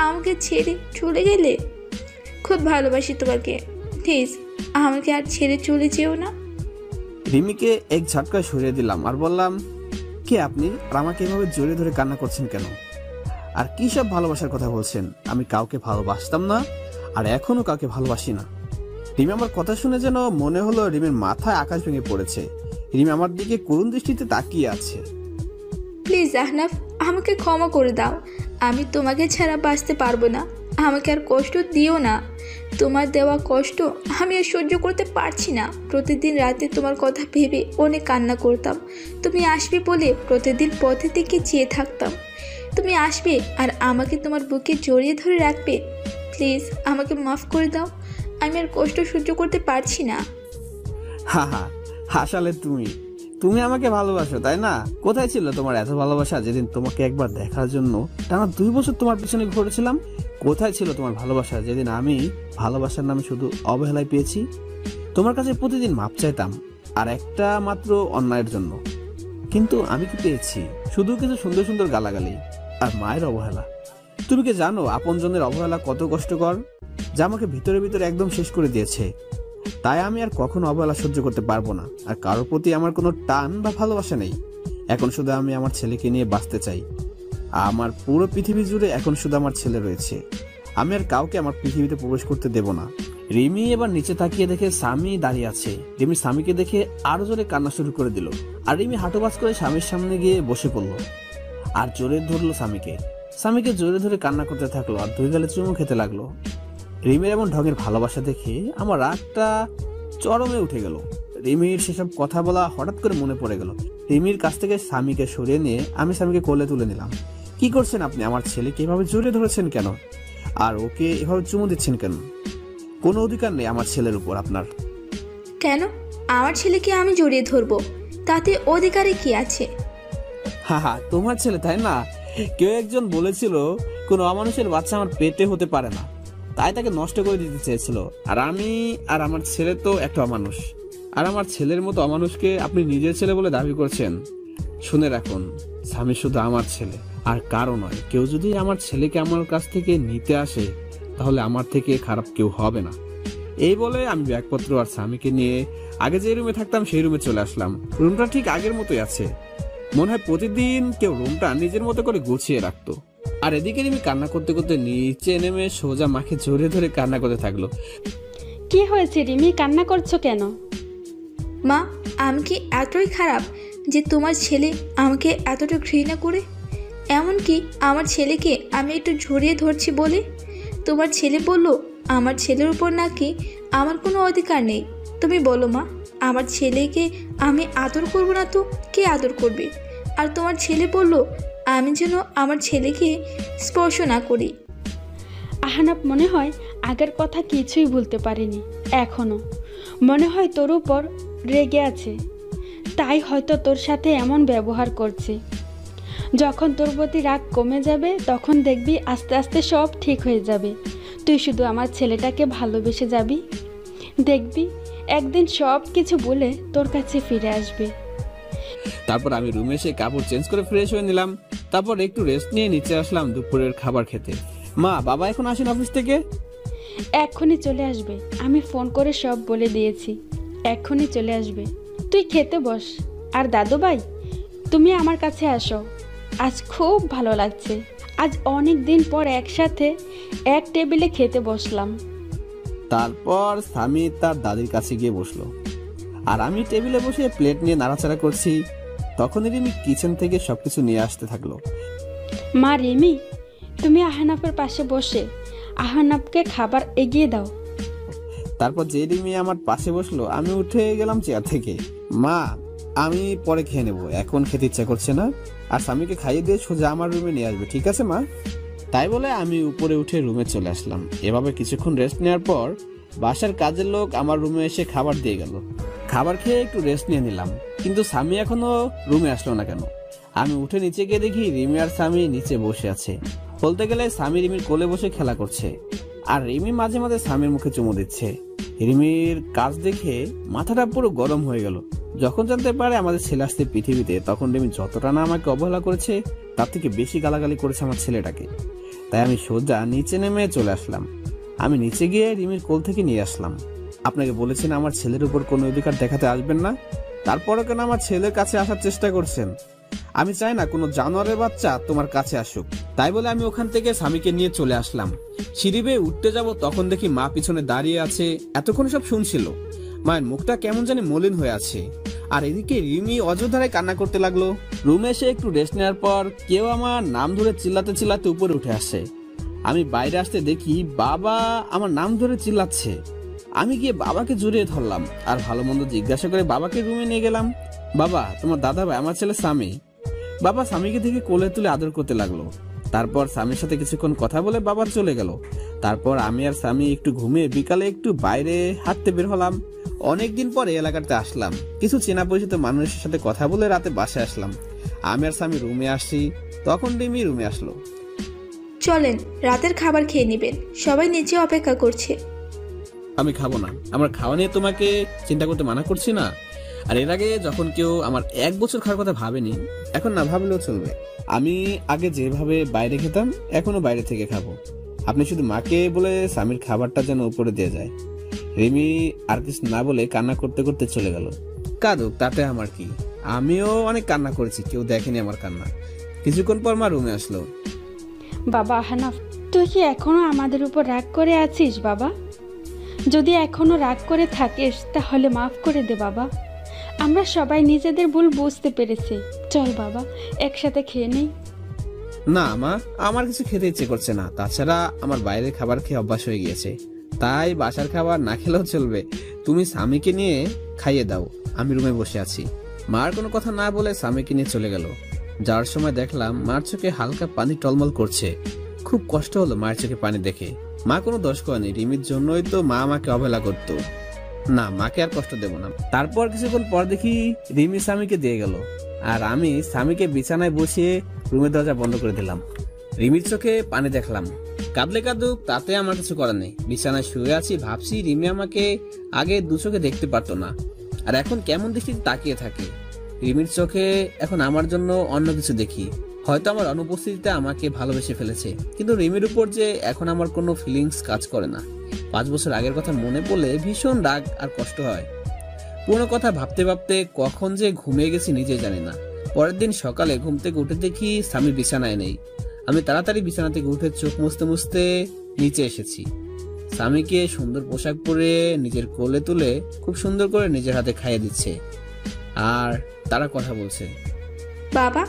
আমাকে ছেড়ে চলে গেলে। খুব ভালোবাসি তোমাকে, প্লিজ আমাকে আর ছেড়ে চলে যেও না। রিমিকে এক ঝটকায় সরিয়ে দিলাম আর বললাম, কে আপনি? আর আমাকে এভাবে জড়িয়ে ধরে কান্না করছেন কেন? আর কি সব ভালোবাসার কথা বলছেন? আমি কাউকে ভালোবাসতাম না আর এখনো কাউকে ভালোবাসি না। রিমি আমার কথা শুনে যেন মনে হলো রিমির মাথায় আকাশ ভেঙে পড়েছে। রিমি আমার দিকে করুণ দৃষ্টিতে তাকিয়ে আছে। প্লিজ আহনাফ, আমাকে ক্ষমা করে দাও। আমি তোমাকে ছাড়া বাঁচতে পারবো না। আমাকে আর কষ্ট দিও না। তোমার দেওয়া কষ্ট আমি আর সহ্য করতে পারছি না। প্রতিদিন রাতে তোমার কথা ভেবে অনেক কান্না করতাম। তুমি আসবে বলে প্রতিদিন পথে থেকে চেয়ে থাকতাম। তুমি আসবে আর আমাকে তোমার বুকে জড়িয়ে ধরে রাখবে। প্লিজ আমাকে মাফ করে দাও। আমি আর কষ্ট সহ্য করতে পারছি না। হা হা, আসলে তুমি আমাকে ভালোবাসো তাই না? কোথায় ছিল তোমার এত ভালোবাসা যেদিন তোমাকে একবার দেখার জন্য টানা 2 বছর তোমার পিছনে ঘুরেছিলাম? কোথায় ছিল তোমার ভালোবাসা যেদিন আমি ভালোবাসার নামে শুধু অবহেলায় পেয়েছি? তোমার কাছে প্রতিদিন মাপ চাইতাম আর একটা মাত্র অন্যায়ের জন্য, কিন্তু আমি কি পেয়েছি? শুধু কিছু সুন্দর সুন্দর গালাগালি আর মায়ের অবহেলা। তুমি কি জানো আপনজনের অবহেলা কত কষ্টকর, যা আমাকে ভিতরে ভিতরে একদম শেষ করে দিয়েছে। তাই আমি আর কখনো অবহেলা সহ্য করতে পারবো না। আর কারোর প্রতি আমার কোনো টান বা ভালোবাসা নেই। এখন শুধু আমি আমার ছেলেকে নিয়ে বাঁচতে চাই। আমার পুরো পৃথিবী জুড়ে এখন শুধু আমার ছেলে রয়েছে। আমি আর কাউকে আমার পৃথিবীতে প্রবেশ করতে দেব না। রিমি এবার নিচে তাকিয়ে দেখে স্বামী দাঁড়িয়ে আছে। রিমি স্বামীকে দেখে আরো জোরে কান্না শুরু করে দিল আর রিমি হাঁটুবাজ করে স্বামীর সামনে গিয়ে বসে পড়লো আর জোরে ধরলো স্বামীকে জোরে ধরে কান্না করতে থাকলো আর 2 গালে চুমু খেতে লাগলো। রিমির এমন ঢঙের ভালোবাসা দেখে আমার রাগটা চরমে উঠে গেল। রিমির সেসব কথা বলা হঠাৎ করে মনে পড়ে গেল। রিমির কাছ থেকে স্বামীকে সরিয়ে নিয়ে আমি স্বামীকে কোলে তুলে নিলাম। কি করছেন আপনি? আমার ছেলেকে এভাবে জড়িয়ে ধরেছেন কেন? আর ওকে এভাবে চুমু দিচ্ছেন কেন? কোনো অধিকার নেই আমার ছেলের উপর আপনার। কেন? আমার ছেলেকে আমি জড়িয়ে ধরবো, তাতে অধিকারে কি আছে? হা হা, তোমার ছেলে তাই না? কেউ একজন বলেছিল কোন অমানুষের বাচ্চা আমার পেটে হতে পারে না, তাই তাকে নষ্ট করে দিতে চেয়েছিল। আর আমি আর আমার ছেলে তো একটা অমানুষ। আর আমার ছেলের মতো অমানুষকে আপনি নিজের ছেলে বলে দাবি করছেন? শুনে রাখুন, স্বামী শুধু আমার ছেলে আর কারো নয়। কেউ যদি আমার ছেলেকে আমার কাছ থেকে নিতে আসে তাহলে আমার থেকে খারাপ কেউ হবে না। এই বলে আমি ব্যাগপত্র আর স্বামীকে নিয়ে আগে যে রুমে থাকতাম সেই রুমে চলে আসলাম। রুমটা ঠিক আগের মতোই আছে। মনে হয় প্রতিদিন কেউ রুমটা নিজের মতো করে গুছিয়ে রাখতো। আর এদিকে আমি কান্না করতে করতে নিচে নেমে সোজা মাকে জড়িয়ে ধরে কান্না করতে থাকলো। কি হয়েছে রিমি, কান্না করছো কেন? মা, আমি কি এতই খারাপ যে তোমার ছেলে আমাকে এতটা ঘৃণা করে? এমনকি আমার ছেলেকে আমি একটু ঝরিয়ে ধরছি বলে তোমার ছেলে বলল আমার ছেলের উপর নাকি আমার কোনো অধিকার নেই। তুমি বলো মা, আমার ছেলেকে আমি আদর করব না তো কে আদর করবে? আর তোমার ছেলে বলল আমি যেন আমার ছেলেকে স্পর্শ না করি। আহনাফ মনে হয় আগের কথা কিছুই ভুলতে পারেনি, এখনো মনে হয় তোর উপর রেগে আছে, তাই হয়তো তোর সাথে এমন ব্যবহার করছে। যখন তোর প্রতি রাগ কমে যাবে তখন দেখবি আস্তে আস্তে সব ঠিক হয়ে যাবে। তুই শুধু আমার ছেলেটাকে ভালোবেসে যাবি, দেখবি একদিন সব কিছু বলে তোর কাছে ফিরে আসবে। তারপর আমি রুমে এসে কাপড় চেঞ্জ করে ফ্রেশ হয়ে নিলাম। তারপর একটু রেস্ট নিয়ে নিচে আসলাম দুপুরের খাবার খেতে। মা, বাবা এখন আসেন অফিস থেকে? এক্ষুনি চলে আসবে, আমি ফোন করে সব বলে দিয়েছি, এক্ষুনি চলে আসবে। তুই খেতে বস। আর দাদু ভাই, তুমি আমার কাছে আসো, আজ খুব ভালো লাগছে। আজ অনেক দিন পর একসাথে এক টেবিলে খেতে বসলাম। তারপর স্বামী তার দাদির কাছে গিয়ে বসলো, আর আমি টেবিলে বসে প্লেট নিয়ে নাড়াচাড়া করছি। তখন রিমি কিচেন থেকে সবকিছু নিয়ে আসতে থাকলো। মা রিমি, তুমি আহনাফের পাশে বসে আহনাফকে খাবার এগিয়ে দাও। তারপর যে রিমি আমার পাশে বসলো, আমি উঠে গেলাম চেয়ার থেকে। মা, আমি পরে খেয়ে নেবো, এখন খেতে ইচ্ছা করছে না। আর স্বামীকে খাইয়ে দিয়ে সোজা আমার রুমে নিয়ে আসবে, ঠিক আছে মা? তাই বলে আমি উপরে উঠে রুমে চলে আসলাম। এভাবে কিছুক্ষণ রেস্ট নেওয়ার পর বাসার কাজের লোক আমার রুমে এসে খাবার দিয়ে গেল। খাবার খেয়ে একটু রেস্ট নিয়ে নিলাম, কিন্তু স্বামী এখনো রুমে আসলো না কেন? আমি উঠে নিচে গিয়ে দেখি রিমি আর স্বামী নিচে বসে আছে। বলতে গেলে স্বামী রিমির কোলে বসে খেলা করছে, আর রিমি মাঝে মাঝে স্বামীর মুখে চুমু দিচ্ছে। রিমির কাজ দেখে মাথাটা পুরো গরম হয়ে গেল। যখন জানতে পারে আমাদের ছেলে আসছে পৃথিবীতে, তখন রিমি যতটা না আমাকে অবহেলা করেছে তার থেকে বেশি গালাগালি করেছে আমার ছেলেটাকে। তাই আমি সোজা নিচে নেমে চলে আসলাম। আমি নিচে গিয়ে রিমির কোল থেকে নিয়ে আসলাম। আপনাকে বলেছেন আমার ছেলের উপর কোনো অধিকার দেখাতে আসবেন না, তারপরও কেন আমার ছেলের কাছে আসার চেষ্টা করছেন? আমি চাই না কোনো জানোয়ারের বাচ্চা তোমার কাছে আসুক। তাই বলে আমি ওখান থেকে স্বামীকে নিয়ে চলে আসলাম। সিঁড়ি বেয়ে উঠতে যাব, তখন দেখি মা পিছনে দাঁড়িয়ে আছে। এতক্ষণ সব শুনছিল। মায়ের মুখটা কেমন জানি মলিন হয়ে আছে, আর এদিকে রিমি অযোধ্যায় কান্না করতে লাগলো। রুমে এসে একটু রেস্ট নেওয়ার পর কেউ আমার নাম ধরে চিল্লাতে চিল্লাতে উপরে উঠে আসে। আমি বাইরে আসতে দেখি বাবা আমার নাম ধরে চিল্লাচ্ছে। আমি গিয়ে বাবাকে জড়িয়ে ধরলাম, আর ভালো মন্দ জিজ্ঞাসা করে বাবাকে রুমে নিয়ে গেলাম। বাবা, তোমার দাদা ভাই আমার ছেলে স্বামী। বাবা স্বামীকে দেখে কোলে তুলে আদর করতে লাগলো। তারপর স্বামীর সাথে কিছুক্ষণ কথা বলে বাবা চলে গেল। তারপর আমি আর স্বামী একটু ঘুমিয়ে বিকালে একটু বাইরে হাঁটতে বের হলাম। অনেকদিন পরে এলাকাতে আসলাম, কিছু চেনা পরিচিত মানুষের সাথে কথা বলে রাতে বাসায় আসলাম। আমি আর স্বামী রুমে আসি, তখন রিমি রুমে আসলো। চলেন, রাতের খাবার খেয়ে নেবেন, সবাই নিচে অপেক্ষা করছে। আমি খাবো না, আমার খাওয়া নিয়ে তোমাকে চিন্তা করতে মানা করছি না। আর এর আগে যখন কেউ আমার 1 বছর খাওয়ার কথা ভাবেনি, এখন না ভাবলেও চলবে। আমি আগে যেভাবে বাইরে খেতাম এখনো বাইরে থেকে খাবো। আপনি শুধু মাকে বলে স্বামীর খাবারটা যেন উপরে দিয়ে যায়। রিমি আর কিছু না বলে কান্না করতে করতে চলে গেল। কাঁদুক, তাতে আমার কি? আমিও অনেক কান্না করেছি, কেউ দেখেনি আমার কান্না। কিছুক্ষণ পর মা রুমে আসলো। বাবা আহনাফ, তুই কি এখনো আমাদের উপর রাগ করে আছিস বাবা? যদি এখনো রাগ করে থাকিস তাহলে মাফ করে দে বাবা। আমরা সবাই নিজেদের ভুল বুঝতে পেরেছি। চল বাবা, একসাথে খেয়ে নেই। না মা, আমার কিছু খেতে ইচ্ছে করছে না। তাছাড়া আমার বাইরের খাবার খেয়ে অভ্যাস হয়ে গিয়েছে, তাই বাসার খাবার না খেলেও চলবে। তুমি স্বামীকে নিয়ে খাইয়ে দাও, আমি রুমে বসে আছি। মার কোনো কথা না বলে স্বামীকে নিয়ে চলে গেল। যাওয়ার সময় দেখলাম মার চোখে হালকা পানি টলমল করছে। খুব কষ্ট হলো মায়ের চোখে পানি দেখে। মা কোনো দোষ করেনি, রিমির জন্যই তো মা আমাকে অবহেলা করতো। না, মাকে আর কষ্ট দেব না। তারপর কিছুক্ষণ পর দেখি রিমি স্বামীকে দিয়ে গেল, আর আমি স্বামীকে বিছানায় বসিয়ে রুমের দরজা বন্ধ করে দিলাম। রিমির চোখে পানি দেখলাম, কাঁদলে কাঁদুক, তাতে আমার কিছু করার নেই। বিছানায় শুয়ে আছি, ভাবছি রিমি আমাকে আগে দু চোখে দেখতে পারতো না, আর এখন কেমন দৃষ্টিতে তাকিয়ে থাকে। রিমির চোখে এখন আমার জন্য অন্য কিছু দেখি। হয়তো আমার অনুপস্থিতিতে আমাকে ভালোবেসে ফেলেছে, কিন্তু রিমির উপর যে এখন আমার কোনো ফিলিংস কাজ করে না। 5 বছর আগের কথা মনে পড়লে ভীষণ রাগ আর কষ্ট হয়। পুরো কথা ভাবতে ভাবতে কখন যে ঘুমিয়ে গেছি নিজে জানি না। পরের দিন সকালে ঘুম থেকে উঠে দেখি স্বামী বিছানায় নেই। আমি তাড়াতাড়ি বিছানা থেকে উঠে চোখ মুছতে মুছতে নিচে এসেছি। স্বামীকে সুন্দর পোশাক পরে নিজের কোলে তুলে খুব সুন্দর করে নিজের হাতে খাইয়ে দিচ্ছে, আর তারা কথা বলছে। বাবা,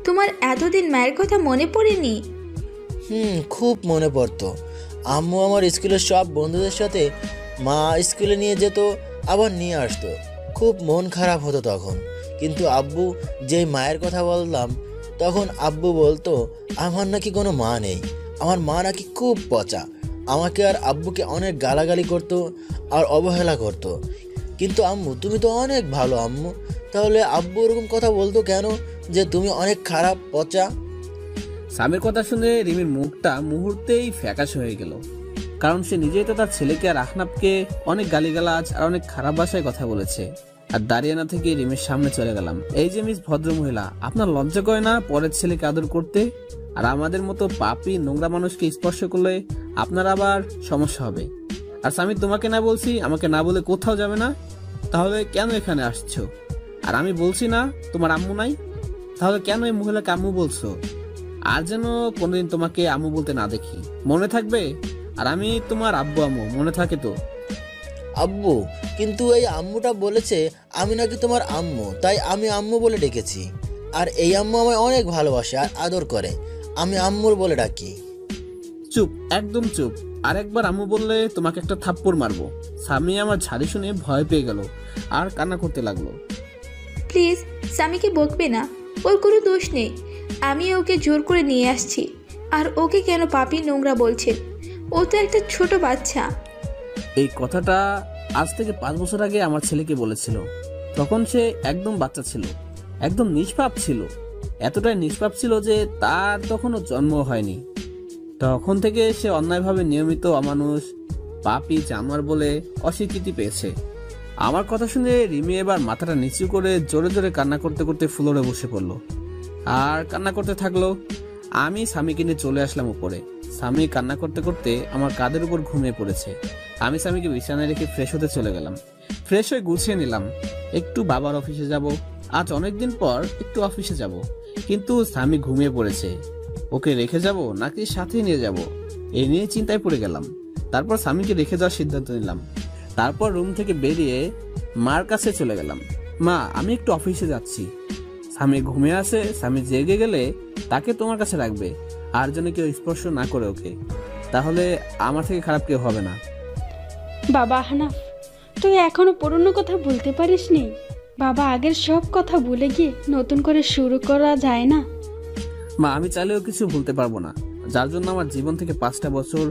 তোমার এতদিন মায়ের কথা মনে পড়েনি? খুব মনে পড়তো। আম্মু আমার স্কুলের সব বন্ধুদের সাথে মা স্কুলে নিয়ে যেত, আবার নিয়ে আসতো। খুব মন খারাপ হতো তখন। কিন্তু আব্বু যেই মায়ের কথা বললাম, তখন আব্বু বলতো আমার নাকি কোনো মা নেই, আমার মা নাকি খুব পচা। আমাকে আর আব্বুকে অনেক গালাগালি করতো আর অবহেলা করতো। কিন্তু আম্মু, তুমি তো অনেক ভালো আম্মু, তাহলে আব্বু এরকম কথা বলতো কেন যে তুমি অনেক খারাপ, পচা? স্বামীর কথা শুনে রিমির মুখটা মুহূর্তেই ফ্যাকাশ হয়ে গেল, কারণ সে নিজেই তো তার ছেলেকে আর আহনাবকে অনেক গালিগালাজ আর অনেক খারাপ ভাষায় কথা বলেছে। আর দাঁড়িয়ে না থেকে রিমির সামনে চলে গেলাম। এই যে মিস ভদ্রমহিলা, আপনার লজ্জা করে না পরের ছেলেকে আদর করতে? আর আমাদের মতো পাপী নোংরা মানুষকে স্পর্শ করলে আপনার আবার সমস্যা হবে। আর স্বামী, তোমাকে না বলছি আমাকে না বলে কোথাও যাবে না, তাহলে কেন এখানে আসছো? আর আমি বলছি না তোমার আম্মু নাই, তাহলে কেন এই মহিলাকে আম্মু বলছো? আর যেন কোনোদিন তোমাকে আম্মু বলতে না দেখি, মনে থাকবে? আর আমি তোমার আব্বু আম্মু, মনে থাকে তো? আব্বু, কিন্তু এই আম্মুটা বলেছে আমি নাকি তোমার আম্মু, তাই আমি আম্মু বলে ডেকেছি। আর এই আম্মু আমায় অনেক ভালোবাসে আর আদর করে, আমি আম্মুর বলে ডাকি। চুপ, একদম চুপ। আর একবার আম্মু বললে তোমাকে একটা থাপ্পড় মারবো। স্বামী আমার ঝাড়ি শুনে ভয় পেয়ে গেল আর কান্না করতে লাগলো। প্লিজ স্বামীকে বকবে না, ওর কোনো দোষ নেই। আমি ওকে জোর করে নিয়ে আসছি, আর ওকে কেন পাপী নোংরা বলছেন? ও তো একটা ছোট বাচ্চা। এই কথাটা আজ থেকে 5 বছর আগে আমার ছেলেকে বলেছিল। তখন সে একদম বাচ্চা ছিল, একদম নিষ্পাপ ছিল। এতটাই নিষ্পাপ ছিল যে তার তখনও জন্ম হয়নি। তখন থেকে সে অন্যায়ভাবে নিয়মিত অমানুষ, পাপী, জানোয়ার বলে অস্বীকৃতি পেয়েছে। আমার কথা শুনে রিমি এবার মাথাটা নিচু করে জোরে জোরে কান্না করতে করতে ফ্লোরে বসে পড়লো আর কান্না করতে থাকলো। আমি স্বামীকে নিয়ে চলে আসলাম উপরে। স্বামী কান্না করতে করতে আমার কাঁধের উপর ঘুমিয়ে পড়েছে। আমি স্বামীকে বিছানায় রেখে ফ্রেশ হতে চলে গেলাম। ফ্রেশ হয়ে গুছিয়ে নিলাম, একটু বাবার অফিসে যাব। আজ অনেকদিন পর একটু অফিসে যাব, কিন্তু স্বামী ঘুমিয়ে পড়েছে। ওকে রেখে যাব নাকি সাথে নিয়ে যাব, এই নিয়ে চিন্তায় পড়ে গেলাম। তারপর স্বামীকে রেখে যাওয়ার সিদ্ধান্ত নিলাম। তারপর রুম থেকে বেরিয়ে মার কাছে চলে গেলাম। মা, আমি একটু অফিসে যাচ্ছি। স্বামী ঘুমিয়ে আছে, স্বামী জেগে গেলে তাকে তোমার কাছে রাখবে, আর যেন কেউ স্পর্শ না করে ওকে, তাহলে আমার থেকে খারাপ কেউ হবে না। বাবা আহনাফ, তুই এখনো পুরনো কথা বলতে পারিসনি? বাবা, আগের সব কথা ভুলে গিয়ে নতুন করে শুরু করা যায় না? মা, আমি চাইলেও কিছু ভুলতে পারবো না, যার জন্য আমার জীবন থেকে 5টা বছর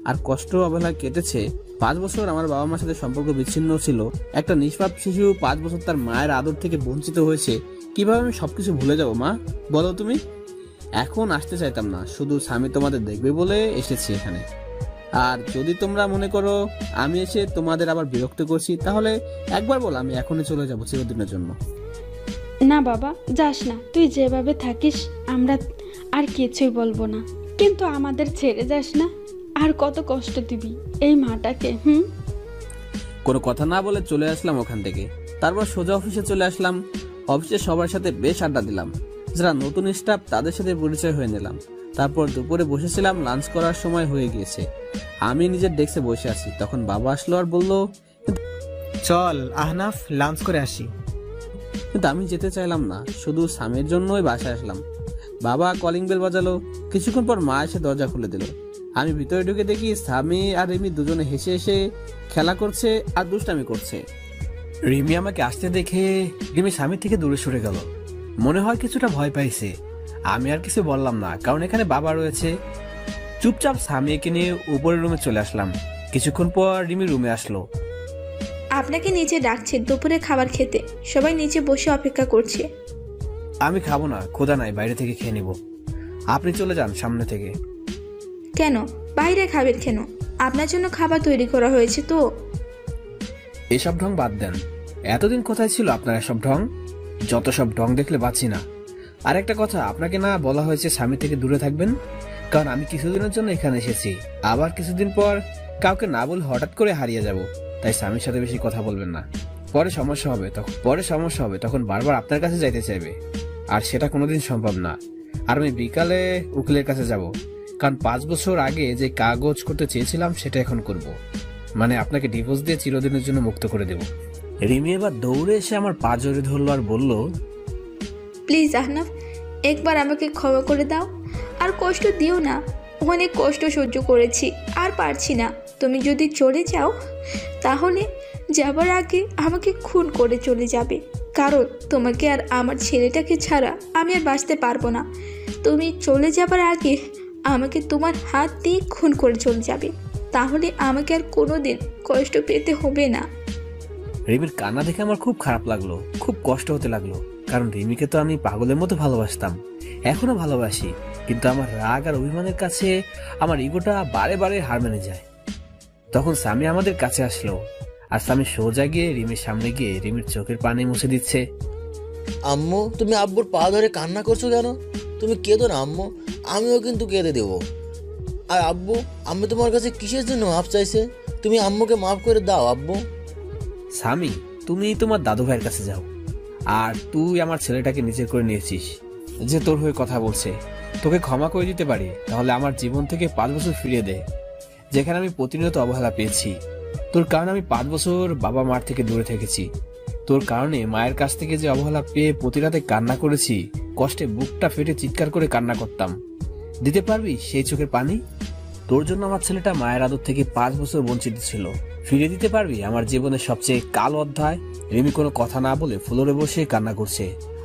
আর কষ্ট অবহেলা কেটেছে। 5 বছর আমার বাবা মার সাথে সম্পর্ক বিচ্ছিন্ন ছিল। একটা নিষ্পাপ শিশু 5 বছর তার মায়ের আদর থেকে বঞ্চিত হয়েছে। কিভাবে আমি সবকিছু ভুলে যাব মা, বলো তুমি? এখন আসতে চাইতাম না, শুধু স্বামী তোমাদের দেখবে বলে এসেছি এখানে। আর যদি তোমরা মনে করো আমি এসে তোমাদের আবার বিরক্ত করছি, তাহলে একবার বল, আমি এখনই চলে যাবো চিরদিনের জন্য। না বাবা, যাস না। তুই যেভাবে থাকিস আমরা আর কিছুই বলবো না, কিন্তু আমাদের ছেড়ে যাস না। আর কত কষ্ট দিবি এই মাটাকে? কোনো কথা না বলে চলে আসলাম ওখান থেকে। তারপর সোজা অফিসে চলে আসলাম। অফিসে সবার সাথে বেশ আড্ডা দিলাম। যারা নতুন স্টাফ তাদের সাথে পরিচয় হয়ে নিলাম। তারপর দুপুরে বসেছিলাম, লাঞ্চ করার সময় হয়ে গিয়েছে। আমি নিজের ডেস্কে বসে আছি, তখন বাবা আসলো আর বলল, চল আহনাফ, লাঞ্চ করে আসি। কিন্তু আমি যেতে চাইলাম না, শুধু স্বামীর জন্যই বাসায় আসলাম। বাবা কলিং বেল বাজালো। কিছুক্ষণ পর মা এসে দরজা খুলে দিল। আমি ভিতরে ঢুকে দেখি স্বামী আর রিমি দুজনে হেসে হেসে খেলা করছে আর দুষ্টামি করছে। রিমি আমাকে আসতে দেখে রিমি স্বামী থেকে দূরে সরে গেল, মনে হয় কিছুটা ভয় পাইছে। আমি আর কিছু বললাম না, কারণ এখানে বাবা রয়েছে। চুপচাপ স্বামীকে নিয়ে উপরের রুমে চলে আসলাম। কিছুক্ষণ পর রিমি রুমে আসলো। আপনাকে নিচে ডাকছে দুপুরে খাবার খেতে, সবাই নিচে বসে অপেক্ষা করছে। আমি খাবো না, ক্ষুধা নাই, বাইরে থেকে খেয়ে নিব। আপনি চলে যান সামনে থেকে। কেন বাইরে খাবেন কেন? আপনার জন্য খাবার তৈরি করা হয়েছে তো। এসব ঢং বাদ দেন। এতদিন কোথায় ছিল আপনার এসব ঢং? যত সব ঢং দেখলে বাঁচি না। আর একটা কথা, আপনাকে না বলা হয়েছে স্বামী থেকে দূরে থাকবেন? কারণ আমি কিছুদিনের জন্য এখানে এসেছি, আবার কিছুদিন পর কাউকে না বলে হঠাৎ করে হারিয়ে যাব। তাই স্বামীর সাথে বেশি কথা বলবেন না, পরে সমস্যা হবে। তখন বারবার আপনার কাছে যাইতে চাইবে, আর সেটা কোনোদিন সম্ভব না। আর আমি বিকালে উকিলের কাছে যাব, কারণ 5 বছর আগে যে কাগজ করতে চেয়েছিলাম সেটা এখন করব, মানে আপনাকে ডিভোর্স দিয়ে চিরদিনের জন্য মুক্ত করে দেব। রিমি এবার দৌড়ে এসে আমার পা জড়িয়ে ধরলো আর বলল, প্লিজ আহনাফ, একবার আমাকে ক্ষমা করে দাও, আর কষ্ট দিও না। অনেক কষ্ট সহ্য করেছি, আর পারছি না। তুমি যদি চলে যাও তাহলে যাবার আগে আমাকে খুন করে চলে যাবে, কারণ তোমাকে আর আমার ছেলেটাকে ছাড়া আমি আর বাঁচতে পারবো না। তুমি চলে যাবার আগে আমাকে তোমার হাত দিয়ে খুন করে চলে যাবে, তাহলে আমাকে আর কোনোদিন কষ্ট পেতে হবে না। রিমির কান্না দেখে আমার খুব খারাপ লাগলো, খুব কষ্ট হতে লাগলো, কারণ রিমিকে তো আমি পাগলের মতো ভালোবাসতাম, এখনো ভালোবাসি, কিন্তু আমার রাগ আর অভিমানের কাছে আমার ইগোটা বারে বারে হার মেনে যায়। তখন স্বামী আমাদের কাছে আসলো, আর স্বামী সোজা গিয়ে রিমির সামনে গিয়ে রিমির চোখের পানি মুছে দিচ্ছে। আম্মু, তুমি আব্বুর পা ধরে কান্না করছো কেন? তুমি কেঁদো না আম্মু, আমিও কিন্তু কেঁদে দেবো। আর আব্বু, আমি তোমার কাছে কিসের জন্য মাপ চাইছে? তুমি আম্মুকে মাফ করে দাও আব্বু। স্বামী, তুমি তোমার দাদু ভাইয়ের কাছে যাও, আর তুই আমার ছেলেটাকে নিজের করে নিয়েছিস, যে তোর হয়ে কথা বলছে, তোকে ক্ষমা করে দিতে পারি, তাহলে আমার জীবন থেকে 5 বছর ফিরিয়ে দে, যেখানে আমি প্রতিনিয়ত অবহেলা পেয়েছি। তোর কারণে আমি 5 বছর বাবা মার থেকে দূরে থেকেছি, তোর কারণে মায়ের কাছ থেকে যে অবহেলা পেয়ে প্রতি রাতে কান্না করেছি, কষ্টে বুকটা ফেটে চিৎকার করে কান্না করতাম। দিতে পারবি সেই চোখের পানি? তোর জন্য আমার ছেলেটা মায়ের আদর থেকে 5 বছর বঞ্চিত ছিল, ফিরিয়ে দিতে পারবি আমার জীবনের সবচেয়ে কালো অধ্যায়? রিমি কোনো কথা না বলে ফ্লোরে বসে কান্না করছে।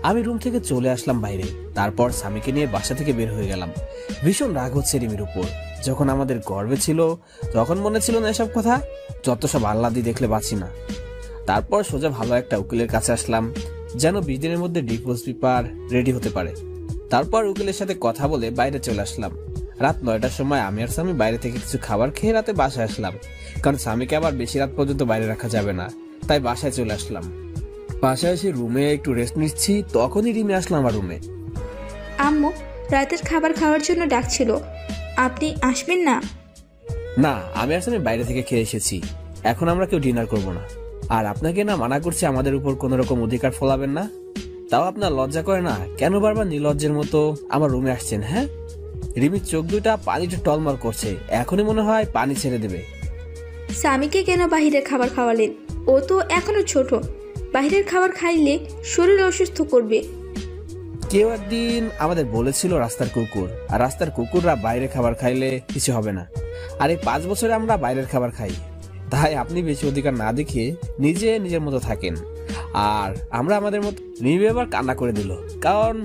আমি রুম থেকে চলে আসলাম বাইরে, তারপর স্বামীকে নিয়ে বাসা থেকে বের হয়ে গেলাম। ভীষণ রাগ হচ্ছে রিমির উপর। যখন আমাদের গর্বে ছিল তখন মনে ছিল না এসব কথা, যত সব আহ্লাদি দেখলে বাঁচি না। তারপর সোজা ভালো একটা উকিলের কাছে আসলাম, যেন 20 দিনের মধ্যে ডিভোর্স পেপার রেডি হতে পারে। তারপর উকিলের সাথে কথা বলে বাইরে চলে আসলাম। রাত 9টার সময় আমি আর স্বামী বাইরে থেকে কিছু খাবার খেয়ে রাতে বাসায় আসলাম, কারণ স্বামীকে আবার বেশি রাত পর্যন্ত বাইরে রাখা যাবে না, তাই বাসায় চলে আসলাম। বাসায় এসে রুমে একটু রেস্ট নিচ্ছি, তখনই রিমি আসলাম আমার রুমে। আম্মু রাতের খাবার খাওয়ার জন্য ডাকছিল, আপনি আসবেন না? না, আমি আর স্বামী বাইরে থেকে খেয়ে এসেছি, এখন আমরা কেউ ডিনার করব না। আর আপনাকে না মানা করছি আমাদের উপর কোন রকম অধিকার ফলাবেন না। তাও আপনার লজ্জা করে না? কেন বারবার নির্লজ্জের মতো আমার রুমে আসছেন? হ্যাঁ, রিমির চোখ দুইটা পানিতে টলমল করছে, এখনই মনে হয় পানি ছেড়ে দেবে। স্বামীকে কেন বাহিরের খাবার খাওয়ালেন? ও তো এখনো ছোট, বাহিরের খাবার খাইলে শরীর অসুস্থ করবে। কেউ একদিন আমাদের বলেছিল রাস্তার কুকুর, আর রাস্তার কুকুররা বাইরে খাবার খাইলে কিছু হবে না। আর এই 5 বছরে আমরা বাইরের খাবার খাই, তাই আপনি বেশি অধিকার না দেখিয়ে নিজের মতো থাকেন। আর আমরা আমাদের মতো। রিমি এবার কান্না করে দিল, কারণ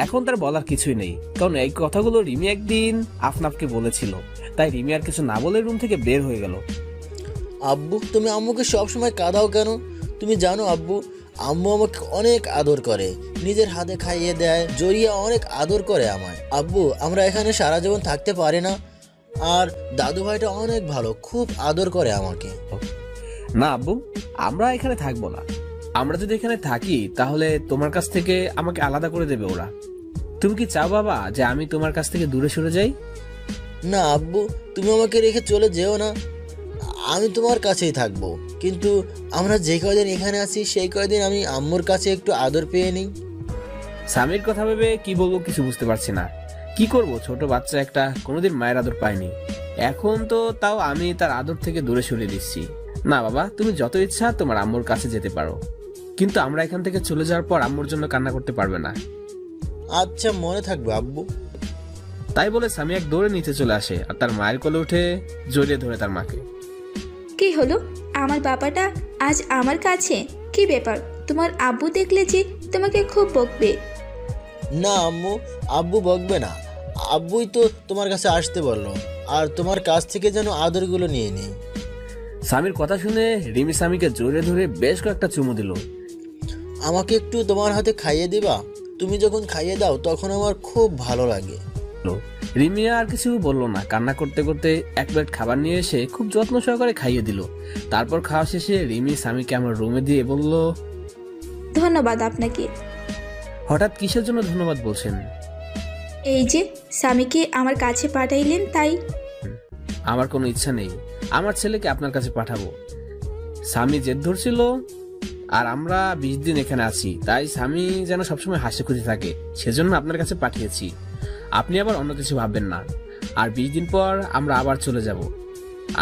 এখন তার বলার কিছুই নেই, কারণ এই কথাগুলো রিমি একদিন আফনাফকে বলেছিল। তাই রিমি আর কিছু না বলে রুম থেকে বের হয়ে গেল। আব্বু, তুমি আম্মুকে সবসময় কাঁদাও কেন? তুমি জানো আব্বু, আম্মু আমাকে অনেক আদর করে, নিজের হাতে খাইয়ে দেয়, জড়িয়ে অনেক আদর করে আমায়। আব্বু, আমরা এখানে সারা জীবন থাকতে পারি না, আর দাদু ভাইটা অনেক ভালো, খুব আদর করে আমাকে। না আব্বু, আমরা এখানে থাকবো না। আমরা যদি এখানে থাকি তাহলে তোমার কাছ থেকে আমাকে আলাদা করে দেবে ওরা। তুমি কি চাও বাবা যে আমি তোমার কাছ থেকে দূরে সরে যাই? না আব্বু, তুমি আমাকে রেখে চলে যেও না, আমি তোমার কাছেই থাকবো। কিন্তু আমরা যে কয়দিন এখানে আছি সেই কয়দিন আমি আম্মুর কাছে একটু আদর পেয়ে নিই। স্বামীর কথা ভেবে কি বলবো কিছু বুঝতে পারছি না। কি করব, ছোট বাচ্চা একটা, কোনোদিন মায়ের আদর পায়নি, এখন তো তাও আমি তার আদর থেকে দূরে সরিয়ে দিচ্ছি। না বাবা, তুমি যত ইচ্ছা তোমার আম্মুর কাছে যেতে পারো, কিন্তু আমরা এখান থেকে চলে যাওয়ার পর আম্মুর জন্য কান্না করতে পারবে না। আচ্ছা, মনে থাকবে আব্বু। তাই বলে স্বামী এক দৌড়ে নিচে চলে আসে আর তার মায়ের কোলে উঠে জড়িয়ে ধরে তার মাকে। কি হলো, আমার বাবাটা আজ আমার কাছে? কি ব্যাপার? তোমার আব্বু দেখলে যে তোমাকে খুব বকবে। না আম্মু, আব্বু বকবে না, আব্বুই তো তোমার কাছে আসতে বললো, আর তোমার কাছ থেকে যেন আদরগুলো নিয়ে নেই। স্বামীর কথা শুনে রিমি স্বামীকে জড়িয়ে ধরে বেশ কয়েকটা চুমু দিল। আমাকে একটু তোমার হাতে খাইয়ে দিবা? তুমি যখন খাইয়ে দাও তখন আমার খুব ভালো লাগে। রিমি আর কিছু বললো না, কান্না করতে করতে এক প্লেট খাবার নিয়ে এসে খুব যত্ন সহকারে খাইয়ে দিল। তারপর খাওয়া শেষে রিমি স্বামীকে আমার রুমে দিয়ে বলল, ধন্যবাদ আপনাকে। হঠাৎ কিসের জন্য ধন্যবাদ বলছেন? এই যে স্বামীকে আমার কাছে পাঠাইলেন তাই। আমার কোনো ইচ্ছা নেই আমার ছেলেকে আপনার কাছে পাঠাবো। স্বামী জেদ ধরছিল, আর আমরা 20 দিন এখানে আছি, তাই স্বামী যেন সবসময় হাসি খুশি থাকে, সেজন্য আপনার কাছে পাঠিয়েছি। আপনি আবার অন্য কিছু ভাববেন না। আর 20 দিন পর আমরা আবার চলে যাব।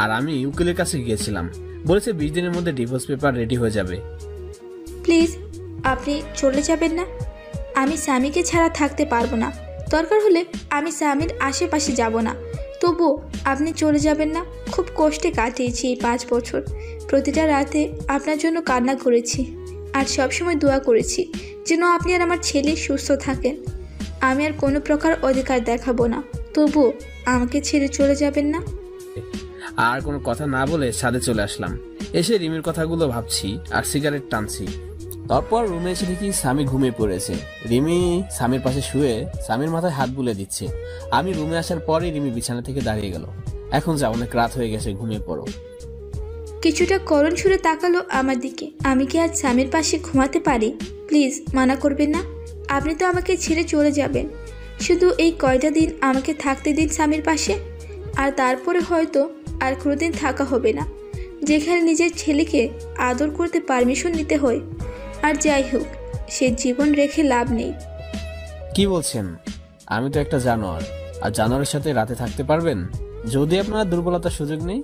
আর আমি উকিলের কাছে গিয়েছিলাম, বলেছে 20 দিনের মধ্যে ডিভোর্স পেপার রেডি হয়ে যাবে। প্লিজ আপনি চলে যাবেন না? আমি স্বামীকে ছাড়া থাকতে পারবো না। দরকার হলে আমি স্বামীর আশেপাশে যাব না, তবু আপনি চলে যাবেন না? খুব কষ্টে কাটিয়েছি এই 5 বছর। প্রতিটা রাতে আপনার জন্য কান্না করেছি আর সবসময় দোয়া করেছি যেন আপনি আর আমার ছেলে সুস্থ থাকেন। আমি আর কোনো প্রকার অধিকার দেখাবো না, তবু আমাকে ছেড়ে চলে যাবেন না? আর কোনো কথা না বলে ছাদে চলে আসলাম। এসে রিমির কথাগুলো ভাবছি আর সিগারেট টানছি। তারপর রুমে এসে দেখি স্বামী ঘুমিয়ে পড়েছে। রিমি স্বামীর পাশে শুয়ে স্বামীর মাথায় হাত বুলিয়ে দিচ্ছে। আমি রুমে আসার পরে রিমি বিছানা থেকে দাঁড়িয়ে গেল। এখন যা, অনেক রাত হয়ে গেছে, ঘুমিয়ে পড়ো। কিছুটা করুণ সুরে তাকালো আমার দিকে। আমি কি আজ স্বামীর পাশে ঘুমাতে পারি? প্লিজ মানা করবেন না। আপনি তো আমাকে ছেড়ে চলে যাবেন, শুধু এই কয়টা দিন আমাকে থাকতে দিন স্বামীর পাশে। আর তারপরে হয়তো আর কোনোদিন থাকা হবে না, যেখানে নিজের ছেলেকে আদর করতে পারমিশন নিতে হয়। আর যাই হোক, সে জীবন রেখে লাভ নেই। কি বলছেন? আমি তো একটা জানোয়ার, আর জানোয়ারের সাথে রাতে থাকতে পারবেন যদি আপনার দুর্বলতার সুযোগ নেই?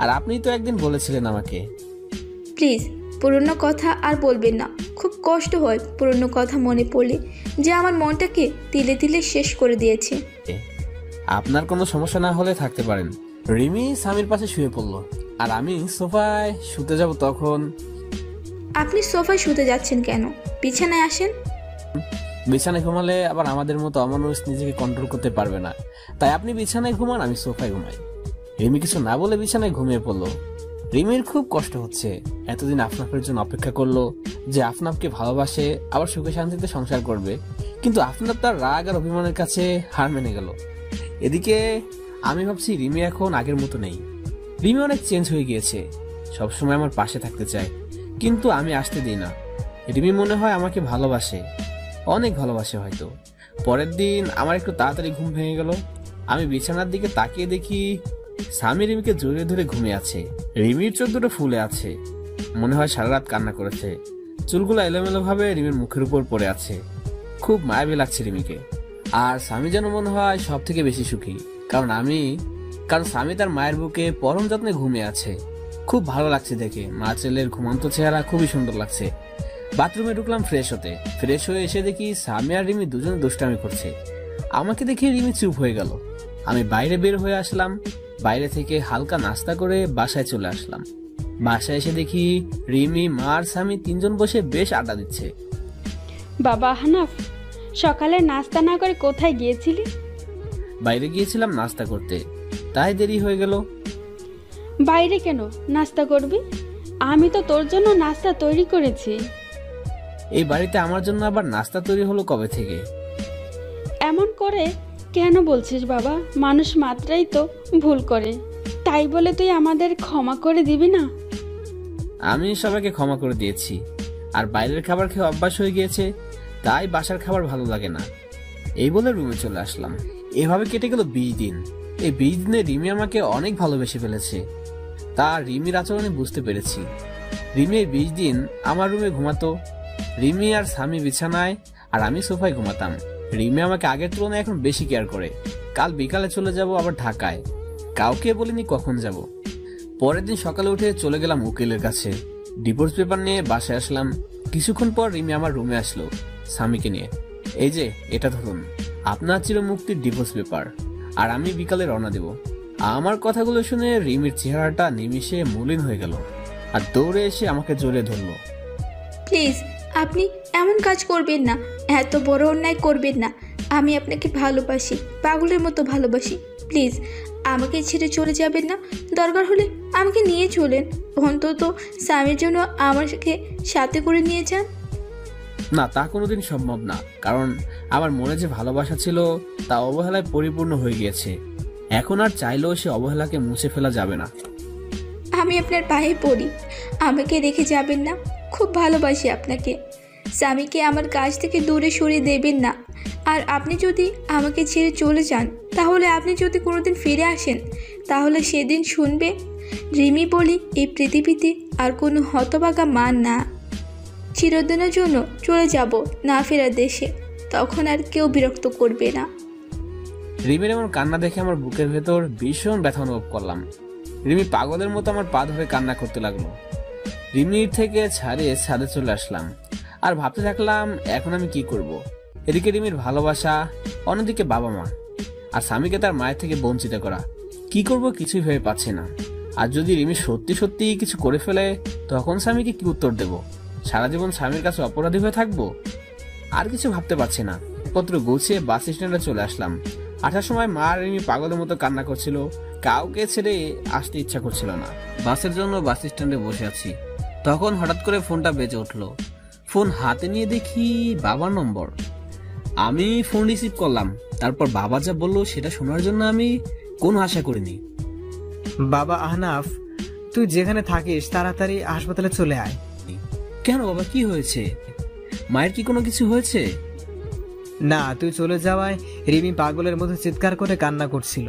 আর আপনি তো একদিন বলেছিলেন আমাকে। প্লিজ পুরনো কথা আর বলবেন না। খুব কষ্ট হয় পুরনো কথা মনে পড়লে, যে আমার মনটাকে তিলে তিলে শেষ করে দিয়েছে। আপনার কোনো সমস্যা না হলে থাকতে পারেন। রিমি স্বামীর পাশে শুয়ে পড়লো আর আমি সোফায় শুতে যাব। তখন আপনি সোফায় শুতে যাচ্ছেন কেন? বিছানায় আসেন। বিছানায় ঘুমালে আবার আমাদের মতো অমানুষ নিজেকে কন্ট্রোল করতে পারবে না, তাই আপনি বিছানায় ঘুমান, আমি সোফায় ঘুমাই। রিমি কিছু না বলে বিছানায় ঘুমিয়ে পড়লো। রিমির খুব কষ্ট হচ্ছে। এতদিন আফনাফের জন্য অপেক্ষা করলো যে আফনাফকে ভালোবাসে, আবার সুখে শান্তিতে সংসার করবে, কিন্তু আফনাফ তার রাগ আর অভিমানের কাছে হার মেনে গেল। এদিকে আমি ভাবছি রিমি এখন আগের মতো নেই। রিমি অনেক চেঞ্জ হয়ে গিয়েছে, সবসময় আমার পাশে থাকতে চায়, কিন্তু আমি আসতে দিই না। রিমি মনে হয় আমাকে ভালোবাসে, অনেক ভালোবাসে হয়তো। পরের দিন আমার একটু তাড়াতাড়ি ঘুম ভেঙে গেল। আমি বিছানার দিকে তাকিয়ে দেখি স্বামী রিমিকে জড়িয়ে ধরে ঘুমিয়ে আছে। রিমির চোখ দুটো ফুলে আছে, মনে হয় সারা রাত কান্না করেছে। চুলগুলো এলোমেলো ভাবে রিমির মুখের উপর পড়ে আছে। খুব মায়াবী লাগছে রিমিকে। আর স্বামী যেন মনে হয় সব থেকে বেশি সুখী, কারণ স্বামী তার মায়ের বুকে পরম যত্নে ঘুমিয়ে আছে। খুব ভালো লাগছে দেখে। মা ছেলের ঘুমন্ত চেহারা খুবই সুন্দর লাগছে। বাথরুমে ঢুকলাম ফ্রেশ হতে। ফ্রেশ হয়ে এসে দেখি স্বামী আর রিমি দুজনে দুষ্টামি করছে। আমাকে দেখে রিমি চুপ হয়ে গেল। আমি বাইরে বের হয়ে আসলাম। বাইরে থেকে হালকা নাস্তা করে বাসায় চলে আসলাম। বাসায় এসে দেখি রিমি, মা আর স্বামী তিনজন বসে বেশ আড্ডা দিচ্ছে। বাবা হানাফ, সকালে নাস্তা না করে কোথায় গিয়েছিলি? বাইরে গিয়েছিলাম নাস্তা করতে, তাই দেরি হয়ে গেল। বাইরে কেন নাস্তা করবি? আমি তো তোর জন্য নাস্তা তৈরি করেছি। এই বাড়িতে আমার জন্য আবার নাস্তা তৈরি হলো কবে থেকে? এমন করে কেন বলছিস বাবা? মানুষ মাত্রাই তো ভুল করে, তাই বলে তুই আমাদের ক্ষমা করে দিবি না? আমি সবাইকে ক্ষমা করে দিয়েছি, আর বাইরের খাবার খেয়ে অভ্যাস হয়ে গিয়েছে, তাই বাসার খাবার ভালো লাগে না। এই বলে রুমে চলে আসলাম। এভাবে কেটে গেল 20 দিন। এই 20 দিনে রিমি আমাকে অনেক ভালোবেসে ফেলেছে, তা রিমির আচরণে বুঝতে পেরেছি। রিমি এই 20 দিন আমার রুমে ঘুমাতো। রিমি আর স্বামী বিছানায় আর আমি সোফায় ঘুমাতাম। রিমি আমাকে আগের তুলনায় এখন বেশি কেয়ার করে। কাল বিকালে চলে যাব আবার ঢাকায়, কাউকে বলিনি কখন যাব। পরের দিন সকালে উঠে চলে গেলাম উকিলের কাছে। ডিভোর্স পেপার নিয়ে বাসায় আসলাম। কিছুক্ষণ পর রিমি আমার রুমে আসলো স্বামীকে নিয়ে। এই যে এটা ধরুন, আপনার চির মুক্তির ডিভোর্স পেপার, আর আমি বিকালে রওনা দেব। আমার কথাগুলো শুনে রিমির চেহারাটা নিমিষে মলিন হয়ে গেল আর দৌড়ে এসে আমাকে জড়িয়ে ধরলো। প্লিজ আপনি এমন কাজ করবেন না, এত বড় অন্যায় করবেন না। আমি আপনাকে ভালোবাসি, পাগলের মতো ভালোবাসি। প্লিজ আমাকে ছেড়ে চলে যাবেন না। দরকার হলে আমাকে নিয়ে চলেন, অন্তত স্বামীর জন্য আমাকে সাথে করে নিয়ে যান। না, তা কোনোদিন সম্ভব না, কারণ আমার মনে যে ভালোবাসা ছিল তা অবহেলায় পরিপূর্ণ হয়ে গিয়েছে। এখন আর চাইলেও সে অবহেলাকে মুছে ফেলা যাবে না। আমি আপনার পায়ে পড়ি, আমাকে রেখে যাবেন না। খুব ভালোবাসি আপনাকে। স্বামীকে আমার কাছ থেকে দূরে সরিয়ে দেবেন না। আর আপনি যদি আমাকে ছেড়ে চলে যান, তাহলে আপনি যদি কোনোদিন ফিরে আসেন, তাহলে সেদিন শুনবে রিমি বলি এই পৃথিবীতে আর কোনো হতভাগা মা না। চিরদিনের জন্য চলে যাব না ফেরার দেশে, তখন আর কেউ বিরক্ত করবে না। রিমির এমন কান্না দেখে আমার বুকের ভেতর ভীষণ ব্যথা অনুভব করলাম। রিমি পাগলের মতো আমার পা ধরে কান্না করতে লাগলো। রিমির থেকে ছাড়িয়ে ছাদে চলে আসলাম আর ভাবতে থাকলাম এখন আমি কি করব। এদিকে রিমির ভালোবাসা, অন্যদিকে বাবা মা, আর স্বামীকে তার মায়ের থেকে বঞ্চিত করা। কি করব কিছুই ভেবে পাচ্ছি না। আর যদি রিমি সত্যি সত্যি কিছু করে ফেলে তখন স্বামীকে কি উত্তর দেব? সারা জীবন স্বামীর কাছে অপরাধী হয়ে থাকবো? আর কিছু ভাবতে পারছি না। পত্র গুছিয়ে বাস স্ট্যান্ডে চলে আসলাম। আসার সময় মা আর রিমি পাগলের মতো কান্না করছিল, কাউকে ছেড়ে আসতে ইচ্ছা করছিল না। বাসের জন্য বাস স্ট্যান্ডে বসে আছি, তখন হঠাৎ করে ফোনটা বেজে উঠলো। ফোন হাতে নিয়ে দেখি বাবার নম্বর। আমি ফোন রিসিভ করলাম। তারপর বাবা যা বললো সেটা শোনার জন্য আমি কোনো আশা করিনি। বাবা আহনাফ, তুই যেখানে থাকিস তাড়াতাড়ি হাসপাতালে চলে আয়। কেন বাবা, কি হয়েছে? মায়ের কি কোনো কিছু হয়েছে? না, তুই চলে যাওয়ায় রিমি পাগলের মতো চিৎকার করে কান্না করছিল।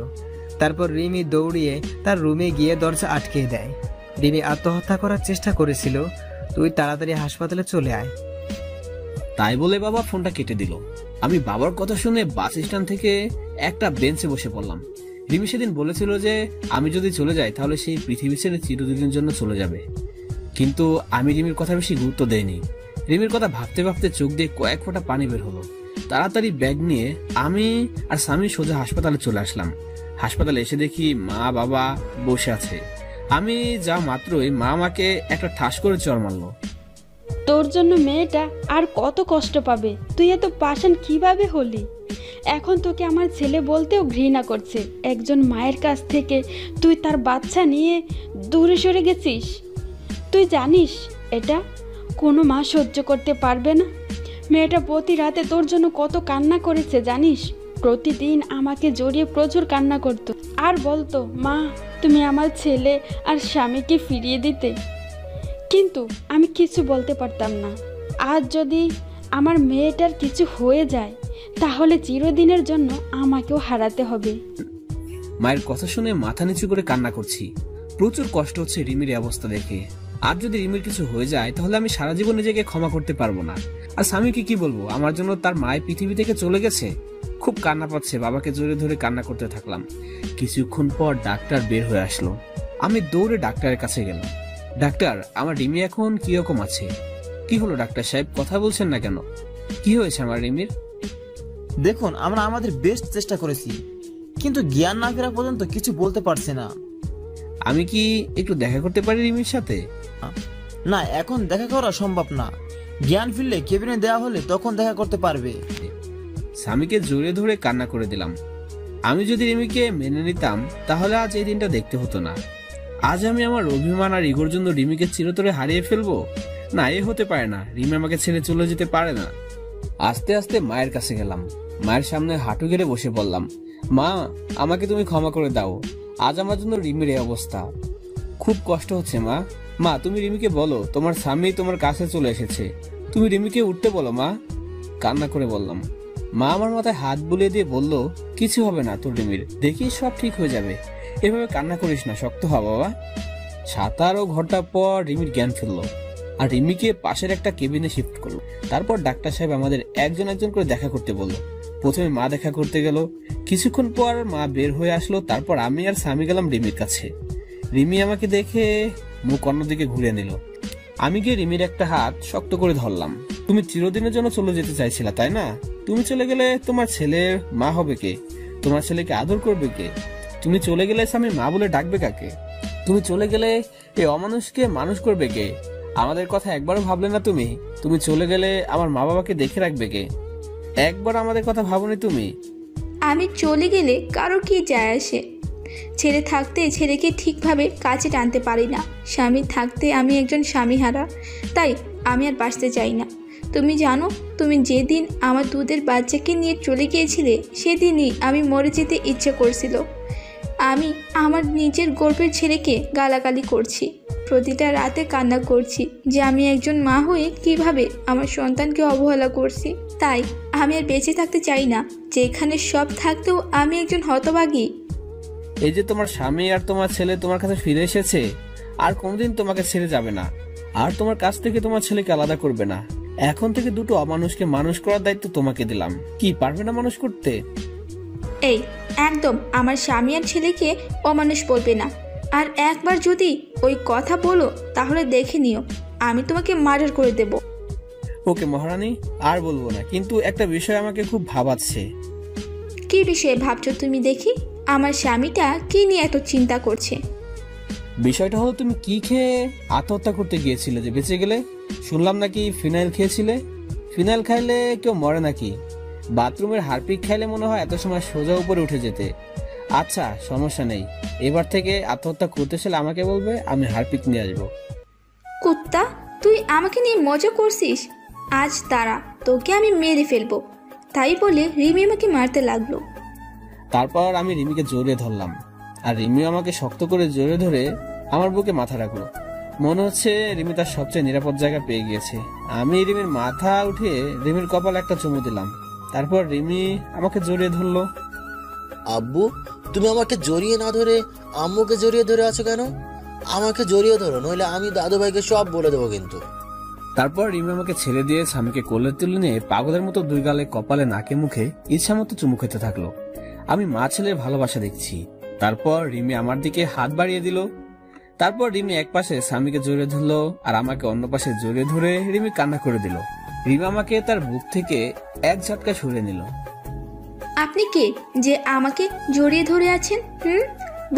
তারপর রিমি দৌড়িয়ে তার রুমে গিয়ে দরজা আটকে দেয়। রিমি আত্মহত্যা করার চেষ্টা করেছিল। তুই তাড়াতাড়ি হাসপাতালে চলে আয়। তাই বলে বাবা ফোনটা কেটে দিল। আমি বাবার কথা শুনে বাস স্ট্যান্ড থেকে একটা বেঞ্চে বসে পড়লাম। রিমি সেদিন বলেছিল যে আমি যদি চলে যাই তাহলে সেই পৃথিবী ছেড়ে চিরদিনের জন্য চলে যাবে, কিন্তু আমি রিমির কথা বেশি গুরুত্ব দেইনি। রিমির কথা ভাবতে ভাবতে চোখ দিয়ে কয়েক ফোঁটা পানি বের হলো। তাড়াতাড়ি ব্যাগ নিয়ে আমি আর স্বামী সোজা হাসপাতালে চলে আসলাম। হাসপাতালে এসে দেখি মা বাবা বসে আছে। আমি যা মাত্রই মা আমাকে একটা ঠাস করে চড় মারলো। তোর জন্য মেয়েটা আর কত কষ্ট পাবে, তুই এত পাষাণ কিভাবে হলি? এখন তোকে আমার ছেলে বলতেও ঘৃণা করছে। একজন মায়ের কাছ থেকে তুই তার বাচ্চা নিয়ে দূরে সরে গেছিস। তুই জানিস এটা কোনো মা সহ্য করতে পারবে না। মেয়েটা প্রতি রাতে তোর জন্য কত কান্না করেছে জানিস? প্রতিদিন আমাকে জড়িয়ে প্রচুর কান্না করতো আর বলতো, মা তুমি আমার ছেলে আর স্বামীকে ফিরিয়ে দিতে। কিন্তু আমি কিছু বলতে পারতাম না। আজ যদি আমার মেয়েটার কিছু হয়ে যায় তাহলে চিরদিনের জন্য আমাকেও হারাতে হবে। মায়ের কথা শুনে মাথা নিচু করে কান্না করছি। প্রচুর কষ্ট হচ্ছে রিমির অবস্থা দেখে। আর যদি রিমির কিছু হয়ে যায় তাহলে আমি সারা জীবন নিজেকে ক্ষমা করতে পারবো না। আর স্বামীকে কি বলবো, আমার জন্য তার মায়ের পৃথিবী থেকে চলে গেছে। খুব কান্না পাচ্ছে, বাবাকে জোরে ধরে কান্না করতে থাকলাম। কিছুক্ষণ পর ডাক্তার বের হয়ে আসলো। আমি দৌড়ে ডাক্তারের কাছে গেলাম। ডাক্তার, আমার রিমি এখন কিরকম আছে? কি হলো ডাক্তার সাহেব, কথা বলছেন না কেন? কি হয়েছে আমার রিমির? দেখুন, আমরা আমাদের বেস্ট চেষ্টা করেছি, কিন্তু জ্ঞান না ফেরা পর্যন্ত কিছু বলতে পারছি না। আমি কি একটু দেখা করতে পারি রিমির সাথে? না, এখন দেখা করা সম্ভব না। জ্ঞান ফিরলে কেবিনে দেওয়া হলে তখন দেখা করতে পারবে। স্বামীকে জড়িয়ে ধরে কান্না করে দিলাম। আমি যদি রিমিকে মেনে নিতাম তাহলে আজ এই দিনটা দেখতে হতো না। আজ আমি আমার অভিমান আর ইগোর জন্য রিমিকে চিরতরে হারিয়ে ফেলবো? না, এ হতে পারে না। রিমি আমাকে ছেড়ে চলে যেতে পারে না। আস্তে আস্তে মায়ের কাছে গেলাম। মায়ের সামনে হাঁটু গেড়ে বসে বললাম, মা আমাকে তুমি ক্ষমা করে দাও। আজ আমার জন্য রিমির এই অবস্থা। খুব কষ্ট হচ্ছে মা। মা তুমি রিমিকে বলো তোমার স্বামী তোমার কাছে চলে এসেছে। তুমি রিমিকে উঠতে বলো মা। কান্না করে বললাম। মা আমার মাথায় হাত বুলিয়ে দিয়ে বলল, কিছু হবে না তোর রিমির, দেখি সব ঠিক হয়ে যাবে। এভাবে কান্না করিস না, শক্ত হ বাবা। 17 ঘন্টা পর রিমির জ্ঞান ফিরল আর রিমিকে পাশের একটা কেবিনে শিফট করলো। তারপর ডাক্তার সাহেব আমাদের একজন একজন করে দেখা করতে বললো। প্রথমে মা দেখা করতে গেল। কিছুক্ষণ পর মা বের হয়ে আসলো। তারপর আমি আর স্বামী গেলাম রিমির কাছে। রিমি আমাকে দেখে মুখ অন্যদিকে ঘুরে নিল। আমি গিয়ে রিমির একটা হাত শক্ত করে ধরলাম। তুমি চিরদিনের জন্য চলে যেতে চাইছিলা তাই না? তুমি চলে গেলে তোমার ছেলের মা হবে কে? তোমার ছেলেকে আদর করবে কে? তুমি চলে গেলে স্বামী মা বলে ডাকবে কাকে? তুমি চলে গেলে এই অমানুষকে মানুষ করবে কে? আমাদের কথা একবারও ভাবলে না তুমি? তুমি চলে গেলে আমার মা বাবাকে দেখে রাখবে কে? একবার আমাদের কথা ভাবনি তুমি? আমি চলে গেলে কারো কি যায় আসে? ছেলে থাকতে ছেলেকে ঠিকভাবে কাছে টানতে পারি না। স্বামী থাকতে আমি একজন স্বামীহারা, তাই আমি আর বাঁচতে চাই না। তুমি জানো, তুমি যেদিন আমার দুধের বাচ্চাকে নিয়ে চলে গিয়েছিলে সেদিনই আমি মরে যেতে ইচ্ছে করছিল। আমি আমার নিজের গর্ভের ছেলেকে গালাগালি করছি, প্রতিটা রাতে কান্না করছি যে আমি একজন মা হয়ে কিভাবে আমার সন্তানকে অবহেলা করছি। তাই আমি আর বেঁচে থাকতে চাই না, যেখানে সব থাকতেও আমি একজন হতভাগী। এই যে তোমার স্বামী আর তোমার ছেলে তোমার কাছে ফিরে এসেছে, আর কোনোদিন তোমাকে ছেড়ে যাবে না, আর তোমার কাছ থেকে তোমার ছেলেকে আলাদা করবে না। এখন থেকে দুটো অমানুষকে মানুষ করার দায়িত্ব তোমাকে দিলাম। কি পারবে না মানুষ করতে? এই একদম আমার স্বামী আর ছেলেকে অমানুষ বলবে না। আর একবার যদি ওই কথা বলো তাহলে দেখে নিও আমি তোমাকে মার্ডার করে দেব। ওকে মহারানী, আর বলবো না, কিন্তু একটা বিষয় আমাকে খুব ভাবাচ্ছে। কি বিষয়ে ভাবছো তুমি দেখি? আমার স্বামীটা কি নিয়ে এত চিন্তা করছে? বিষয়টা হলো তুমি কি খেয়ে আত্মহত্যা করতে গিয়েছিলে যে বেঁচে গেলে? শুনলাম নাকি ফিনাইল খেয়েছিলে। ফিনাইল খাইলে কেউ মরে নাকি? বাথরুমের হারপিক খাইলে মনে হয় এত সময় সোজা উপরে উঠে যেতে। আচ্ছা সমস্যা নেই, এবার থেকে আত্মহত্যা করতে চাইলে আমাকে বলবে, আমি হারপিক নিয়ে আসবো। কুত্তা, তুই আমাকে নিয়ে মজা করছিস? আজ তারা তোকে আমি মেরে ফেলবো। তাই বলে রিমি আমাকে মারতে লাগলো। তারপর আমি রিমিকে জড়িয়ে ধরলাম, আর রিমি আমাকে শক্ত করে জড়িয়ে ধরে আমার বুকে মাথা রাখলো। মনে হচ্ছে রিমি তার সবচেয়ে নিরাপদ জায়গা পেয়ে গিয়েছে। আমি রিমির মাথা উঠিয়ে রিমির কপালে একটা চুমু দিলাম। তারপর রিমি আমাকে জড়িয়ে ধরলো। আব্বু, তুমি আমাকে জড়িয়ে না ধরে আম্মুকে জড়িয়ে ধরে আছো কেন? আমাকে জড়িয়ে ধরো, নইলে আমি দাদু ভাইকে সব বলে দেবো কিন্তু। তারপর রিমি আমাকে ছেড়ে দিয়ে স্বামীকে কোলে তুলে নিয়ে পাগলের মতো দুই গালে কপালে নাকে মুখে ইচ্ছা মতো চুমু খেতে থাকলো। আমি মা ছেলের ভালোবাসা দেখছি। তারপর রিমি আমার দিকে হাত বাড়িয়ে দিল। তারপর রিমি এক পাশে স্বামীকে জড়িয়ে ধরলো আর আমাকে অন্য পাশে জড়িয়ে ধরে রিমি কান্না করে দিল। রিমি আমাকে তার বুক থেকে এক ঝটকা সরিয়ে নিল। আপনি কে যে আমাকে জড়িয়ে ধরে আছেন?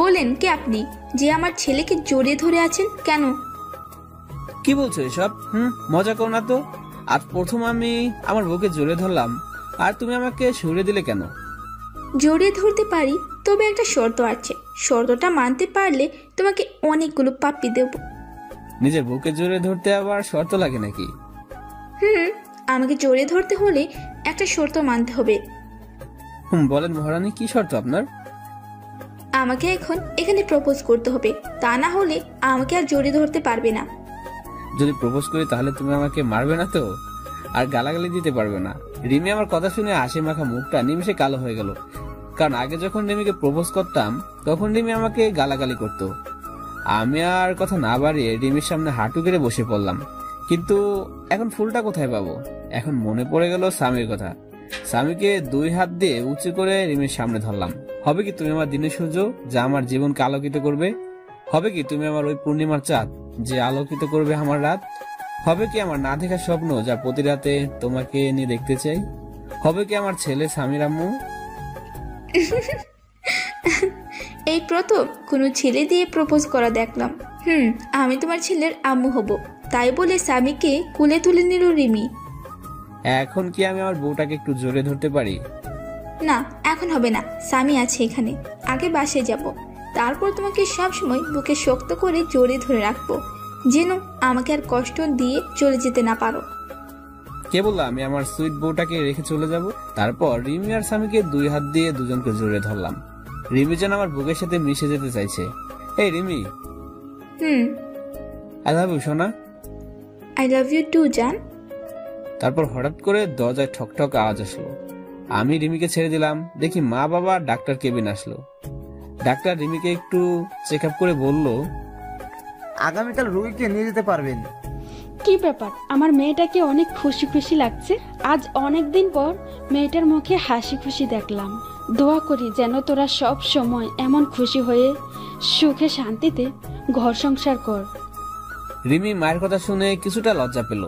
বলেন কে আপনি যে আমার ছেলেকে জড়িয়ে ধরে আছেন? কেন? কি বলছো এসব? মজা করো না তো। আজ প্রথম আমি আমার বুকে জড়িয়ে ধরলাম আর তুমি আমাকে সরিয়ে দিলে কেন? জড়িয়ে ধরতে পারি, তবে একটা শর্ত আছে। শর্তটা মানতে পারলে তোমাকে অনেকগুলো পাপ্পি দেব। নিজের বুকে জড়িয়ে ধরতে আবার শর্ত লাগে নাকি? আমাকে জড়িয়ে ধরতে হলে একটা শর্ত মানতে হবে। বলেন মহারানী, কি শর্ত আপনার? আমাকে এখন এখানে প্রপোজ করতে হবে, তা না হলে আমাকে আর জড়িয়ে ধরতে পারবে না। যদি প্রপোজ করি তাহলে তুমি আমাকে মারবে না তো, আর গালাগালি দিতে পারবে না? রিমি আমার কথা শুনে হাসি মাখা মুখটা নিমিষে কালো হয়ে গেল। কারণ আগে যখন রিমিকে প্রপোজ করতাম তখন রিমি আমাকে গালাগালি করত। আমি আর কথা না বাড়িয়ে রিমির সামনে হাঁটু গেড়ে বসে পড়লাম। কিন্তু এখন ফুলটা কোথায় পাবো? এখন মনে পড়ে গেল স্বামীর কথা। স্বামীকে দুই হাত দিয়ে উঁচু করে রিমির সামনে ধরলাম। হবে কি তুমি আমার দিনের সূর্য, যা আমার জীবনকে আলোকিত করবে? হবে কি তুমি আমার ওই পূর্ণিমার চাঁদ, যে আলোকিত করবে আমার রাত? হবে কি আমার না দেখা স্বপ্ন, যা প্রতি রাতে তোমাকে নিয়ে দেখতে চাই? হবে কি আমার ছেলে স্বামীর আম্মু? এই প্রথম কোনো ছেলে দিয়ে প্রপোজ করা দেখলাম। আমি তোমার ছেলের আম্মু হব, তাই বলে স্বামীকে কুলে তুলে নিল রিমি। এখন কি আমি আমার বউটাকে একটু জোরে ধরতে পারি? না, এখন হবে না। স্বামী আছে এখানে, আগে বাসে যাব, তারপর তোমাকে সবসময় বুকে শক্ত করে জড়িয়ে ধরে রাখবো, যেন আমাকে আর কষ্ট দিয়ে চলে যেতে না পারো। কে বললো আমি আমার সুইট বউটাকে রেখে চলে যাব? তারপর রিমি আর স্বামীকে দুই হাত দিয়ে দুজনকে জড়িয়ে ধরলাম। রিমি যেন আমার বুকের সাথে মিশে যেতে চাইছে। এই রিমি, আই লাভ ইউ সোনা। আই লাভ ইউ টু জান। তারপর হঠাৎ করে দরজায় ঠকঠক আওয়াজ আসলো। আমি রিমিকে ছেড়ে দিলাম। দেখি মা বাবা ডাক্তার কেবিন আসলো। ডাক্তার রিমিকে একটু চেক আপ করে বলল, আগামীকাল রোগীকে নিয়ে যেতে পারবেন। কি ব্যাপার? আমার মেয়েটাকে অনেক খুশি খুশি লাগছে। আজ অনেক দিন পর মেয়েটার মুখে হাসি খুশি দেখলাম। দোয়া করি যেন তোরা সব সময় এমন খুশি হয়ে সুখে শান্তিতে ঘর সংসার কর। রিমি মায়ের কথা শুনে কিছুটা লজ্জা পেল।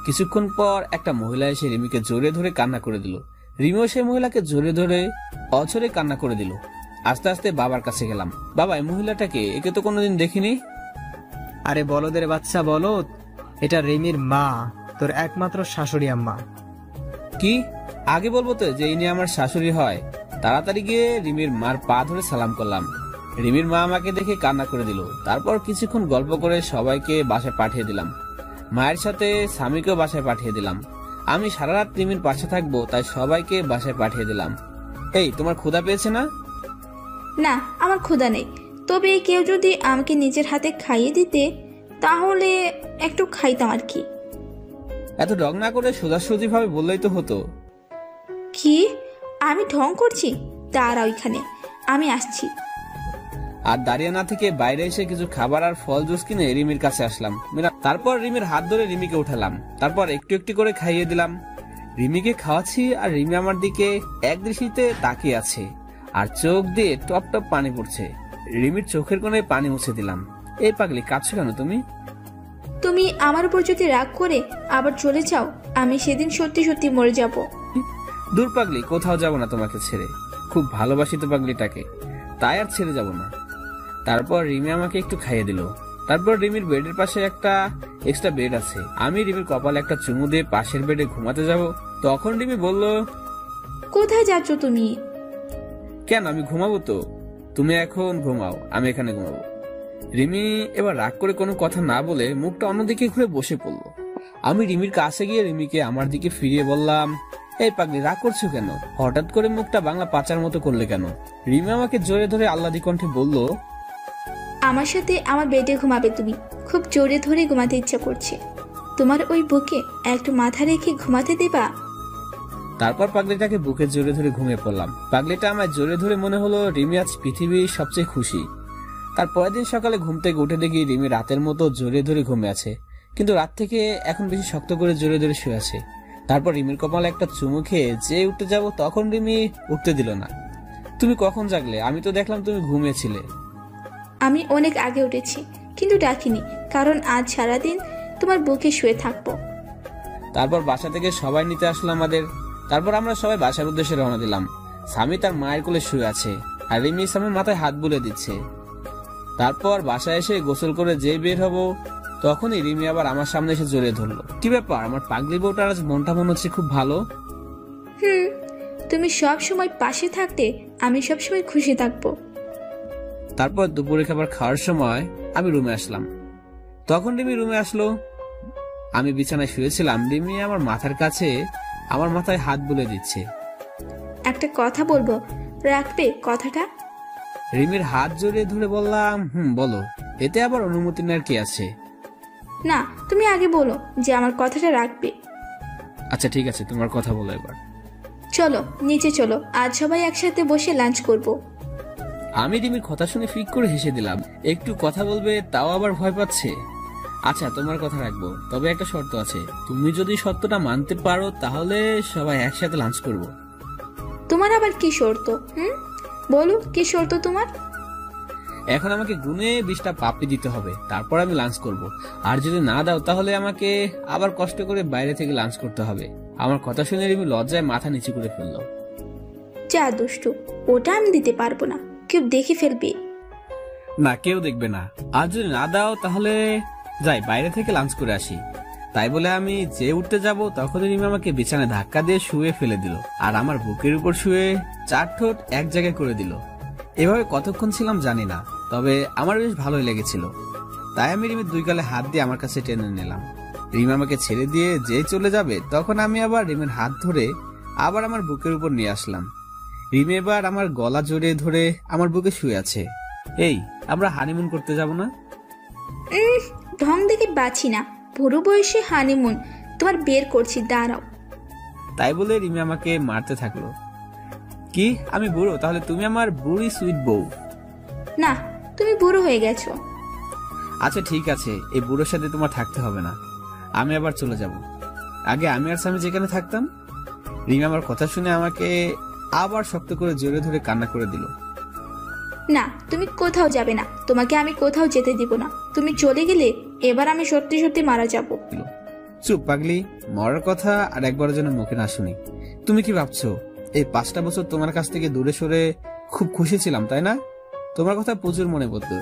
কিছুক্ষণ পর একটা মহিলা এসে রিমিকে জড়িয়ে ধরে কান্না করে দিল। রিমিও সেই মহিলাকে জড়িয়ে ধরে অঝরে কান্না করে দিল। আস্তে আস্তে বাবার কাছে গেলাম। বাবা, এই মহিলাটাকে, একে তো কোনোদিন দেখিনি। আরে বলদের বাচ্চা বলদ, এটা রিমির মা, তোর একমাত্র শাশুড়ি আম্মা। কি? আগে বলবো তো যে ইনি আমার শাশুড়ি হয়। তাড়াতাড়ি গিয়ে রিমির মার পা ধরে সালাম করলাম। রিমির মা আমাকে দেখে কান্না করে দিল। তারপর কিছুক্ষণ গল্প করে সবাইকে বাসায় পাঠিয়ে দিলাম। মায়ের সাথে স্বামীকেও বাসায় পাঠিয়ে দিলাম। আমি সারা রাত রিমির পাশে থাকবো, তাই সবাইকে বাসায় পাঠিয়ে দিলাম। এই, তোমার ক্ষুধা পেয়েছে না? না, আমার ক্ষুধা নেই, তবে কেউ যদি আমাকে নিজের হাতে খাইয়ে দিতে তাহলে একটু খাইতাম আর কি। এত ঢং না করে সোজাসুজি ভাবে বললেই তো হতো। কি? আমি ঢং করছি? দাঁড়া, ওইখানে আমি আসছি। আর দাঁড়িয়ে না থেকে বাইরে এসে কিছু খাবার আর ফল জুস কিনে রিমির কাছে আসলাম। তারপর রিমির হাত ধরে রিমিকে উঠালাম। তারপর একটু একটু করে খাইয়ে দিলাম। রিমিকে খাওয়াচ্ছি আর রিমি আমার দিকে এক দৃষ্টিতে তাকিয়ে আছে আর চোখ দিয়ে টপ টপ পানি পড়ছে। রিমির চোখের কোণে পানি মুছে দিলাম। এই পাগলি, কাঁদছো কেন তুমি? তুমি আমার উপর যদি রাগ করে আবার চলে যাও, আমি সেদিন সত্যি সত্যি মরে যাব। দূর পাগলি, কোথাও যাব না তোমাকে ছেড়ে। খুব ভালোবাসি তো পাগলিটাকে, তাই আর ছেড়ে যাব না। তারপর রিমি আমাকে একটু খাইয়ে দিল। তারপর রিমির বেডের পাশে একটা এক্সট্রা বেড আছে। আমি রিমির কপালে একটা চুমু দিয়ে পাশের বেডে ঘুমাতে যাব। তখন রিমি বলল, কোথায় যাচ্ছ তুমি? কেন, আমি ঘুমাবো তো। তুমি এখন ঘুমাও, আমি এখানে ঘুমাবো। রিমি এবার রাগ করে কোনো কথা না বলে মুখটা অন্যদিকে ঘুরে বসে পড়ল। আমি রিমির কাছে গিয়ে রিমিকে আমার দিকে ফিরিয়ে বললাম, এই পাগলি, রাগ করছো কেন? হঠাৎ করে মুখটা বাংলা পাচার মতো করলে কেন? রিমি আমাকে জোরে ধরে আহ্লাদি কণ্ঠে বলল, আমার সাথে আমার বেডে ঘুমাবে তুমি? খুব জোরে ধরে ঘুমাতে ইচ্ছা করছে। তোমার ওই বুকে একটু মাথা রেখে ঘুমাতে দেবা? তারপর পাগলিটাকে বুকে জোরে ধরে ঘুমিয়ে পড়লাম। পাগলিটা আমায় জোরে ধরে মনে হলো রিমি আজ পৃথিবীর সবচেয়ে খুশি। তার পরের দিন সকালে ঘুম থেকে উঠে দেখি রিমি রাতের মতো জোরে ধরে ঘুমিয়ে আছে, কিন্তু রাত থেকে এখন বেশি শক্ত করে জোরে ধরে শুয়ে আছে। তারপর রিমির কপালে একটা চুমু খেয়ে যে উঠতে যাব, তখন রিমি উঠতে দিল না। তুমি কখন জাগলে? আমি তো দেখলাম তুমি ঘুমিয়েছিলে। আমি অনেক আগে উঠেছি, কিন্তু ডাকিনি, কারণ আজ সারাদিন তোমার বুকে শুয়ে থাকবো। তারপর বাসা থেকে সবাই নিতে আসলো আমাদের। তারপর আমরা সবাই বাসার উদ্দেশ্যে রওনা দিলাম। স্বামী তার মায়ের কোলে শুয়ে আছে আর রিমি স্বামীর মাথায় হাত বুলিয়ে দিচ্ছে। তারপর বাসায় এসে গোসল করে যেই বের হব, তখনই রিমি আবার আমার সামনে এসে জড়িয়ে ধরলো। কি ব্যাপার, আমার পাগলি বউটার আজ মনটা মনে হচ্ছে খুব ভালো। তুমি সব সময় পাশে থাকতে আমি সব সময় খুশি থাকবো। তারপর দুপুরে খাবার খাওয়ার সময় আমি রুমে আসলাম। তখন রিমি রুমে আসলো। আমি বিছানায় শুয়েছিলাম। রিমি আমার মাথার কাছে আমার মাথায় হাত বুলিয়ে দিচ্ছে। একটা কথা বলবো, রাখবে কথাটা? রিমির হাত জড়িয়ে ধরে বললাম, বলো। এতে আবার অনুমতি নেওয়ার কি আছে? না, তুমি আগে বলো যে আমার কথাটা রাখবে। আচ্ছা ঠিক আছে, তোমার কথা বলো এবার। চলো নিচে চলো, আজ সবাই একসাথে বসে লাঞ্চ করব। আমি রিমির কথা শুনে ফিক করে হেসে দিলাম। একটু কথা বলবে তাও আবার ভয় পাচ্ছে। আচ্ছা, তোমার কথা রাখবো, তবে একটা শর্ত আছে। তুমি যদি শর্তটা মানতে পারো তাহলে সবাই একসাথে লাঞ্চ করব। তোমার আবার কি শর্ত? বলো, কি শর্ত তোমার? এখন আমাকে গুনে 20টা পাপড়ি দিতে হবে, তারপর আমি লাঞ্চ করব। আর যদি না দাও তাহলে আমাকে আবার কষ্ট করে বাইরে থেকে লাঞ্চ করতে হবে। আমার কথা শুনে রিমি লজ্জায় মাথা নিচু করে ফেললো। যা দুষ্টু, ওটা আমি দিতে পারবো না, কেউ দেখে ফেলবে। না, কেউ দেখবে না। আর যদি না দাও তাহলে যাই বাইরে থেকে লাঞ্চ করে আসি। তাই বলে আমি যে উঠতে যাব, তখন রিমি আমাকে বিছানায় ধাক্কা দিয়ে শুয়ে ফেলে দিল আর আমার বুকের উপর শুয়ে 4 ঠোঁট এক জায়গায় করে দিল। এভাবে কতক্ষণ ছিলাম জানি না, তবে আমার বেশ ভালোই লেগেছিল। তাই আমি রিমির 2 গালে হাত দিয়ে আমার কাছে টেনে নিলাম। রিমি আমাকে ছেড়ে দিয়ে যে চলে যাবে, তখন আমি আবার রিমির হাত ধরে আবার আমার বুকের উপর নিয়ে আসলাম। রিমি এবার আমার গলা জড়িয়ে ধরে আমার বুকে শুয়ে আছে। এই, আমরা হানিমুন করতে যাব না? ঢং দেখে বাঁচি না, বুড়ো বয়সে হানিমুন তোমার বের করছি, দাঁড়াও। তাই বলে রিমি আমাকে মারতে থাকলো। কি, আমি বুড়ো? তাহলে তুমি আমার বুড়ি সুইট বউ। না, তুমি বুড়ো হয়ে গেছো। আচ্ছা ঠিক আছে, এই বুড়োর সাথে তোমার থাকতে হবে না, আমি আবার চলে যাব। আগে আমি আর স্বামী যেখানে থাকতাম। রিমি আমার কথা শুনে আমাকে আবার শক্ত করে জোরে ধরে কান্না করে দিল। না, তুমি কোথাও যাবে না, তোমাকে আমি কোথাও যেতে দিব না। তুমি চলে গেলে এবার আমি সত্যি সত্যি মারা যাব। চুপ পাগলি, মরার কথা আর একবারের জন্য মুখে না শুনি। তুমি কি ভাবছো এই 5টা বছর তোমার কাছ থেকে দূরে সরে খুব খুশি ছিলাম, তাই না? তোমার কথা প্রচুর মনে পড়তো,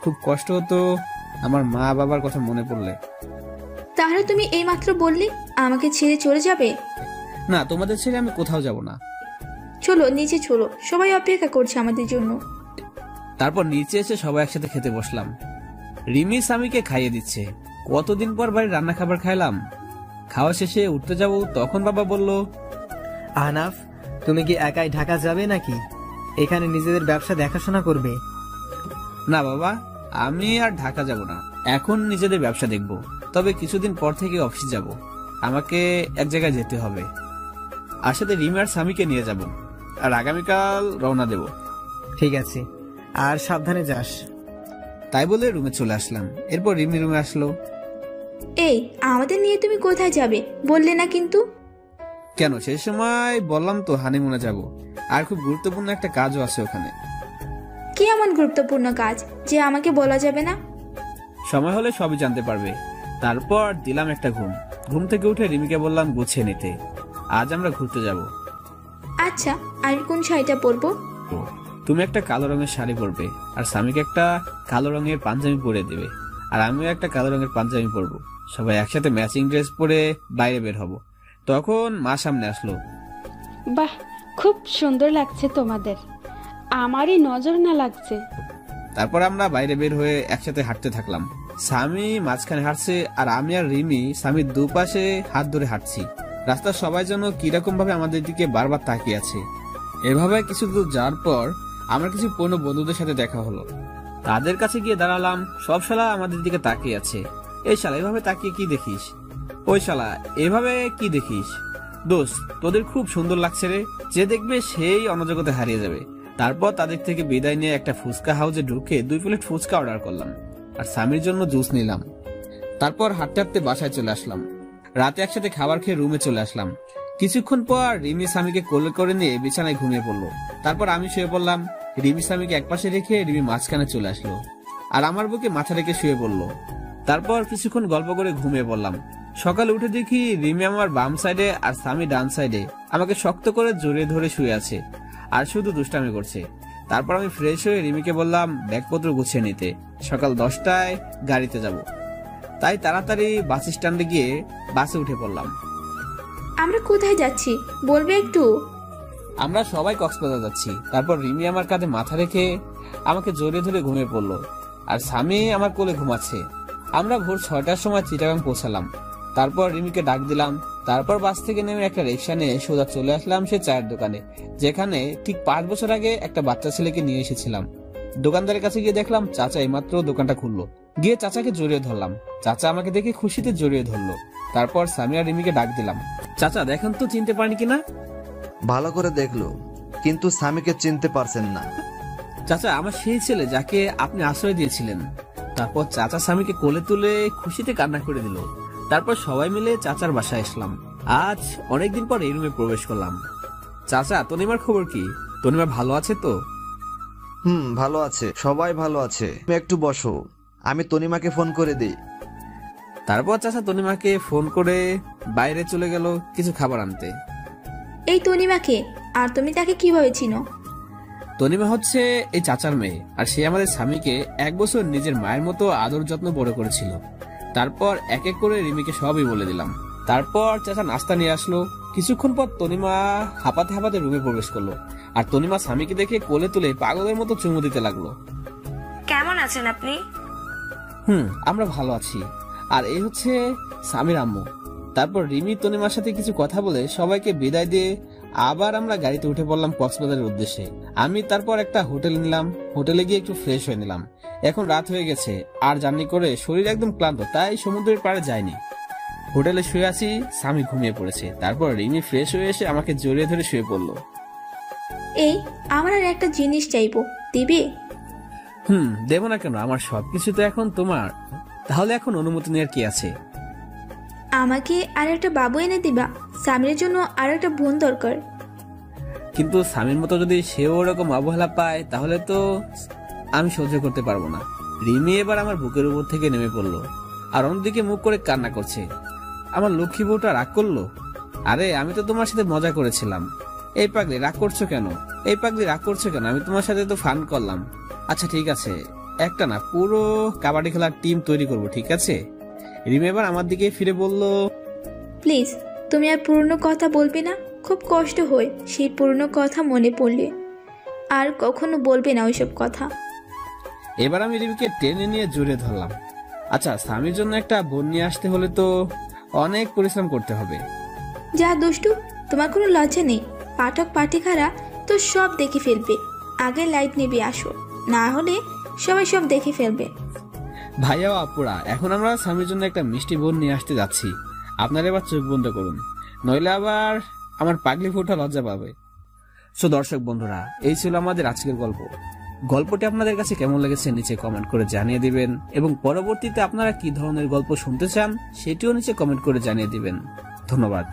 খুব কষ্ট হতো আমার মা বাবার কথা মনে পড়লে। তাহলে তুমি এইমাত্র বললে আমাকে ছেড়ে চলে যাবে? না, তোমাদের ছেড়ে আমি কোথাও যাব না। চলো নিচে চলো, সবাই অপেক্ষা করছে আমাদের জন্য। তারপর নিচে এসে সবাই একসাথে খেতে বসলাম। রিমি স্বামীকে খাইয়ে দিচ্ছে। কতদিন পর বাড়ির রান্না খাবার খাইলাম। খাওয়া শেষে উঠতে যাব, তখন বাবা বলল, আহনাফ, তুমি কি একাই ঢাকা যাবে নাকি এখানে নিজেদের ব্যবসা দেখাশোনা করবে? না বাবা, আমি আর ঢাকা যাব না, এখন নিজেদের ব্যবসা দেখব। তবে কিছুদিন পর থেকে অফিস যাব, আমাকে এক জায়গায় যেতে হবে। আর সাথে রিমি আর স্বামীকে নিয়ে যাব, আর আগামীকাল রওনা দেব। ঠিক আছে, আর সাবধানে যাস। তাই বলে রুমে চলে আসলাম। এরপর রিমি রুমে আসলো। এই, আমাদের নিয়ে তুমি কোথায় যাবে বললে না কিন্তু? কেন, সেই সময় বললাম তো হানিমুনে যাব, আর খুব গুরুত্বপূর্ণ একটা কাজও আছে ওখানে। কি এমন গুরুত্বপূর্ণ কাজ যে আমাকে বলা যাবে না? সময় হলে সবই জানতে পারবে। তারপর দিলাম একটা ঘুম থেকে উঠে রিমিকে বললাম গুছিয়ে নিতে, আজ আমরা ঘুরতে যাব। আচ্ছা, আর কোন শাড়িটা পরবো? তুমি একটা কালো রঙের শাড়ি পরবে, আর স্বামীকে একটা কালো রঙের পাঞ্জাবি পরে দেবে, আর আমিও একটা কালো রঙের পাঞ্জাবি পরবো। সবাই একসাথে ম্যাচিং ড্রেস পরে বাইরে বের হব। তখন মা সামনে আসলো। বাহ, খুব সুন্দর লাগছে তোমাদের, আমারই নজর না লাগছে। তারপর আমরা বাইরে বের হয়ে একসাথে হাঁটতে থাকলাম। স্বামী মাঝখানে হাঁটছে, আর আমি আর রিমি স্বামীর দুপাশে হাত ধরে হাঁটছি। রাস্তার সবাই যেন কিরকম ভাবে আমাদের দিকে বারবার তাকিয়ে আছে। এভাবে কিছু দূর যাওয়ার পর আমার কিছু পুরনো বন্ধুদের সাথে দেখা হলো। তাদের কাছে গিয়ে দাঁড়ালাম। সব শালা আমাদের দিকে তাকিয়ে আছে। এই শালা এভাবে তাকিয়ে কি দেখিস? ওই শালা এভাবে কি দেখিস? দোস্ত, তোদের খুব সুন্দর লাগছে রে, যে দেখবে সেই অনজগতে হারিয়ে যাবে। তারপর তাদের থেকে বিদায় নিয়ে একটা ফুচকা হাউসে ঢুকে 2 প্লেট ফুচকা অর্ডার করলাম, আর স্বামীর জন্য জুস নিলাম। তারপর হাঁটতে হাঁটতে বাসায় চলে আসলাম। রাতে একসাথে খাবার খেয়ে রুমে চলে আসলাম। কিছুক্ষণ পর রিমি স্বামীকে কোলে করে নিয়ে বিছানায় ঘুমিয়ে পড়লো। তারপর আমি শুয়ে পড়লাম। রিমি স্বামীকে একপাশে রেখে রিমি মাঝখানে চলে আসলো, আর আমার বুকে মাথা রেখে শুয়ে পড়লো। তারপর কিছুক্ষণ গল্প করে ঘুমিয়ে পড়লাম। সকালে উঠে দেখি রিমি আমার বাম সাইডে আর স্বামী ডান সাইডে আমাকে শক্ত করে জড়িয়ে ধরে শুয়ে আছে, আর শুধু দুষ্টামি করছে। তারপর আমি ফ্রেশ হয়ে রিমিকে বললাম ব্যাগপত্র গুছিয়ে নিতে, সকাল 10টায় গাড়িতে যাব। তাই তাড়াতাড়ি বাস স্ট্যান্ডে গিয়ে বাসে উঠে পড়লাম। আমরা কোথায় যাচ্ছি বলবে একটু? আমরা সবাই কক্সবাজার যাচ্ছি। তারপর রিমি আমার কাঁধে মাথা রেখে আমাকে জড়িয়ে ধরে ঘুমিয়ে পড়লো, আর স্বামী আমার কোলে ঘুমাচ্ছে। আমরা ভোর 6টার সময় চিটাগাং পৌঁছালাম। তারপর রিমিকে ডাক দিলাম। তারপর বাস থেকে নেমে একটা রিক্সা নিয়ে সোজা চলে আসলাম সে চায়ের দোকানে, যেখানে ঠিক 5 বছর আগে একটা বাচ্চা ছেলেকে নিয়ে এসেছিলাম। দোকানদারের কাছে গিয়ে দেখলাম চাচা এইমাত্র দোকানটা খুললো। গিয়ে চাচাকে জড়িয়ে ধরলাম। চাচা আমাকে দেখে খুশিতে জড়িয়ে ধরলো। তারপর স্বামী আর রিমিকে ডাক দিলাম, চাচা দেখেন তো চিনতে পারেনি কিনা। ভালো করে দেখলো, কিন্তু স্বামীকে চিনতে পারছেন না। চাচা আমার সেই ছেলে যাকে আপনি আশ্রয় দিয়েছিলেন। তারপর চাচা স্বামীকে কোলে তুলে খুশিতে কান্না করে দিল। তারপর সবাই মিলে চাচার বাসায় আসলাম। আজ অনেকদিন পর এই রুমে প্রবেশ করলাম। চাচা, তনিমার খবর কি? তনিমা ভালো আছে তো? ভালো আছে, সবাই ভালো আছে। তুমি একটু বসো, আমি তনিমাকে ফোন করে দিই। তারপর চাচা তনিমাকে ফোন করে বাইরে চলে গেল কিছু খাবার আনতে। এই তনিমাকে, আর তুমি তাকে কিভাবে চিনো? তনিমা হচ্ছে এই চাচার মেয়ে, আর সে আমাদের স্বামীকে 1 বছর নিজের মায়ের মতো আদর যত্ন বড় করেছিল। তারপর এক এক করে রিমিকে সবই বলে দিলাম। তারপর চাচা নাস্তা নিয়ে আসলো। কিছুক্ষণ পর তনিমা হাঁপাতে হাঁপাতে রুমে প্রবেশ করলো, আর তনিমা স্বামীকে দেখে কোলে তুলে পাগলের মতো চুমু দিতে লাগলো। কেমন আছেন আপনি? আমরা ভালো আছি। আর এই হচ্ছে স্বামীর আম্মু। তারপর রিমি তনিমার সাথে কিছু কথা বলে সবাইকে বিদায় দিয়ে আবার আমরা গাড়িতে উঠে পড়লাম কক্সবাজারের উদ্দেশ্যে। আমি তারপর একটা হোটেল নিলাম। হোটেলে গিয়ে একটু ফ্রেশ হয়ে নিলাম। এখন রাত হয়ে গেছে, আর জার্নি করে শরীর একদম ক্লান্ত, তাই সমুদ্রের পাড়ে যাইনি। হোটেলে শুয়ে আছি, স্বামী ঘুমিয়ে পড়েছে। তারপর রিমি ফ্রেশ হয়ে এসে আমাকে জড়িয়ে ধরে শুয়ে পড়লো। এই আমার আর একটা জিনিস চাইবো, দিবে? দেবো না কেন? আমার সবকিছু তো এখন তোমার। তাহলে এখন অনুমতি নেওয়ার কি আছে? আমাকে আর একটা বাবু এনে দিবা। স্বামীর জন্য আর একটা বোন দরকার। কিন্তু স্বামীর মতো যদি সেও ওরকম অবহেলা পায়, তাহলে তো আমি সহ্য করতে পারবো না। রিমি এবার আমার বুকের উপর থেকে নেমে পড়লো, আর অন্যদিকে মুখ করে কান্না করছে। আমার লক্ষ্মী বউটা রাগ করলো। আরে আমি তো তোমার সাথে মজা করেছিলাম। এই পাগলি রাগ করছো কেন? আমি তোমার সাথে তো ফান করলাম। আচ্ছা ঠিক আছে, একটা না, পুরো কাবাডি খেলার টিম তৈরি করবো, ঠিক আছে? রিমি এবার আমার দিকে ফিরে বলল, প্লিজ তুমি আর পুরনো কথা বলবে না। খুব কষ্ট হয় সেই পুরনো কথা মনে পড়লে। আর কখনো বলবে না ওইসব কথা। এবার আমি রিমিকে টেনে নিয়ে জড়িয়ে ধরলাম। আচ্ছা, স্বামীর জন্য একটা বোন নিয়ে আসতে হলে তো অনেক পরিশ্রম করতে হবে। যা দুষ্টু, তোমার কোনো লজ্জা নেই? পাঠক পাঠিকারা তো সব দেখে ফেলবে। আগে লাইট নেবে আসো, না হলে সবাই সব দেখে ফেলবে। ভাইয়া ও আপুরা, এখন আমরা স্বামীর জন্য একটা মিষ্টি বোন নিয়ে আসতে যাচ্ছি। আপনারা এবার চোখ বন্ধ করুন, নইলে আবার আমার পাগলি ফুটা লজ্জা পাবে। সো দর্শক বন্ধুরা, এই ছিল আমাদের আজকের গল্প। গল্পটি আপনাদের কাছে কেমন লেগেছে নিচে কমেন্ট করে জানিয়ে দিবেন, এবং পরবর্তীতে আপনারা কি ধরনের গল্প শুনতে চান সেটিও নিচে কমেন্ট করে জানিয়ে দিবেন। ধন্যবাদ।